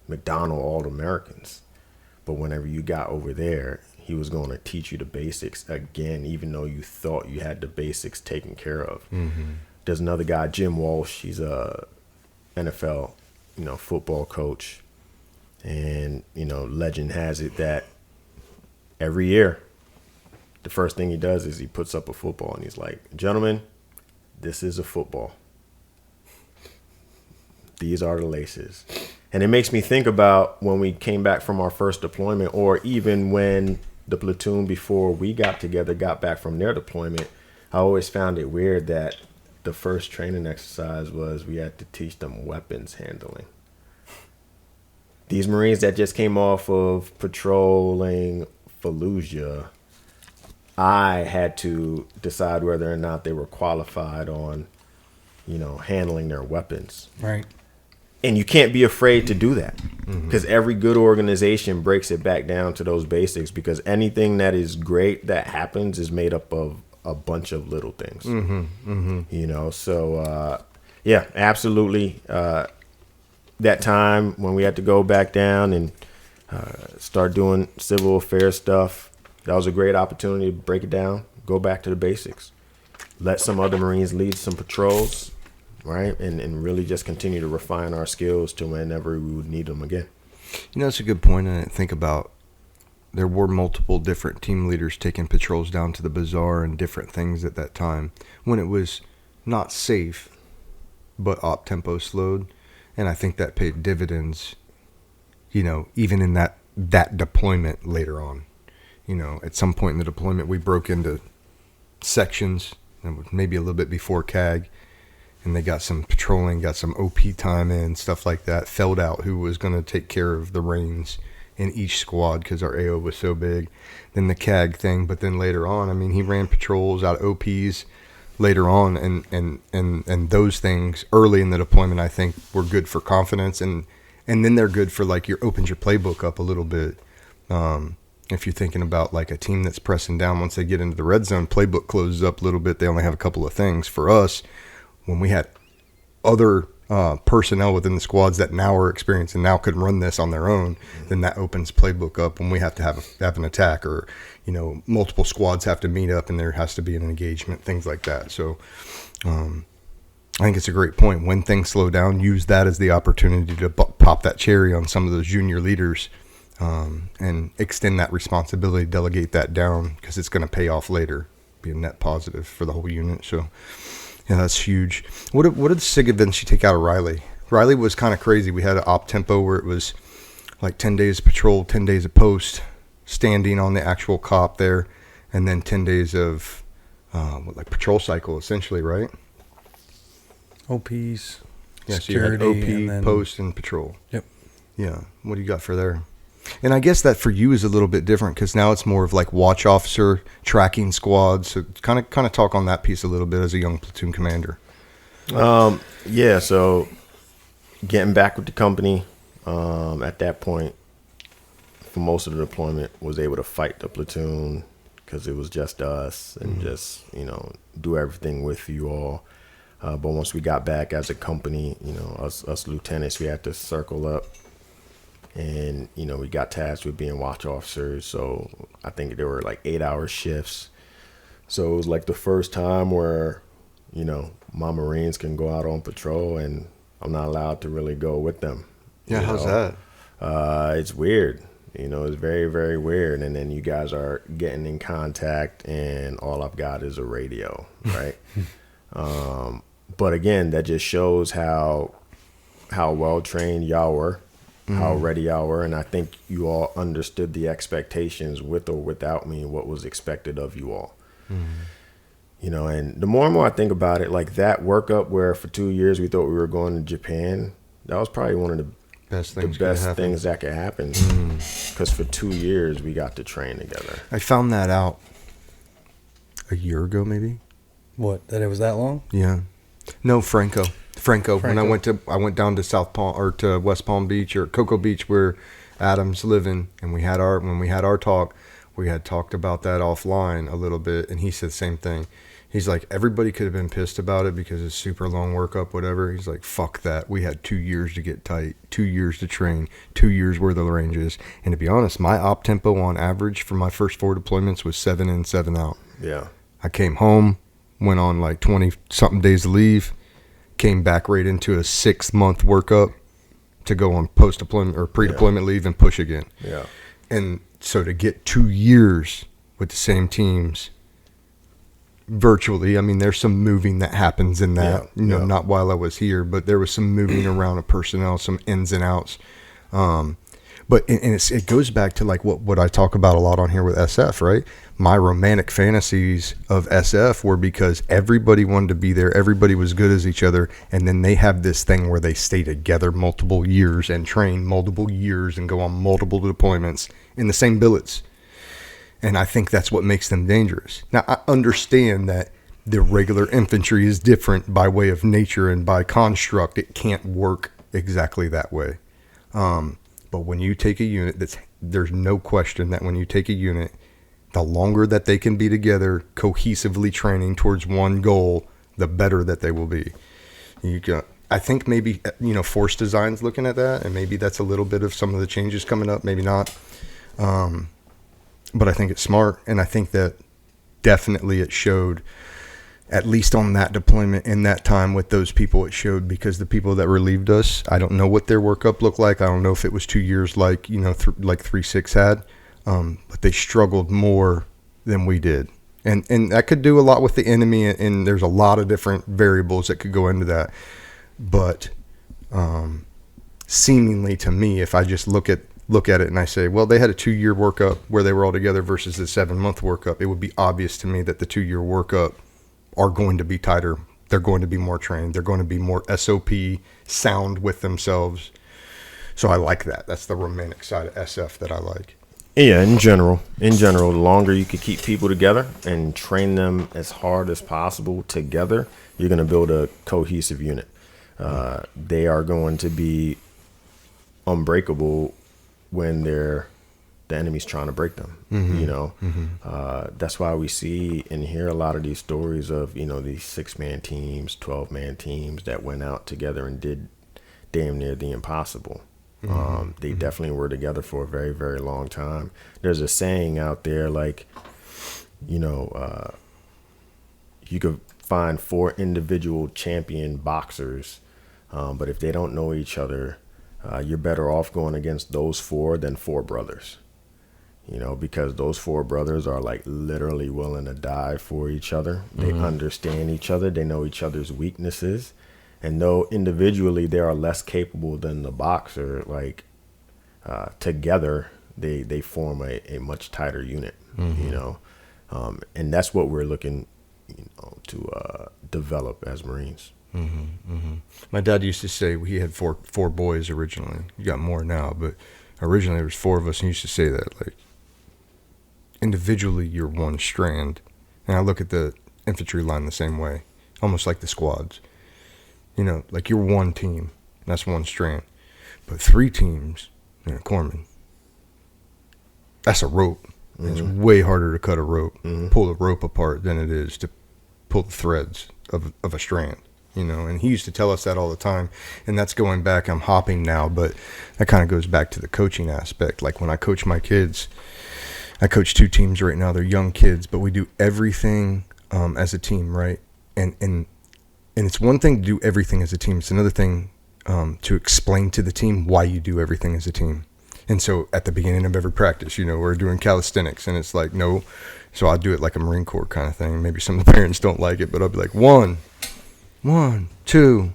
McDonald All-Americans. But whenever you got over there, he was going to teach you the basics again, even though you thought you had the basics taken care of. There's another guy, Jim Walsh. He's a NFL, football coach. And, legend has it that every year, the first thing he does is he puts up a football and he's like, gentlemen, this is a football. These are the laces. And it makes me think about when we came back from our first deployment, or even when the platoon before we got together got back from their deployment. I always found it weird that the first training exercise was we had to teach them weapons handling. These Marines that just came off of patrolling Fallujah, I had to decide whether or not they were qualified on, handling their weapons. Right. And you can't be afraid to do that, because every good organization breaks it back down to those basics, because anything that is great that happens is made up of a bunch of little things. So yeah, absolutely. That time when we had to go back down and start doing civil affairs stuff, that was a great opportunity to break it down, go back to the basics, let some other Marines lead some patrols, right? And really just continue to refine our skills to whenever we would need them again. That's a good point. And I think about, there were multiple different team leaders taking patrols down to the bazaar and different things at that time when it was not safe, but op tempo slowed. And I think that paid dividends, even in that deployment later on. At some point in the deployment, we broke into sections, maybe a little bit before CAG, and they got some patrolling, got some OP time in, stuff like that. Felled out who was going to take care of the reins in each squad because our AO was so big. Then the CAG thing, but then later on, he ran patrols out of OPs later on, and those things early in the deployment, I think, were good for confidence, and then they're good for, like, opens your playbook up a little bit. If you're thinking about, like, a team that's pressing down, once they get into the red zone, playbook closes up a little bit. They only have a couple of things. For us, when we had other personnel within the squads that now are experienced and now could run this on their own, then that opens playbook up when we have to have an attack, or multiple squads have to meet up and there has to be an engagement, things like that. So I think it's a great point. When things slow down, use that as the opportunity to pop that cherry on some of those junior leaders, and extend that responsibility, delegate that down, because it's going to pay off later, be a net positive for the whole unit. So yeah, that's huge. What did SIG events you take out of Riley? Riley was kind of crazy. We had an op tempo where it was like 10 days of patrol, 10 days of post, standing on the actual cop there, and then 10 days of patrol cycle, essentially, right? OPs, yeah, so you had OP, and then post, and patrol. Yep. Yeah. What do you got for there? And I guess that for you is a little bit different, because now it's more of like watch officer, tracking squads. So kind of talk on that piece a little bit as a young platoon commander. Yeah. So getting back with the company, at that point, for most of the deployment, was able to fight the platoon because it was just us and just, do everything with you all. But once we got back as a company, us lieutenants, we had to circle up. And, we got tasked with being watch officers. So I think there were like 8-hour shifts. So it was like the first time where, my Marines can go out on patrol and I'm not allowed to really go with them. Yeah, how's that? It's weird. It's very, very weird. And then you guys are getting in contact and all I've got is a radio, right? But again, that just shows how well trained y'all were. How ready y'all were, and I think you all understood the expectations with or without me, what was expected of you all. And the more and more I think about it, like that workup where for 2 years we thought we were going to Japan, that was probably one of the best things that could happen, because for 2 years we got to train together. I found that out a year ago, maybe. What, that it was that long? Yeah. No, Franco. When I went down to South Palm or to West Palm Beach or Cocoa Beach where Adam's living, and when we had our talk, we had talked about that offline a little bit, and he said the same thing. He's like, everybody could have been pissed about it because it's super long workup, whatever. He's like, fuck that. We had 2 years to get tight, 2 years to train, 2 years worth of ranges. And to be honest, my op tempo on average for my first 4 deployments was 7 in, 7 out. Yeah. I came home, went on like 20-something days of leave, came back right into a 6-month workup to go on post-deployment or pre-deployment leave and push again. Yeah. And so to get 2 years with the same teams virtually, I mean, there's some moving that happens in that, not while I was here, but there was some moving around of personnel, some ins and outs. But it goes back to like what I talk about a lot on here with SF, right? My romantic fantasies of SF were because everybody wanted to be there. Everybody was good as each other. And then they have this thing where they stay together multiple years and train multiple years and go on multiple deployments in the same billets. And I think that's what makes them dangerous. Now, I understand that the regular infantry is different by way of nature and by construct. It can't work exactly that way. But when you take a unit, there's no question that when you take a unit, the longer that they can be together, cohesively training towards one goal, the better that they will be. I think maybe, force design's looking at that, and maybe that's a little bit of some of the changes coming up, maybe not. But I think it's smart, and I think that definitely it showed, at least on that deployment in that time with those people, it showed, because the people that relieved us, I don't know what their workup looked like. I don't know if it was 2 years like, like 3-6 had, but they struggled more than we did. And that could do a lot with the enemy, and there's a lot of different variables that could go into that. But seemingly to me, if I just look at it and I say, well, they had a 2-year workup where they were all together versus the 7-month workup, it would be obvious to me that the 2-year workup are going to be tighter. They're going to be more trained. They're going to be more SOP sound with themselves. So I like that. That's the romantic side of SF that I like. Yeah, in general, the longer you can keep people together and train them as hard as possible together, you're going to build a cohesive unit. They are going to be unbreakable when the enemy's trying to break them. That's why we see and hear a lot of these stories of these 6-man teams, 12-man teams that went out together and did damn near the impossible. They definitely were together for a very, very long time. There's a saying out there like, you could find 4 individual champion boxers, but if they don't know each other, you're better off going against those 4 than 4 brothers, because those 4 brothers are like literally willing to die for each other. They understand each other. They know each other's weaknesses. And though individually they are less capable than the boxer, like together they form a much tighter unit, and that's what we're looking to develop as Marines. My dad used to say he had four boys originally. You got more now, but originally there was 4 of us, and he used to say that, like, individually you're one strand. And I look at the infantry line the same way, almost like the squads. Like you're one team, that's one strand. But 3 teams in a corpsman, that's a rope. It's way harder to cut a rope, pull a rope apart than it is to pull the threads of a strand. And he used to tell us that all the time. And that's going back, I'm hopping now, but that kind of goes back to the coaching aspect. Like when I coach my kids, I coach 2 teams right now. They're young kids, but we do everything as a team, right? And it's one thing to do everything as a team. It's another thing to explain to the team why you do everything as a team. And so at the beginning of every practice, we're doing calisthenics, and it's like, no. So I do it like a Marine Corps kind of thing. Maybe some of the parents don't like it, but I'll be like, 1, 2,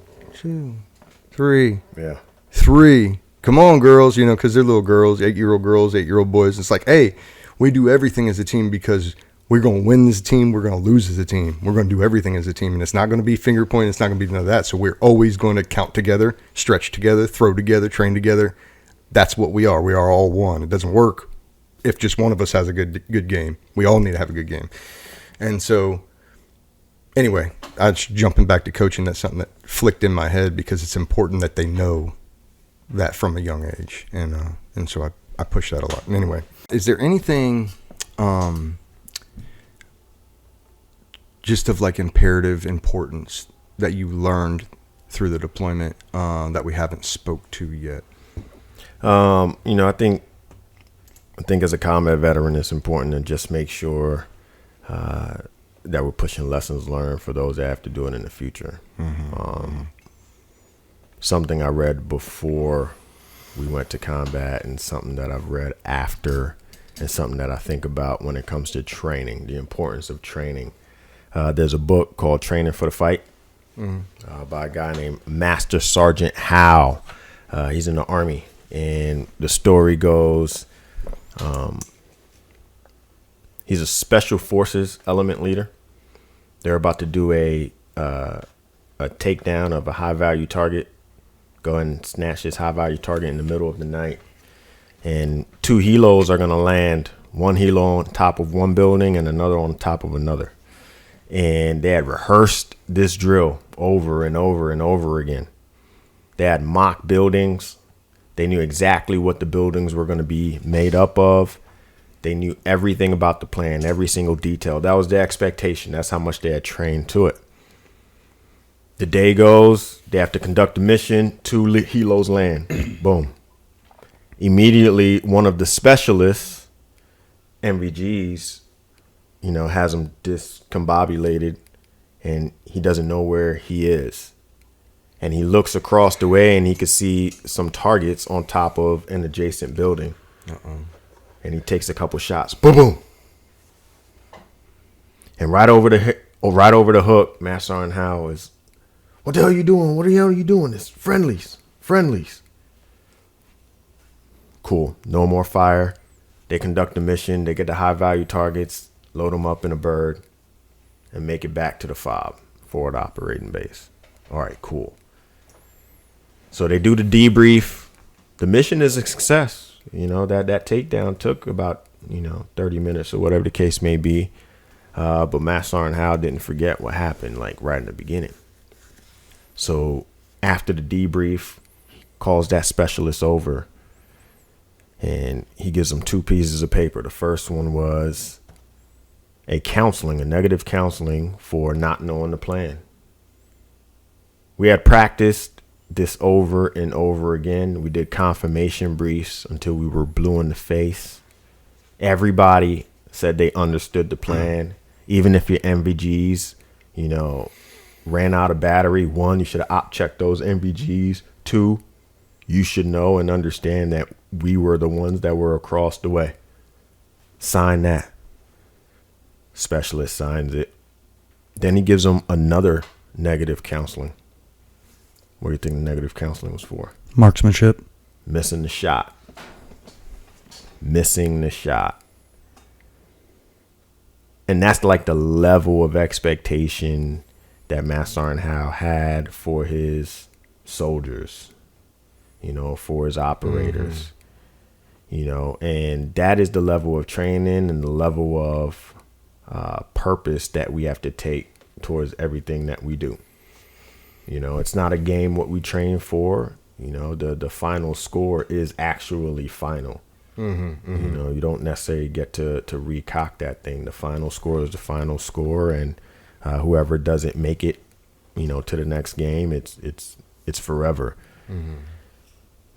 3. Yeah. 3. Come on, girls, because they're little girls, 8-year-old girls, 8-year-old boys. It's like, hey, we do everything as a team because we're going to win as a team. We're going to lose as a team. We're going to do everything as a team. And it's not going to be finger point. It's not going to be none of that. So we're always going to count together, stretch together, throw together, train together. That's what we are. We are all one. It doesn't work if just one of us has a good game. We all need to have a good game. And so anyway, I was jumping back to coaching. That's something that flicked in my head because it's important that they know that from a young age. And so I push that a lot. And anyway, is there anything... just of like imperative importance that you learned through the deployment that we haven't spoke to yet? I think as a combat veteran, it's important to just make sure that we're pushing lessons learned for those that have to do it in the future. Something I read before we went to combat, and something that I've read after, and something that I think about when it comes to training, the importance of training. There's a book called Training for the Fight by a guy named Master Sergeant Howe. He's in the Army, and the story goes, he's a special forces element leader. They're about to do a takedown of a high value target. Go ahead and snatch this high value target in the middle of the night. And 2 helos are going to land, one helo on top of one building and another on top of another. And they had rehearsed this drill over and over and over again. They had mock buildings. They knew exactly what the buildings were going to be made up of. They knew everything about the plan, every single detail. That was the expectation. That's how much they had trained to it. The day goes, they have to conduct a mission, 2 helos land. Boom. Immediately, one of the specialists, MVGs, has him discombobulated, and he doesn't know where he is. And he looks across the way, and he could see some targets on top of an adjacent building. And he takes a couple shots. Boom, boom. And right over the hook, Master Sergeant Howe is, "What the hell are you doing? What the hell are you doing? It's friendlies. Cool. No more fire. They conduct the mission. They get the high value targets, load them up in a bird, and make it back to the FOB, forward operating base. All right, cool. So they do the debrief. The mission is a success. That takedown took about, 30 minutes or whatever the case may be. But Master Sergeant Howe didn't forget what happened, like right in the beginning. So after the debrief, calls that specialist over, and he gives them 2 pieces of paper. The first one was a negative counseling for not knowing the plan. We had practiced this over and over again. We did confirmation briefs until we were blue in the face. Everybody said they understood the plan. Even if your MVGs, ran out of battery. 1, you should have op checked those MVGs. 2, you should know and understand that we were the ones that were across the way. Sign that. Specialist signs it. Then he gives them another negative counseling. What do you think the negative counseling was for? Marksmanship. Missing the shot. And that's like the level of expectation that Master Sergeant Howe had for his soldiers, for his operators, and that is the level of training and the level of purpose that we have to take towards everything that we do. It's not a game what we train for. The final score is actually final. You don't necessarily get to recock that thing. The final score is the final score, and whoever doesn't make it, to the next game, it's forever.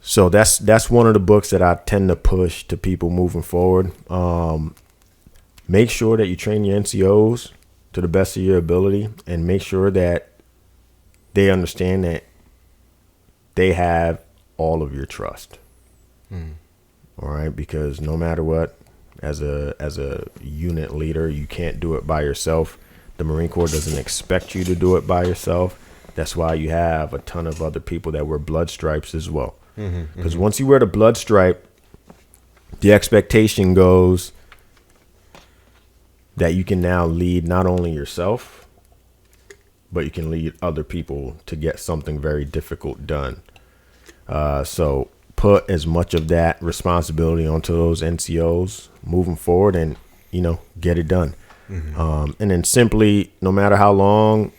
So that's one of the books that I tend to push to people moving forward. Make sure that you train your NCOs to the best of your ability, and make sure that they understand that they have all of your trust. All right, because no matter what, as a unit leader, you can't do it by yourself. The Marine Corps doesn't expect you to do it by yourself. That's why you have a ton of other people that wear blood stripes as well. Because once you wear the blood stripe, the expectation goes that you can now lead not only yourself, but you can lead other people to get something very difficult done. So put as much of that responsibility onto those NCOs moving forward, and get it done. And then simply, no matter how long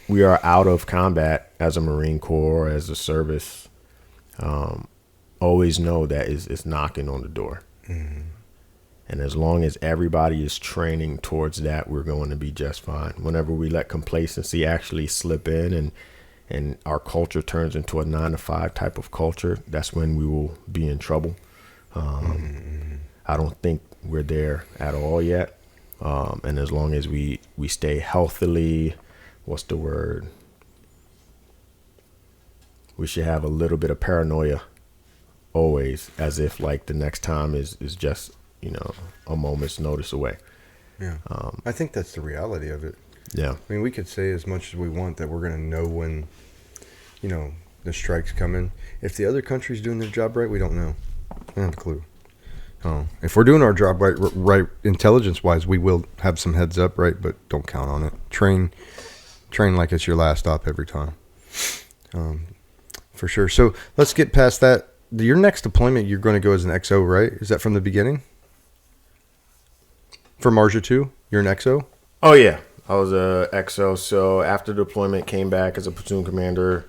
we are out of combat as a Marine Corps, as a service, always know that it's knocking on the door. And as long as everybody is training towards that, we're going to be just fine. Whenever we let complacency actually slip in and our culture turns into a 9-to-5 type of culture, that's when we will be in trouble. I don't think we're there at all yet. And as long as we stay healthily, what's the word? We should have a little bit of paranoia always, as if like the next time is just, a moment's notice away. Yeah. I think that's the reality of it. Yeah. I mean, we could say as much as we want that we're going to know when, the strike's coming. If the other country's doing their job right, we don't know. We don't have a clue. If we're doing our job right intelligence-wise, we will have some heads up, right? But don't count on it. Train like it's your last stop every time. For sure. So let's get past that. Your next deployment, you're going to go as an XO, right? Is that from the beginning? For Marjah 2, you're an XO? Oh, yeah. I was a XO. So after deployment, came back as a platoon commander,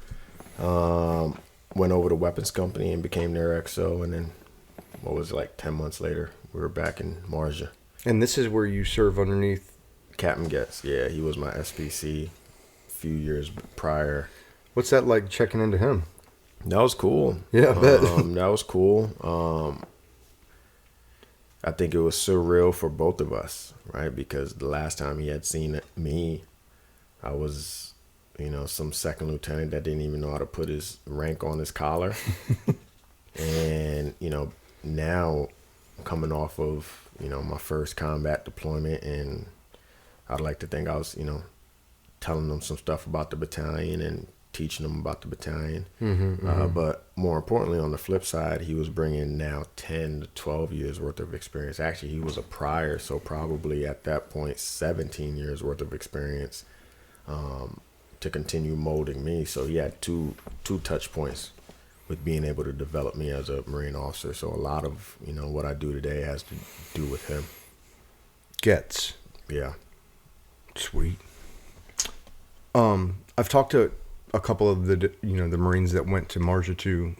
went over to Weapons Company and became their XO. And then, 10 months later, we were back in Marjah. And this is where you serve underneath? Captain Getz. Yeah, he was my SPC a few years prior. What's that like checking into him? That was cool. Yeah, I bet. That was cool. I think it was surreal for both of us, right? Because the last time he had seen me, I was, some second lieutenant that didn't even know how to put his rank on his collar. And, now coming off of, my first combat deployment, and I'd like to think I was, telling them some stuff about the battalion and teaching them about the battalion. But more importantly, on the flip side, he was bringing now 10 to 12 years worth of experience. Actually, he was a prior, so probably at that point 17 years worth of experience to continue molding me. So he had two touch points with being able to develop me as a Marine officer. So a lot of what I do today has to do with him. Getz. Yeah. Sweet. I've talked to a couple of the the Marines that went to Marjah 2,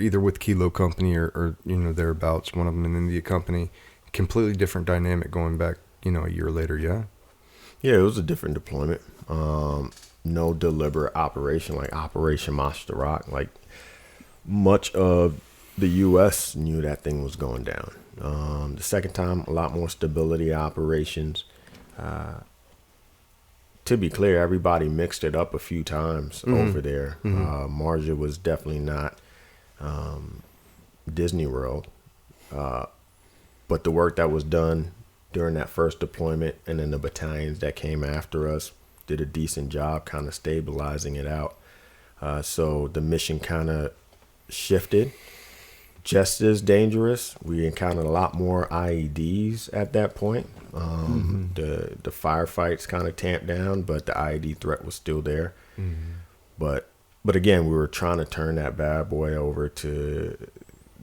either with Kilo Company or thereabouts. One of them in India Company. Completely different dynamic going back a year later. Yeah. Yeah, it was a different deployment. No deliberate operation like Operation Master Rock. Like much of the U.S. knew that thing was going down. The second time, a lot more stability operations. To be clear, everybody mixed it up a few times over there. Marjah was definitely not Disney World. But the work that was done during that first deployment and then the battalions that came after us did a decent job kind of stabilizing it out. So the mission kind of shifted. Just as dangerous. We encountered a lot more IEDs at that point. The firefights kind of tamped down, but the IED threat was still there. But again, we were trying to turn that bad boy over to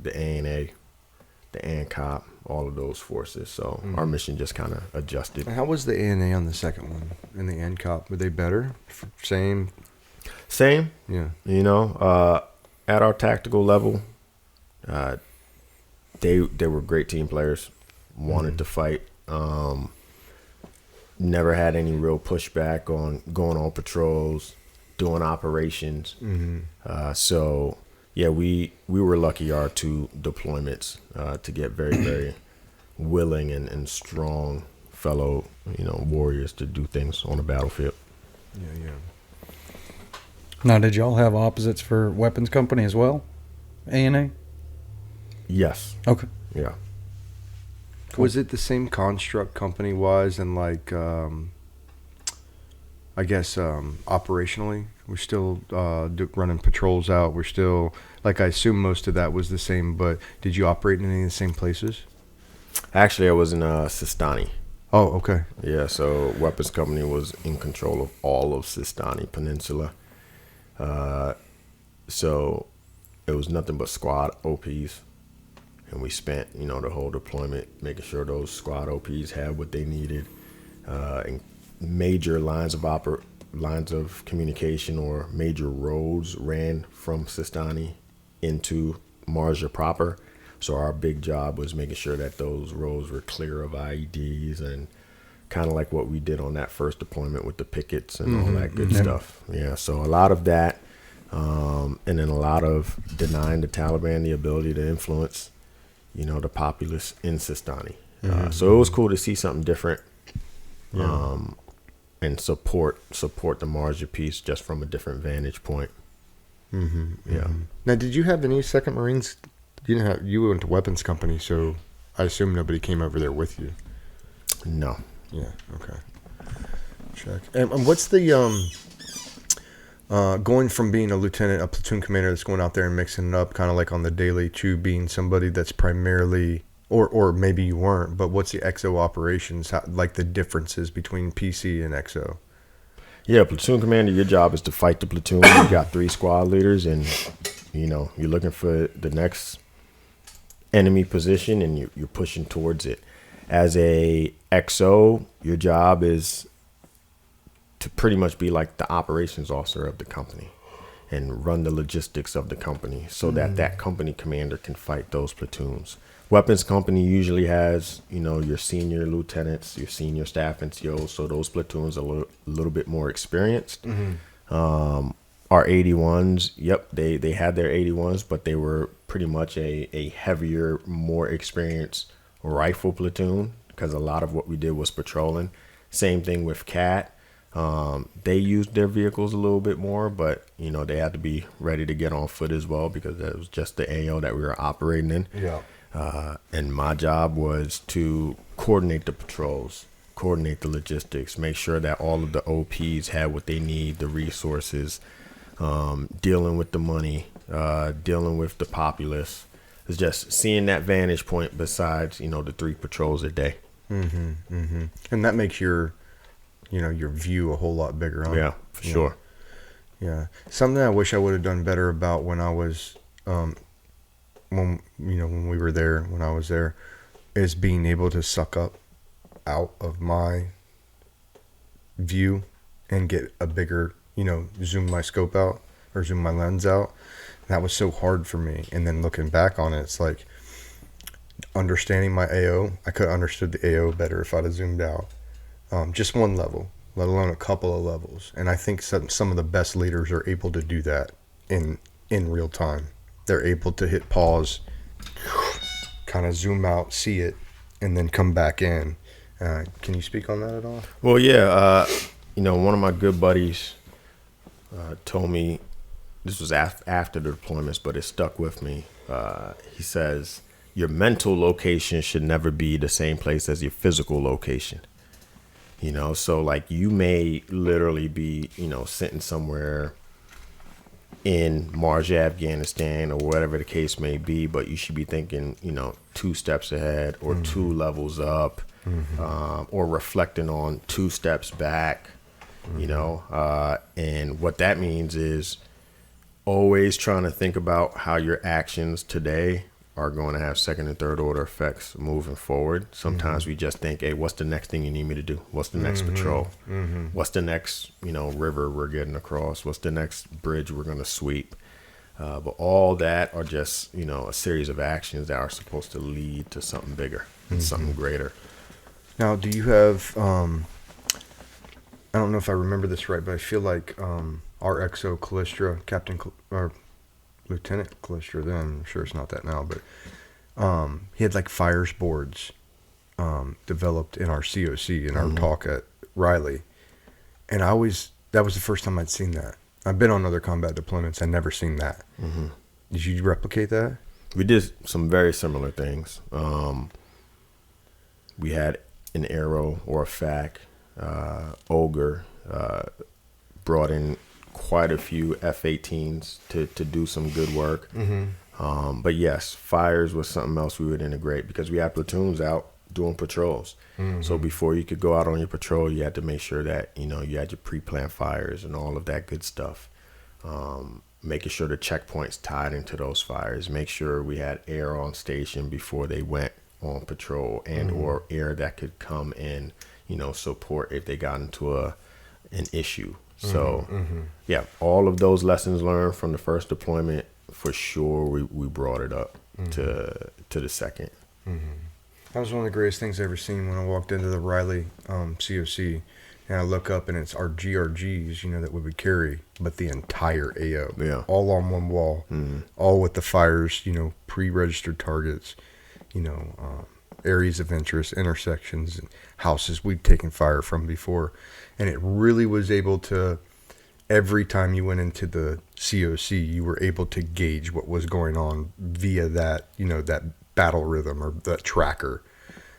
the ANA, the ANCOP, all of those forces. So our mission just kind of adjusted. How was the ANA on the second one and the ANCOP? Were they better? Same? Yeah. At our tactical level, they were great team players, wanted to fight, never had any real pushback on going on patrols, doing operations. So yeah, we were lucky our two deployments to get very, very willing and strong fellow warriors to do things on the battlefield. Yeah. Now, did y'all have opposites for Weapons Company as well? ANA? Yes. Okay. Yeah. Cool. Was it the same construct company-wise and operationally? We're still running patrols out. We're still, I assume most of that was the same, but did you operate in any of the same places? Actually, I was in Sistani. Oh, okay. Yeah, so Weapons Company was in control of all of Sistani Peninsula. So it was nothing but squad OPs. And we spent, the whole deployment making sure those squad OPs had what they needed. And major lines of communication or major roads ran from Sistani into Marjah proper. So our big job was making sure that those roads were clear of IEDs, and kind of like what we did on that first deployment with the pickets and all that good stuff. Yeah, so a lot of that, and then a lot of denying the Taliban the ability to influence, the populace in Sistani. So it was cool to see something different, and support the Marjah piece just from a different vantage point. Yeah. Now, did you have any second Marines? You went to weapons company, so I assume nobody came over there with you. No. Yeah. Okay. Check. And what's the going from being a platoon commander that's going out there and mixing it up, kind of like on the daily, to being somebody that's primarily, or maybe you weren't, but what's the XO operations, like the differences between PC and XO? Yeah, platoon commander, your job is to fight the platoon. You got 3 squad leaders, and you're looking for the next enemy position, and you're pushing towards it. As a XO, your job is to pretty much be like the operations officer of the company and run the logistics of the company so that company commander can fight those platoons. Weapons company usually has, your senior lieutenants, your senior staff NCOs, so those platoons are a little bit more experienced. Our 81s, yep, they had their 81s, but they were pretty much a heavier, more experienced rifle platoon, because a lot of what we did was patrolling. Same thing with CAT. They used their vehicles a little bit more, but they had to be ready to get on foot as well, because that was just the AO that we were operating in. Yeah. And my job was to coordinate the patrols, coordinate the logistics, make sure that all of the OPs had what they need, the resources, dealing with the money, dealing with the populace. It's just seeing that vantage point besides, the 3 patrols a day. And that makes your view a whole lot bigger. Huh? Yeah, for sure. Yeah. Something I wish I would have done better about when I was, when I was there, is being able to suck up out of my view and get a bigger, zoom my scope out or zoom my lens out. That was so hard for me. And then looking back on it, it's like understanding my AO. I could have understood the AO better if I'd have zoomed out. Just one level, let alone a couple of levels. And I think some of the best leaders are able to do that in real time. They're able to hit pause, kind of zoom out, see it, and then come back in. Can you speak on that at all? Well, yeah. One of my good buddies told me, this was after the deployments, but it stuck with me. He says, your mental location should never be the same place as your physical location. So like you may literally be, sitting somewhere in Marjah, Afghanistan, or whatever the case may be, but you should be thinking, 2 steps ahead or 2 levels up, or reflecting on 2 steps back, and what that means is always trying to think about how your actions today are going to have second and third order effects moving forward. Sometimes we just think, hey, what's the next thing you need me to do? What's the next patrol? What's the next, river we're getting across? What's the next bridge we're going to sweep? But all that are just, a series of actions that are supposed to lead to something bigger and something greater. Now, do you have, I don't know if I remember this right, but I feel like our XO Callistra, Lieutenant Callistra then, I'm sure it's not that now, but he had like fires boards developed in our COC, in our talk at Riley. And that was the first time I'd seen that. I've been on other combat deployments. I'd never seen that. Did you replicate that? We did some very similar things. We had an Arrow or a FAC, Ogre, brought in quite a few F-18s to do some good work. But yes, fires was something else we would integrate because we had platoons out doing patrols. So before you could go out on your patrol, you had to make sure that, you had your pre-planned fires and all of that good stuff. Making sure the checkpoints tied into those fires, make sure we had air on station before they went on patrol and or air that could come in, support if they got into an issue. So, yeah, all of those lessons learned from the first deployment, for sure, we brought it up to to the second. That was one of the greatest things I ever seen when I walked into the Riley COC, and I look up and it's our GRGs, that we would carry, but the entire AO, all on one wall, all with the fires, pre-registered targets, areas of interest, intersections, and houses we'd taken fire from before, and it really was able to. Every time you went into the COC, you were able to gauge what was going on via that, that battle rhythm or that tracker.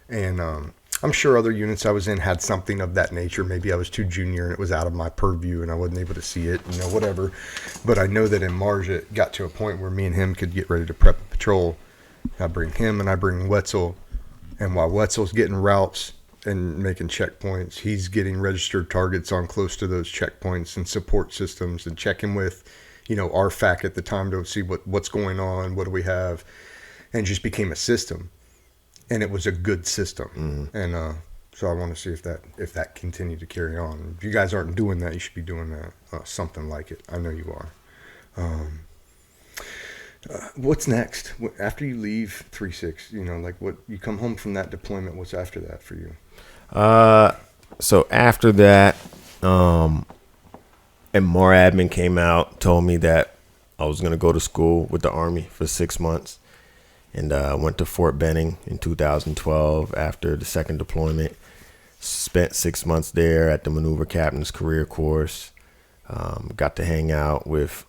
And I'm sure other units I was in had something of that nature. Maybe I was too junior and it was out of my purview and I wasn't able to see it, whatever. But I know that in Marjah, it got to a point where me and him could get ready to prep a patrol. I bring him and I bring Wetzel. And while Wetzel's getting routes and making checkpoints, he's getting registered targets on close to those checkpoints and support systems and checking with, our FAC at the time to see what's going on, what do we have, and just became a system. And it was a good system. And so I want to see if that continued to carry on. If you guys aren't doing that, you should be doing that, something like it. I know you are. What's next? After you leave 3-6, like what you come home from that deployment, what's after that for you? So after that, and more admin came out, told me that I was going to go to school with the Army for 6 months. And went to Fort Benning in 2012 after the second deployment. Spent 6 months there at the Maneuver Captain's Career Course. Got to hang out with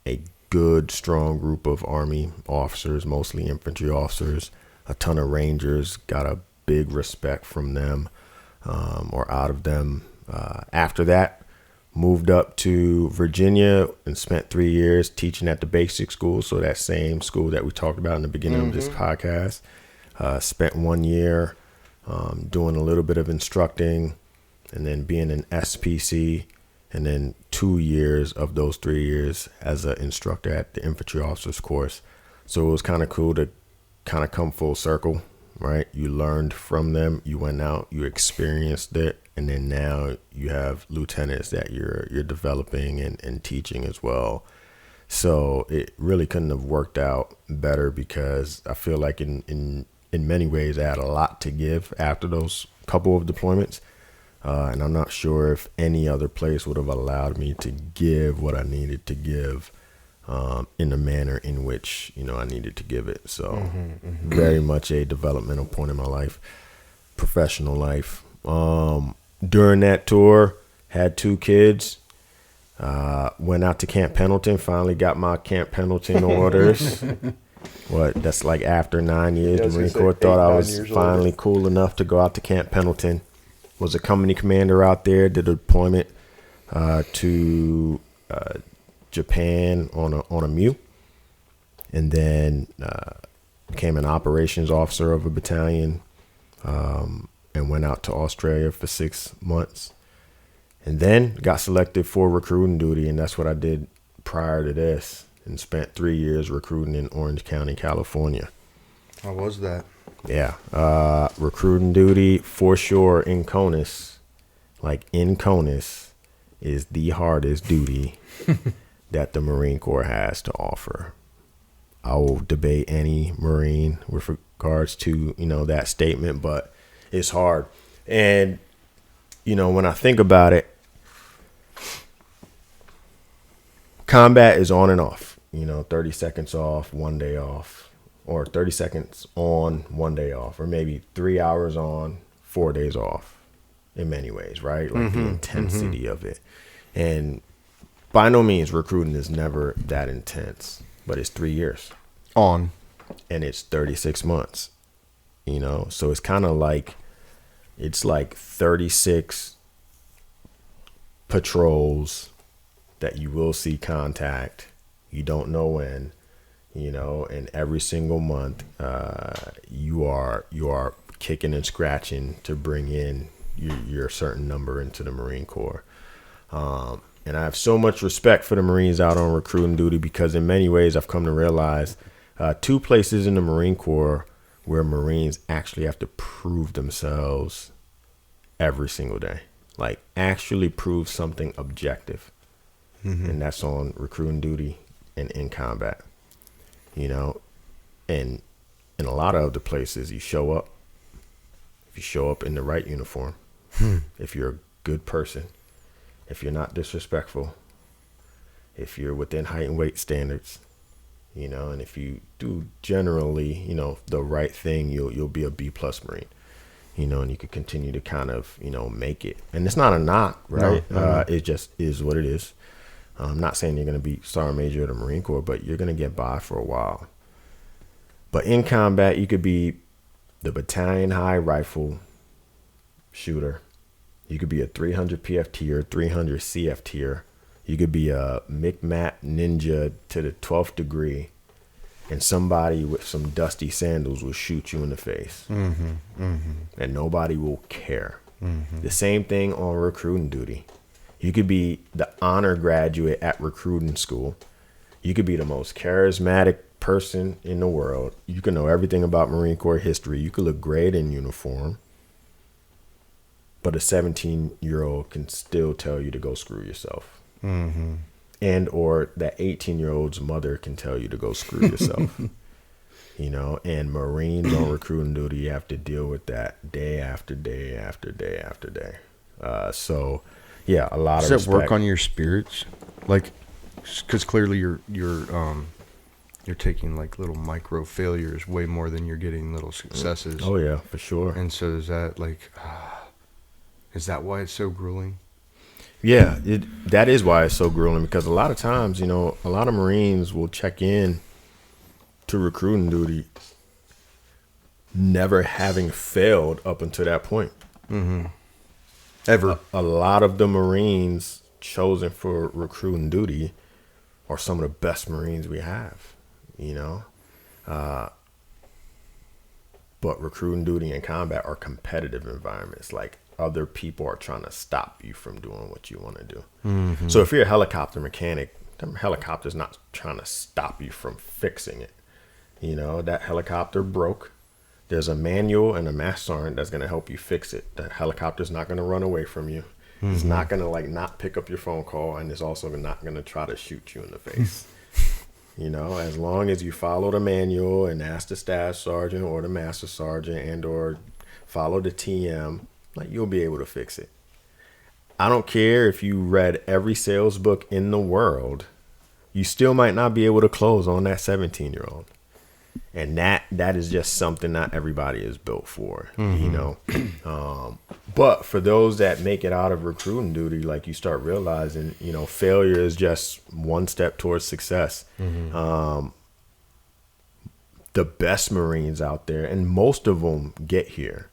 a good, strong group of Army officers, mostly infantry officers, a ton of Rangers. Got a big respect from them or out of them. After that, moved up to Virginia and spent 3 years teaching at the basic school. So that same school that we talked about in the beginning of this podcast. Spent 1 year doing a little bit of instructing and then being an SPC, and then 2 years of those 3 years as an instructor at the infantry officers course. So it was kind of cool to kind of come full circle, right? You learned from them, you went out, you experienced it, and then now you have lieutenants that you're developing and teaching as well. So it really couldn't have worked out better, because I feel like in many ways I had a lot to give after those couple of deployments. And I'm not sure if any other place would have allowed me to give what I needed to give in the manner in which, I needed to give it. So very much a developmental point in my life, professional life. During that tour, had 2 kids, went out to Camp Pendleton, finally got my Camp Pendleton orders. That's like after 9 years, the Marine Corps thought I was finally cool enough to go out to Camp Pendleton. Was a company commander out there, did a deployment to Japan on a MEU, and then became an operations officer of a battalion, and went out to Australia for 6 months, and then got selected for recruiting duty, and that's what I did prior to this, and spent 3 years recruiting in Orange County, California. How was that? Yeah, recruiting duty for sure in CONUS, is the hardest duty that the Marine Corps has to offer. I will debate any Marine with regards to, that statement, but it's hard. And, when I think about it, combat is on and off, 30 seconds off, 1 day off, or 30 seconds on, 1 day off, or maybe 3 hours on, 4 days off in many ways, right? Like the intensity of it. And by no means recruiting is never that intense, but it's 3 years on, and it's 36 months, so it's kind of like, it's like 36 patrols that you will see contact. You don't know when, and every single month, you are kicking and scratching to bring in your certain number into the Marine Corps. And I have so much respect for the Marines out on recruiting duty, because in many ways I've come to realize 2 places in the Marine Corps where Marines actually have to prove themselves every single day, like actually prove something objective. And that's on recruiting duty and in combat, and In a lot of other places, you show up. If you show up in the right uniform, if you're a good person, if you're not disrespectful, if you're within height and weight standards, you know, and if you do generally, you know, the right thing, you'll be a B+ Marine, you know, and you could continue to kind of, you know, make it. And it's not a knock, right? No. It just is what it is. I'm not saying you're going to be Sergeant Major of the Marine Corps, but you're going to get by for a while. But in combat, you could be the battalion high rifle shooter. You could be a 300 PFT or 300 CFT. You could be a MCMAT ninja to the 12th degree, and somebody with some dusty sandals will shoot you in the face. And nobody will care. The same thing on recruiting duty. You could be the honor graduate at recruiting school. You could be the most charismatic person in the world. You can know everything about Marine Corps history. You could look great in uniform. But a 17-year-old can still tell you to go screw yourself. And or that 18-year-old's mother can tell you to go screw yourself. You know, and Marines on recruiting duty, you have to deal with that day after day after day after day. So, yeah, a lot of respect. Does that work on your spirits? Like, because clearly you're taking like little micro failures way more than you're getting little successes. Oh, yeah, for sure. And so is that like, is that why it's so grueling? Yeah, that is why it's so grueling, because a lot of times, you know, a lot of Marines will check in to recruiting duty never having failed up until that point. Ever. A lot of the Marines chosen for recruiting duty are some of the best Marines we have, you know. But recruiting duty and combat are competitive environments. Like, other people are trying to stop you from doing what you want to do. So if you're a helicopter mechanic, the helicopter's not trying to stop you from fixing it. You know, that helicopter broke. There's a manual and a master sergeant that's going to help you fix it. That helicopter's not going to run away from you. It's not going to like not pick up your phone call, and it's also not going to try to shoot you in the face. You know, as long as you follow the manual and ask the staff sergeant or the master sergeant and or follow the TM, like, you'll be able to fix it. I don't care if you read every sales book in the world, you still might not be able to close on that 17-year-old. And that is just something not everybody is built for, you know. But for those that make it out of recruiting duty, like, you start realizing, you know, failure is just one step towards success. The best Marines out there, and most of them get here,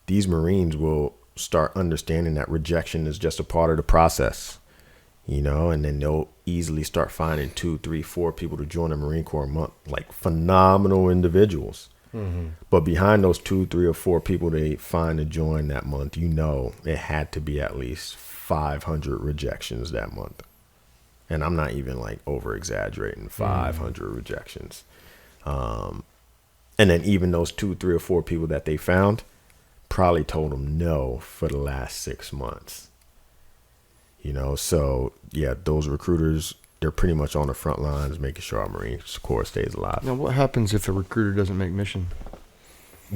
these Marines will start understanding that rejection is just a part of the process, you know, and then they'll easily start finding 2, 3, 4 people to join the Marine Corps a month, like phenomenal individuals. But behind those 2, 3, or 4 people they find to join that month, you know, it had to be at least 500 rejections that month. And I'm not even like over exaggerating, 500 rejections. And then even those 2, 3, or 4 people that they found probably told them no for the last 6 months. You know, so yeah, those recruiters, they're pretty much on the front lines making sure our Marine Corps stays alive. Now, what happens if a recruiter doesn't make mission?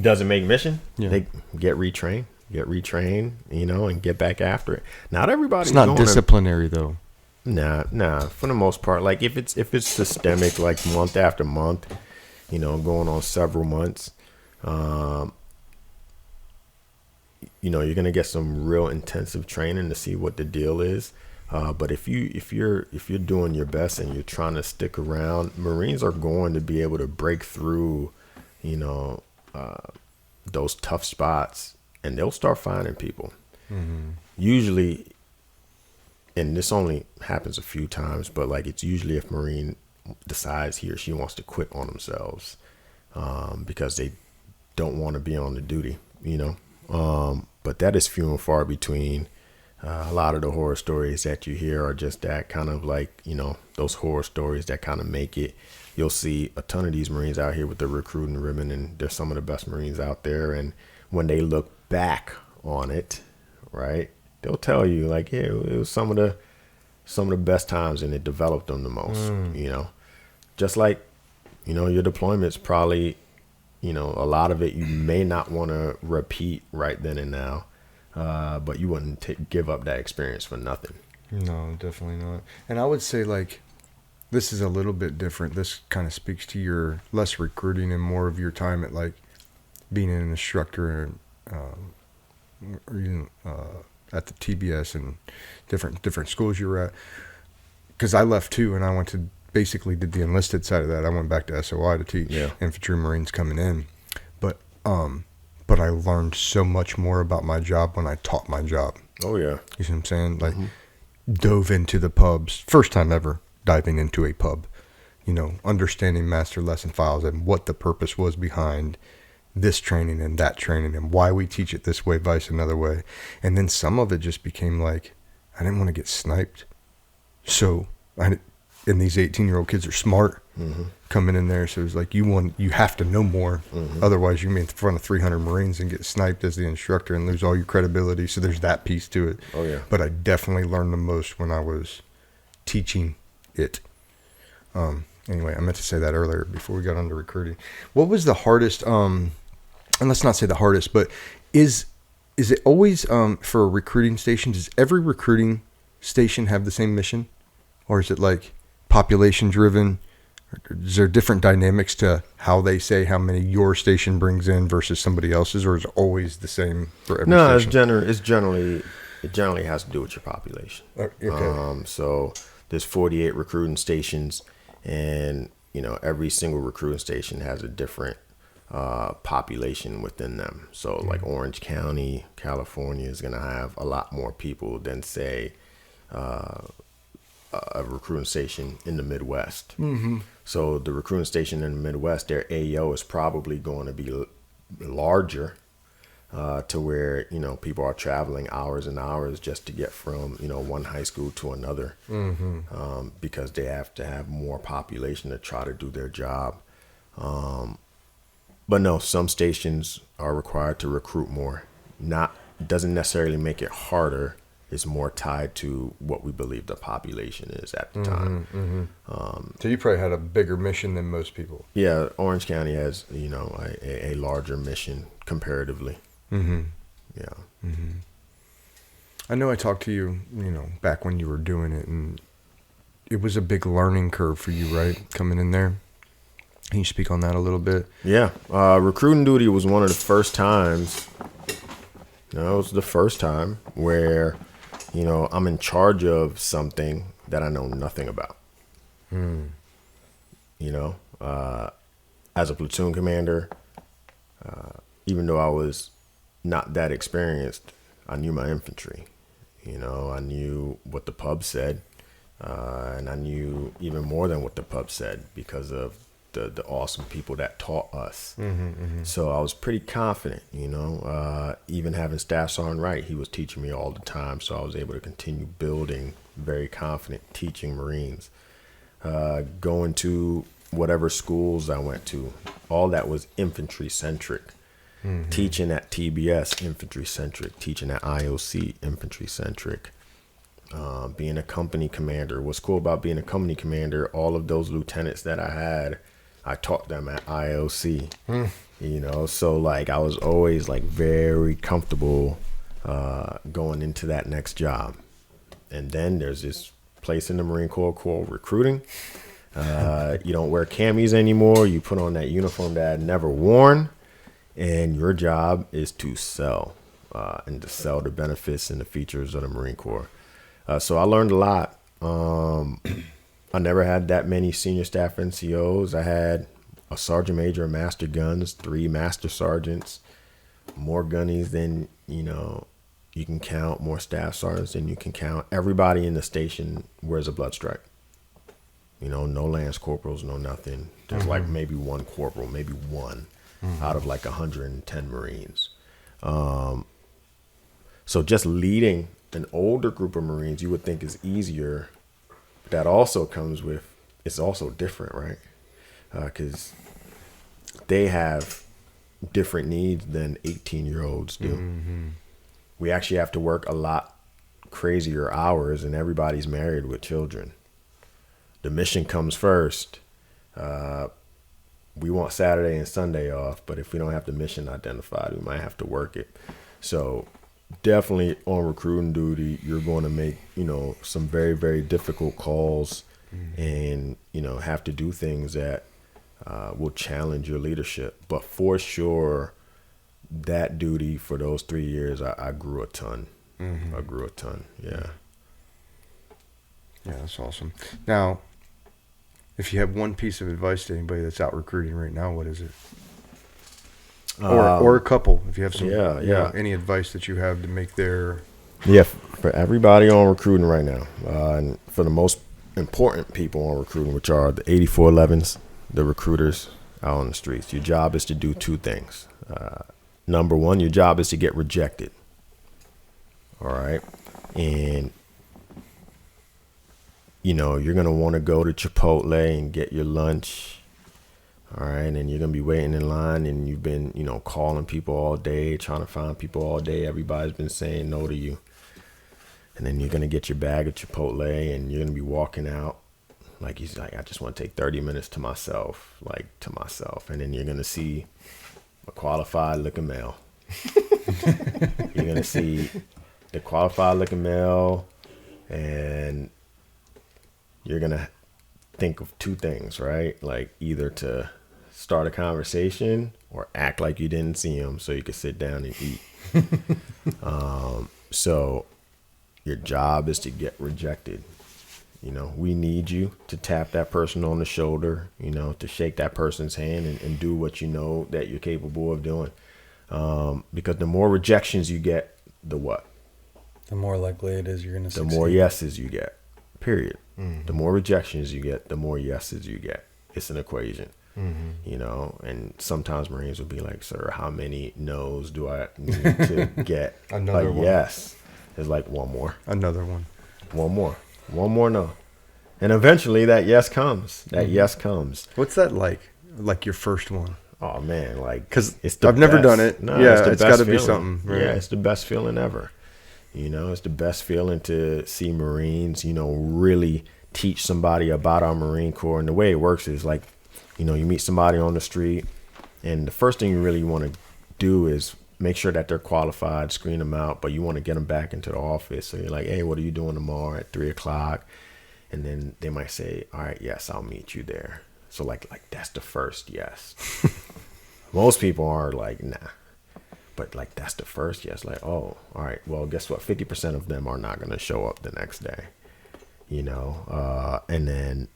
Doesn't make mission? Yeah. They get retrained, you know, and get back after it. Not everybody's It's not disciplinary though. Nah. For the most part, like if it's systemic, like month after month, you know, going on several months, you know, you're gonna get some real intensive training to see what the deal is. But if you're doing your best and you're trying to stick around, Marines are going to be able to break through, you know, those tough spots, and they'll start finding people. Usually, and this only happens a few times, but like, it's usually if Marine decides he or she wants to quit on themselves, because they don't want to be on the duty, you know. But that is few and far between. A lot of the horror stories that you hear are just that kind of like, you know, those horror stories that kind of make it. You'll see a ton of these Marines out here with the recruiting ribbon, and they're some of the best Marines out there. And when they look back on it, right, they'll tell you like, yeah, it was some of the best times, and it developed them the most, you know. Just like, you know, your deployments probably you know, a lot of it you may not want to repeat right then and now, but you wouldn't give up that experience for nothing. No, definitely not. And I would say, like, this is a little bit different. This kind of speaks to your less recruiting and more of your time at, like, being an instructor or even at the TBS and different schools you were at. Because I left too, and I went to basically did the enlisted side of that. I went back to SOI to teach infantry Marines coming in, but I learned so much more about my job when I taught my job. Oh yeah, you see what I'm saying? Like, dove into the pubs, first time ever diving into a pub. You know, understanding master lesson files and what the purpose was behind this training and that training and why we teach it this way, vice another way. And then some of it just became like, I didn't want to get sniped. So and these 18-year-old kids are smart coming in there. So it's like, you have to know more. Otherwise you can be in front of 300 Marines and get sniped as the instructor and lose all your credibility. So there's that piece to it. Oh yeah. But I definitely learned the most when I was teaching it. Anyway, I meant to say that earlier before we got on to recruiting. What was the hardest, and let's not say the hardest, but is it always, for a recruiting station, does every recruiting station have the same mission? Or is it like population driven? Is there different dynamics to how they say how many your station brings in versus somebody else's, or is it always the same for every station? No, it generally has to do with your population. Okay. So there's 48 recruiting stations, and you know, every single recruiting station has a different population within them. So like Orange County, California is going to have a lot more people than, say, a recruiting station in the Midwest. So the recruiting station in the Midwest, their AO is probably going to be larger, to where, you know, people are traveling hours and hours just to get from, you know, one high school to another, because they have to have more population to try to do their job. But no, some stations are required to recruit more. Doesn't necessarily make it harder. It's more tied to what we believe the population is at the time. So you probably had a bigger mission than most people. Yeah, Orange County has, you know, a larger mission comparatively. Yeah. I know I talked to you, you know, back when you were doing it, and it was a big learning curve for you, right? Coming in there. Can you speak on that a little bit? Yeah. Recruiting duty was one of the first times. No, it was the first time where, you know, I'm in charge of something that I know nothing about. You know, as a platoon commander, even though I was not that experienced, I knew my infantry. You know, I knew what the pub said, and I knew even more than what the pub said because of the awesome people that taught us. So I was pretty confident, you know, even having Staff Sergeant Wright, he was teaching me all the time. So I was able to continue building, very confident, teaching Marines, going to whatever schools I went to, all that was infantry centric. Teaching at TBS, infantry centric. Teaching at IOC, infantry centric. Being a company commander. What's cool about being a company commander, all of those lieutenants that I had, I taught them at IOC. You know, so like I was always like very comfortable going into that next job. And then there's this place in the Marine Corps called recruiting. You don't wear camis anymore. You put on that uniform that I'd never worn. And your job is to sell, and to sell the benefits and the features of the Marine Corps. So I learned a lot. I never had that many senior staff NCOs. I had a sergeant major of master guns, 3 master sergeants, more gunnies than, you know, you can count, more staff sergeants than you can count. Everybody in the station wears a blood stripe. You know, no lance corporals, no nothing. There's like maybe one corporal, maybe one out of like 110 Marines. So just leading an older group of Marines you would think is easier. That also comes with, it's also different, right? Because they have different needs than 18-year-olds do. We actually have to work a lot crazier hours, and everybody's married with children. The mission comes first. we want Saturday and Sunday off, but if we don't have the mission identified, we might have to work it. So definitely on recruiting duty, you're going to make, some very, very difficult calls and, have to do things that will challenge your leadership. But for sure, that duty for those 3 years, I grew a ton. I grew a ton. Yeah. Yeah, that's awesome. Now, if you have one piece of advice to anybody that's out recruiting right now, what is it? Or a couple, if you have some, any advice that you have to make their... Yeah, for everybody on recruiting right now, and for the most important people on recruiting, which are the 8411s, the recruiters out on the streets, your job is to do two things. Number one, your job is to get rejected. All right. And, you're going to want to go to Chipotle and get your lunch. All right. And you're going to be waiting in line, and you've been, calling people all day, trying to find people all day. Everybody's been saying no to you. And then you're going to get your bag of Chipotle, and you're going to be walking out. I just want to take 30 minutes to myself. And then you're going to see a qualified looking male. You're going to see the qualified looking male, and you're going to think of two things, right? Like either to start a conversation or act like you didn't see him so you could sit down and eat. So your job is to get rejected. We need you to tap that person on the shoulder, to shake that person's hand and do what you know that you're capable of doing. Because the more rejections you get, the what? The more likely it is you're going to succeed. The more yeses you get, period. The more rejections you get, the more yeses you get. It's an equation, and sometimes Marines will be like, sir, how many no's do I need to get? Another one. Yes. It's like one more. Another one. One more no. And eventually that yes comes. Yes comes. What's that like? Like your first one? Oh, man. Because it's I've never done it. No, yeah, it's got to feeling. Be something. Right? Yeah, it's the best feeling ever. It's the best feeling to see Marines, really teach somebody about our Marine Corps. And the way it works is you meet somebody on the street, and the first thing you really want to do is make sure that they're qualified, screen them out, but you want to get them back into the office. So you're like, hey, what are you doing tomorrow at 3:00? And then they might say, all right, yes, I'll meet you there. So like that's the first yes. Most people are like, nah. But that's the first yes. Oh, all right, well, guess what? 50% of them are not going to show up the next day. And then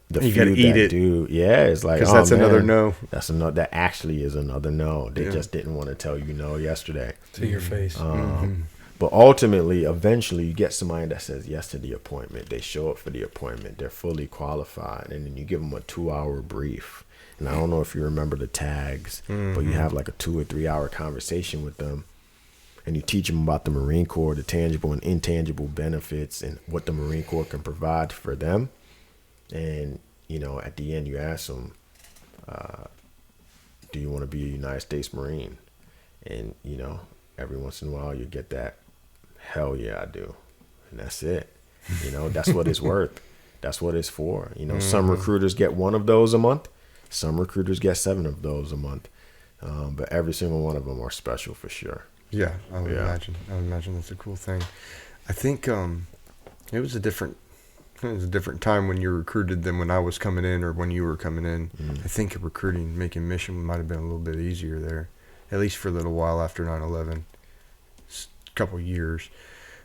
the you few gotta eat that it. Do, yeah, it's like, because that's another no. That's another. That actually is another no. They just didn't want to tell you no yesterday to your face. But ultimately, eventually, you get somebody that says yes to the appointment. They show up for the appointment. They're fully qualified, and then you give them a 2-hour brief. And I don't know if you remember the tags, but you have like a 2 or 3 hour conversation with them, and you teach them about the Marine Corps, the tangible and intangible benefits, and what the Marine Corps can provide for them. And, at the end, you ask them, do you want to be a United States Marine? And, every once in a while you get that, hell yeah, I do. And that's it. That's what it's worth. That's what it's for. Some recruiters get 1 of those a month. Some recruiters get 7 of those a month. But every single one of them are special for sure. Yeah, I would imagine. I would imagine that's a cool thing. I think it was a different time when you recruited than when I was coming in or when you were coming in. I think recruiting, making mission might have been a little bit easier there, at least for a little while after 9/11, a couple of years.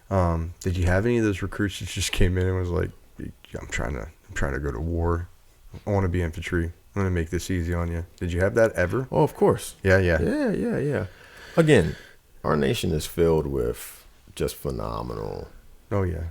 Did you have any of those recruits that just came in and was like, I'm trying to go to war. I want to be infantry. I'm going to make this easy on you. Did you have that ever? Oh, of course. Yeah. Yeah. Again, our nation is filled with just phenomenal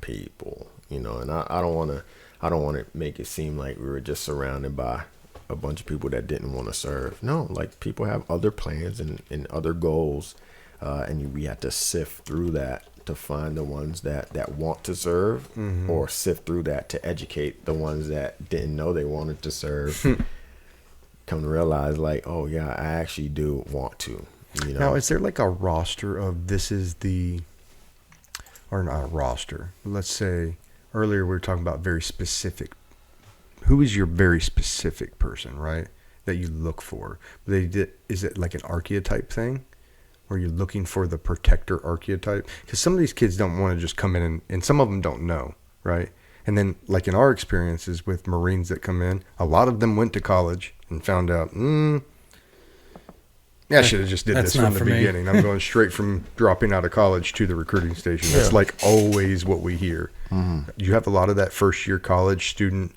people, and I don't want to make it seem like we were just surrounded by a bunch of people that didn't want to serve. No, people have other plans and other goals, and we have to sift through that to find the ones that want to serve, or sift through that to educate the ones that didn't know they wanted to serve. Come to realize, oh yeah, I actually do want to. Now, is there a roster of or not a roster? Let's say earlier we were talking about very specific. Who is your very specific person, right? that you look for. Is it like an archetype thing? Where you're looking for the protector archetype? Because some of these kids don't want to just come in and some of them don't know, right? And then, like in our experiences with Marines that come in, a lot of them went to college and found out, I should have just did this from the beginning. I'm going straight from dropping out of college to the recruiting station. That's like always what we hear. You have a lot of that first year college student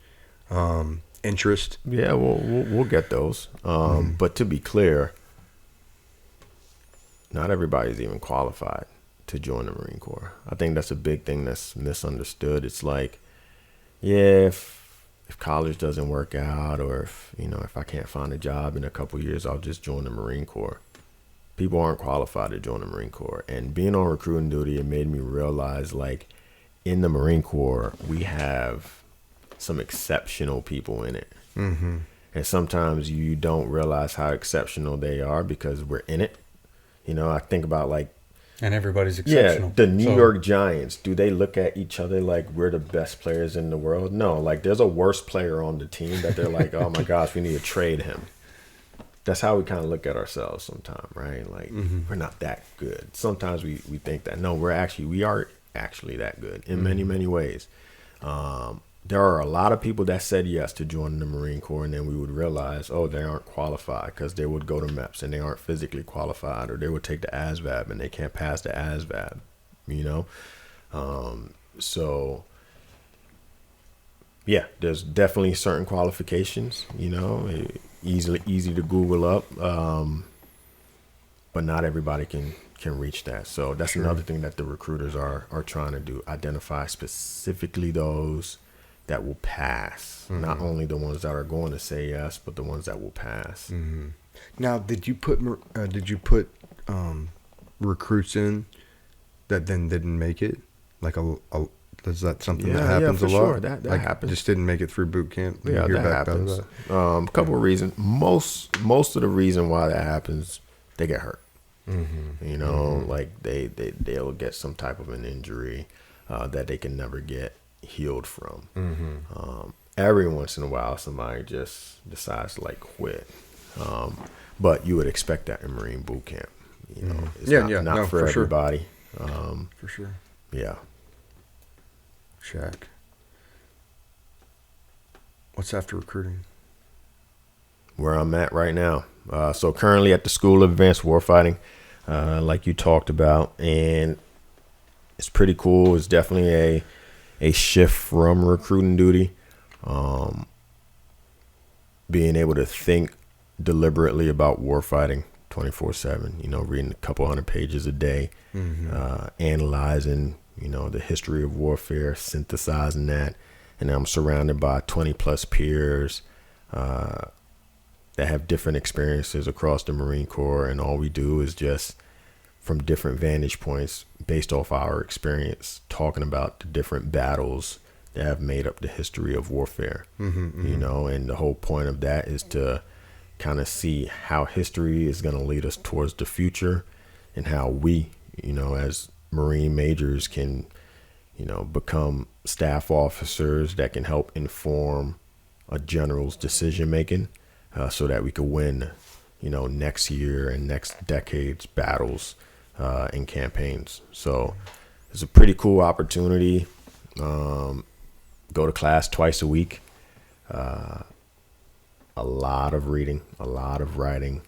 interest. Yeah, we'll get those. But to be clear, not everybody's even qualified to join the Marine Corps. I think that's a big thing that's misunderstood. It's like, yeah, if college doesn't work out, or if I can't find a job in a couple years, I'll just join the Marine Corps. People aren't qualified to join the Marine Corps. And being on recruiting duty, it made me realize, like, in the Marine Corps, we have some exceptional people in it. And sometimes you don't realize how exceptional they are because we're in it. I think about, like, and everybody's exceptional. Yeah, the New York Giants, do they look at each other like we're the best players in the world? No, like there's a worse player on the team that they're like, oh my gosh, we need to trade him. That's how we kind of look at ourselves sometimes, right? Like we're not that good. Sometimes we think that, no, we are actually that good in many, many ways. There are a lot of people that said yes to join the Marine Corps, and then we would realize, oh, they aren't qualified because they would go to MEPS and they aren't physically qualified, or they would take the ASVAB and they can't pass the ASVAB, So, yeah, there's definitely certain qualifications, easy to Google up, but not everybody can reach that. So that's another thing that the recruiters are trying to do, identify specifically those that will pass, not only the ones that are going to say yes, but the ones that will pass. Now, did you put recruits in that then didn't make it? Like is that something that happens a lot? Sure. That happens. Just didn't make it through boot camp. Yeah, that happens. A couple of reasons. Most of the reason why that happens, they get hurt. Like they'll get some type of an injury that they can never get healed from. Every once in a while somebody just decides to like quit, but you would expect that in Marine boot camp. It's not for everybody. For sure. Yeah. Shaq, what's after recruiting? Where I'm at right now, so currently at the School of Advanced Warfighting, like you talked about, and it's pretty cool. It's definitely a shift from recruiting duty, being able to think deliberately about warfighting 24/7, reading a couple hundred pages a day, analyzing, the history of warfare, synthesizing that. And I'm surrounded by 20 plus peers that have different experiences across the Marine Corps. And all we do is just from different vantage points based off our experience, talking about the different battles that have made up the history of warfare, and the whole point of that is to kind of see how history is going to lead us towards the future, and how we, as Marine majors can, become staff officers that can help inform a general's decision making, so that we could win, next year and next decade's battles and campaigns. So it's a pretty cool opportunity. Go to class twice a week. A lot of reading, a lot of writing,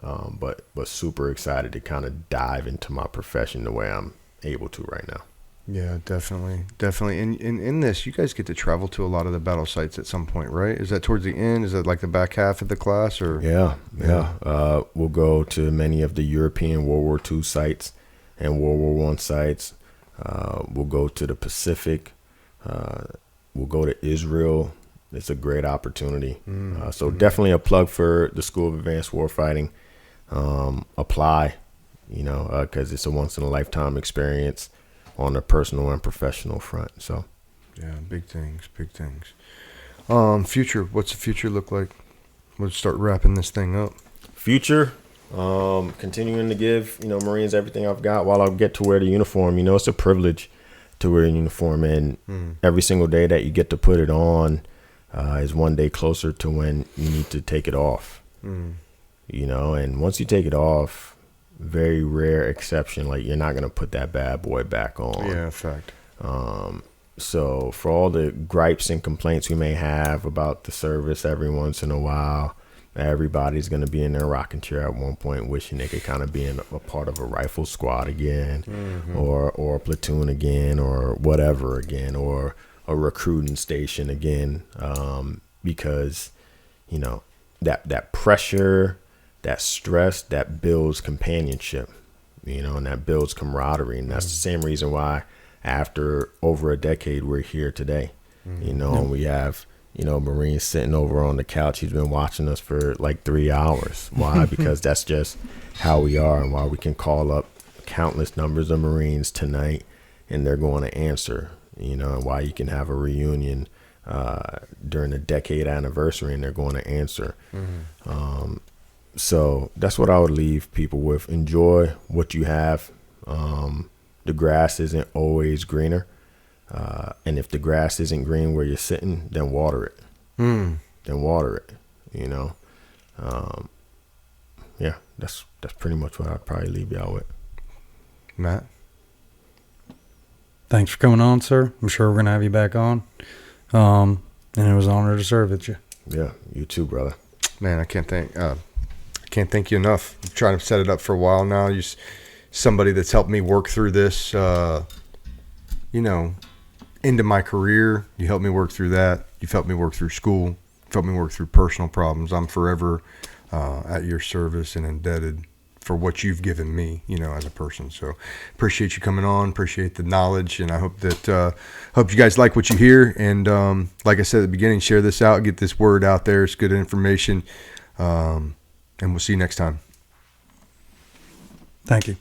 but super excited to kind of dive into my profession the way I'm able to right now. Yeah, definitely. And in this, you guys get to travel to a lot of the battle sites at some point, right? Is that towards the end? Is that like the back half of the class, or? Yeah. We'll go to many of the European World War II sites and World War I sites. We'll go to the Pacific. We'll go to Israel. It's a great opportunity. So definitely a plug for the School of Advanced Warfighting. Apply, because it's a once in a lifetime experience on the personal and professional front. So yeah, big things. Future, what's the future look like? We'll start wrapping this thing up. Future, continuing to give, Marines everything I've got while I get to wear the uniform. It's a privilege to wear a uniform, and every single day that you get to put it on, is one day closer to when you need to take it off. You know, and once you take it off, very rare exception, like you're not going to put that bad boy back on. Yeah, fact. So for all the gripes and complaints we may have about the service every once in a while, everybody's going to be in their rocking chair at one point wishing they could kind of be in a part of a rifle squad again, or a platoon again, or whatever again, or a recruiting station again, because, you know, that pressure, that stress, that builds companionship, you know, and that builds camaraderie. And that's the same reason why after over a decade, we're here today, you know, and we have, you know, Marines sitting over on the couch. He's been watching us for like 3 hours. Why? Because that's just how we are, and why we can call up countless numbers of Marines tonight and they're going to answer, you know, and why you can have a reunion during the decade anniversary and they're going to answer. So that's what I would leave people with. Enjoy what you have. The grass isn't always greener. And if the grass isn't green where you're sitting, then water it. Then water it, you know. Yeah, that's pretty much what I'd probably leave y'all with. Matt? Thanks for coming on, sir. I'm sure we're going to have you back on. And it was an honor to serve with you. Yeah, you too, brother. Man, I can't thank you enough. I'm trying to set it up for a while now. You're somebody that's helped me work through this, you know, into my career. You helped me work through that. You've helped me work through school. You've helped me work through personal problems. I'm forever at your service and indebted for what you've given me, you know, as a person. So appreciate you coming on, appreciate the knowledge, and I hope that hope you guys like what you hear. And like I said at the beginning, share this out, get this word out there. It's good information. And we'll see you next time. Thank you.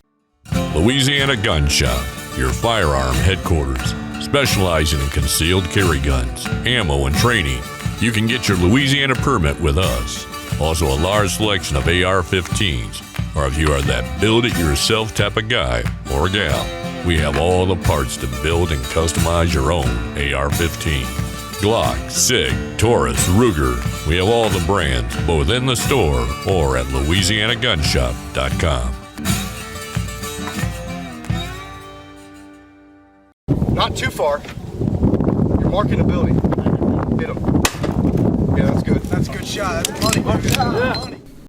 Louisiana Gun Shop, your firearm headquarters, specializing in concealed carry guns, ammo, and training. You can get your Louisiana permit with us. Also a large selection of AR-15s, or if you are that build-it-yourself type of guy or gal, we have all the parts to build and customize your own AR-15. Glock, SIG, Taurus, Ruger. We have all the brands, both in the store or at LouisianaGunshop.com. Not too far. You're marking the building. Hit him. Yeah, that's good. That's a good shot. That's money. Yeah. Money.